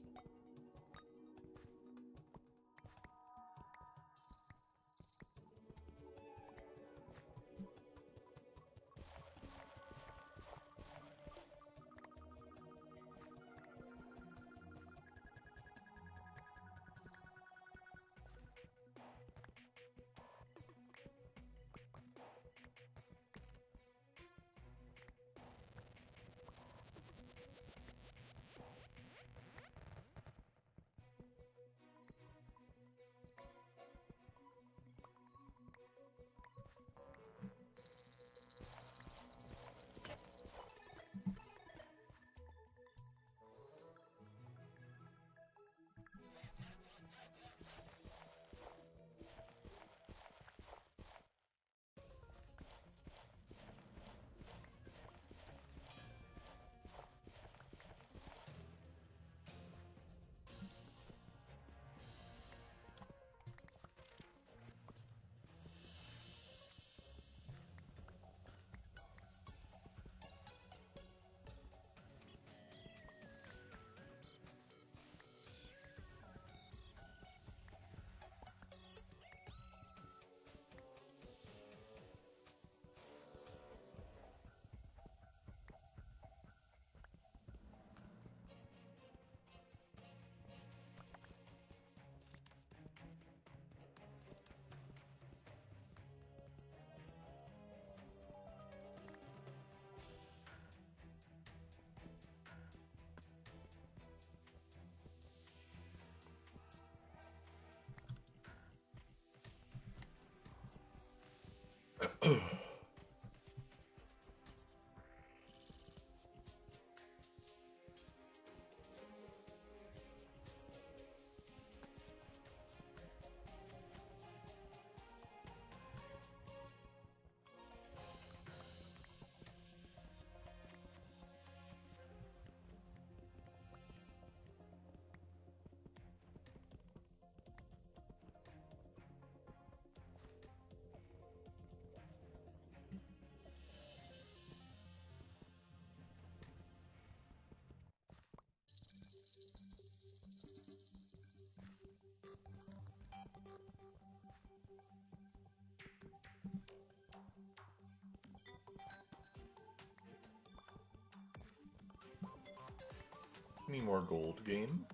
Any more gold game?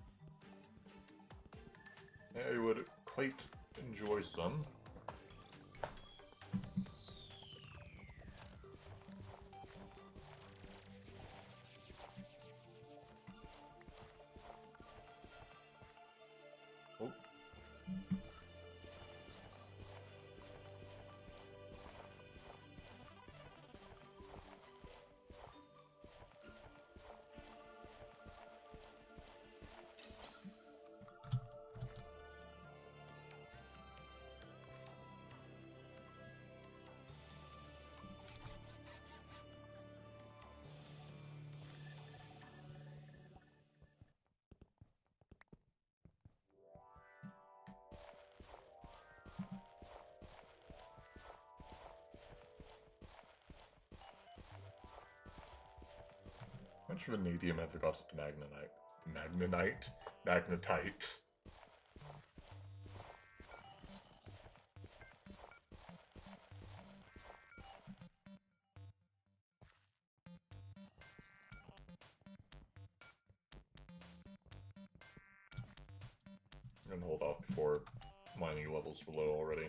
I would quite enjoy some. Oh. How much vanadium have I got to Magnetite? Magnetite. I'm gonna hold off before mining levels below already.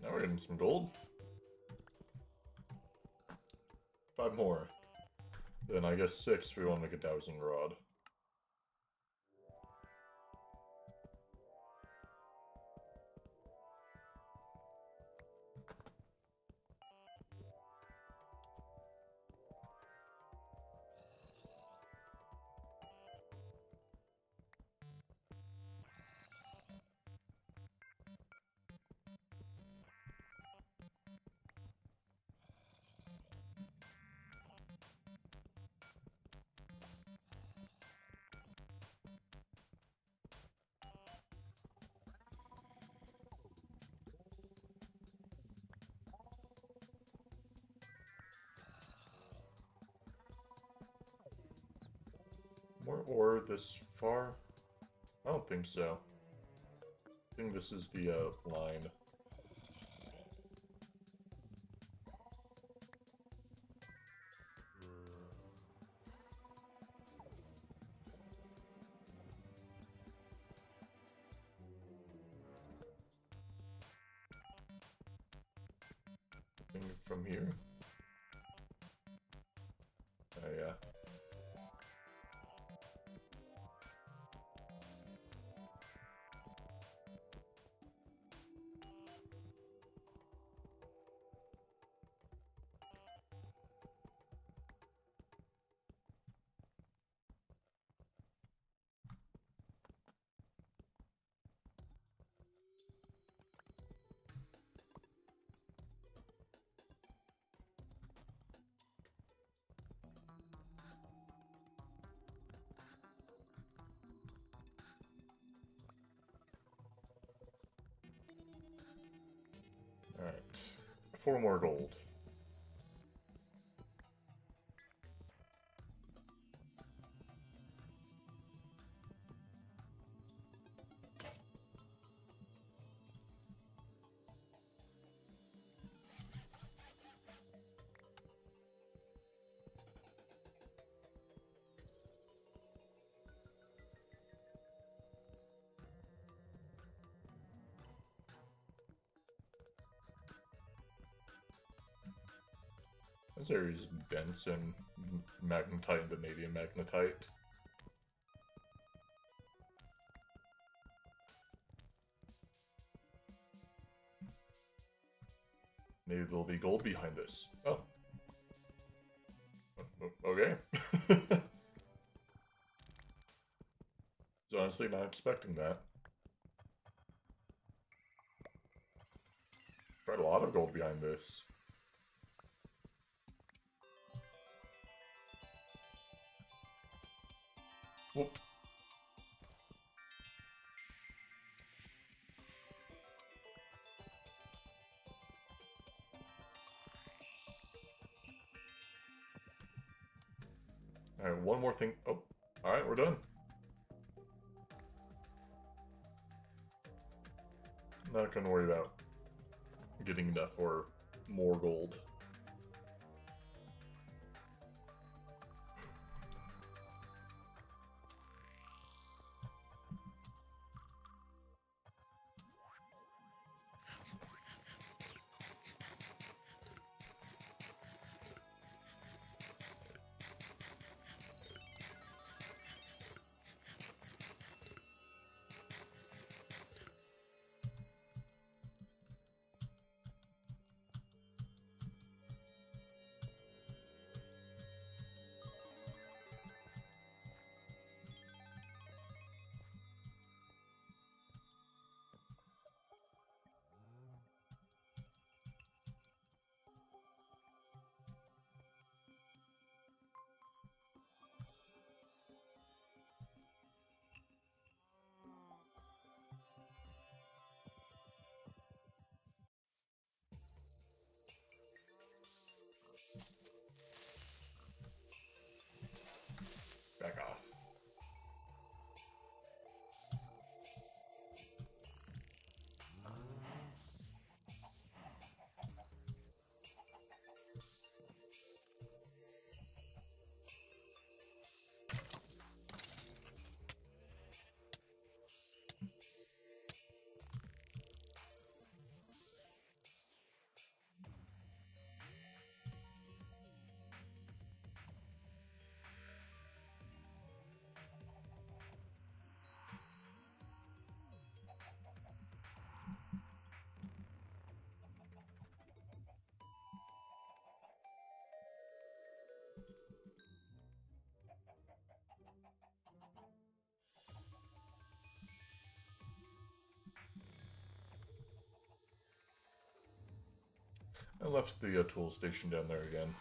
Now we're getting some gold. 5 more. Then I guess 6 if we want to make a dowsing rod. More ore this far? I don't think so. I think this is the line. From here. Oh yeah. Alright. 4 more gold. This area is dense and magnetite and vanadium magnetite. Maybe there'll be gold behind this. Oh. Okay. Was honestly not expecting that. Quite a lot of gold behind this. Whoop. Alright, one more thing. Oh, alright, we're done. Not gonna worry about getting enough or more gold. Back off. I left the tool station down there again.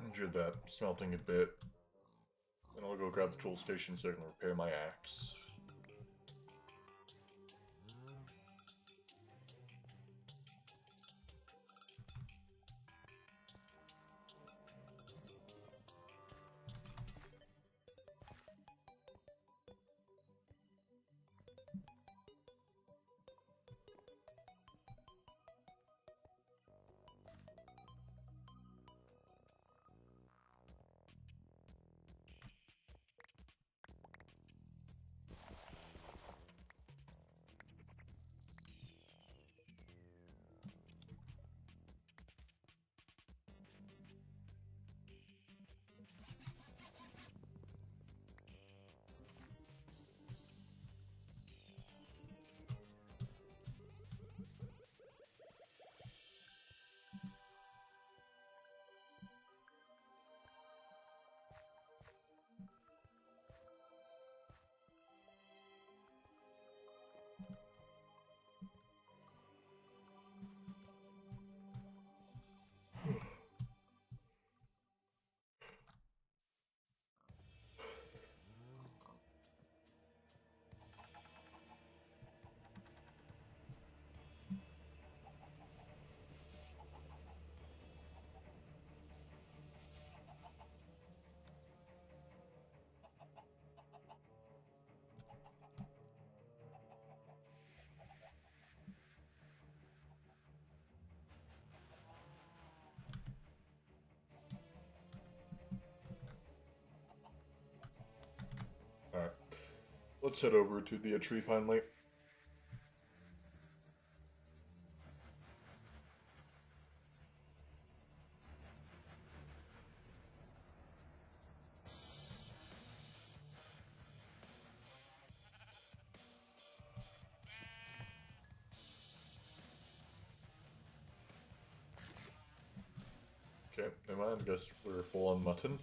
Injured that smelting a bit. Then I'll go grab the tool station so I can repair my axe. let's head over to the tree finally. Okay, never mind. I guess we're full on mutton.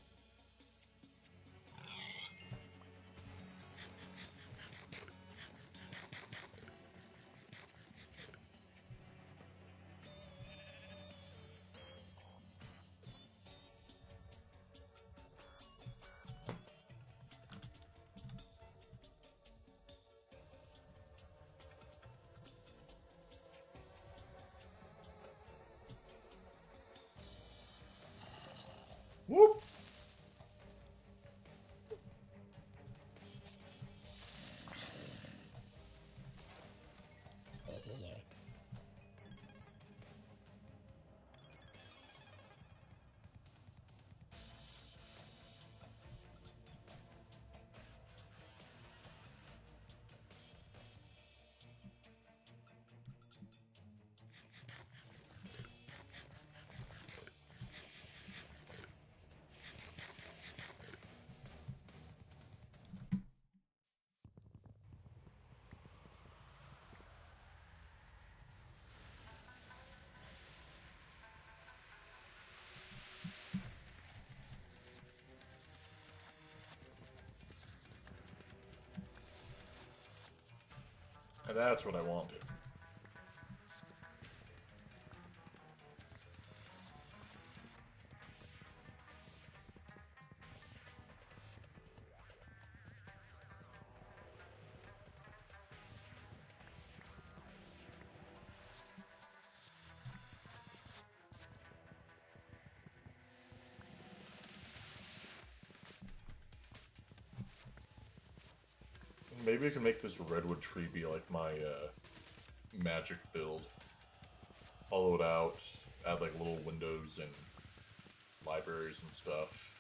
Whoop! And that's what I wanted. Maybe I can make this redwood tree be like my magic build. Hollow it out, add like little windows and libraries and stuff.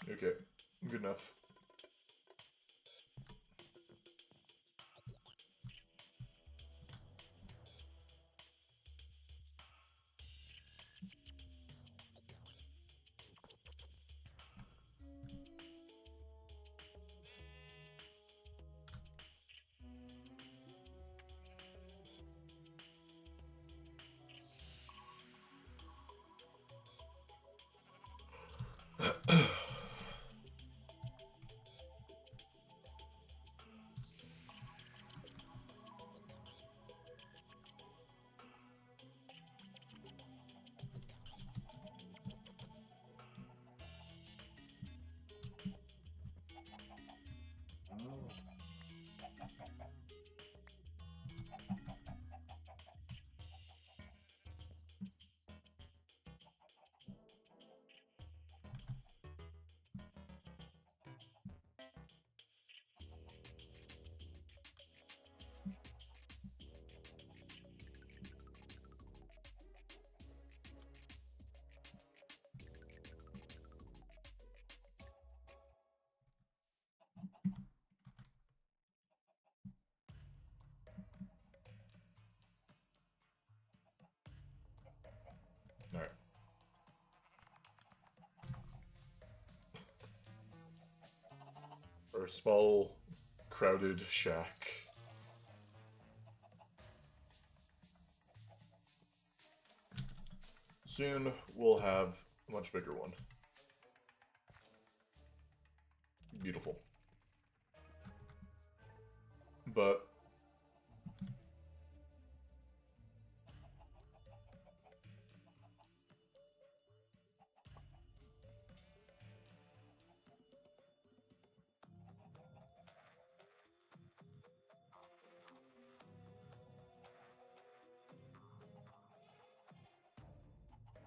Okay, good enough. our small, crowded shack. Soon we'll have a much bigger one. Beautiful. But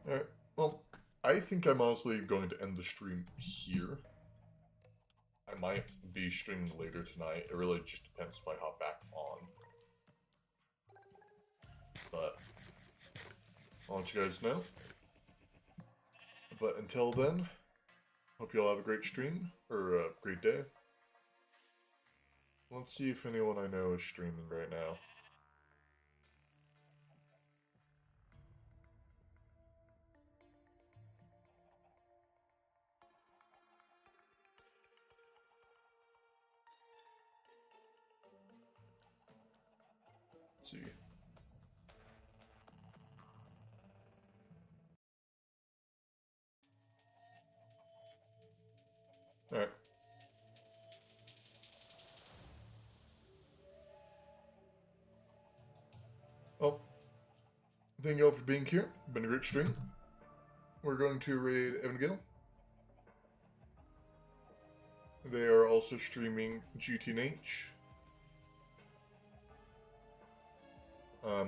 alright, well, I think I'm honestly going to end the stream here. I might be streaming later tonight. It really just depends if I hop back on. But I'll let you guys know. But until then, hope you all have a great stream, or a great day. Let's see if anyone I know is streaming right now. Let's see. Alright. Well, thank you all for being here. Been a great stream. We're going to raid Evan Gill. They are also streaming GTNH.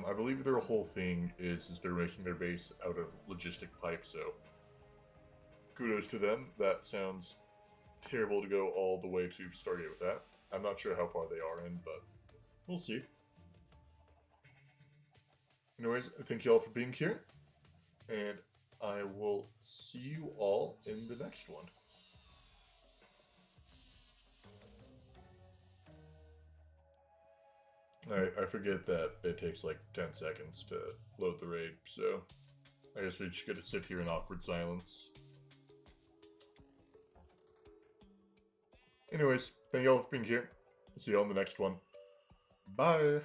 I believe their whole thing is they're making their base out of logistic pipe, so kudos to them. That sounds terrible to go all the way to Stargate with that. I'm not sure how far they are in, but we'll see. Anyways, thank you all for being here, and I will see you all in the next one. I forget that it takes like 10 seconds to load the raid, so I guess we just gotta sit here in awkward silence. Anyways, thank you all for being here. See you all in the next one. Bye!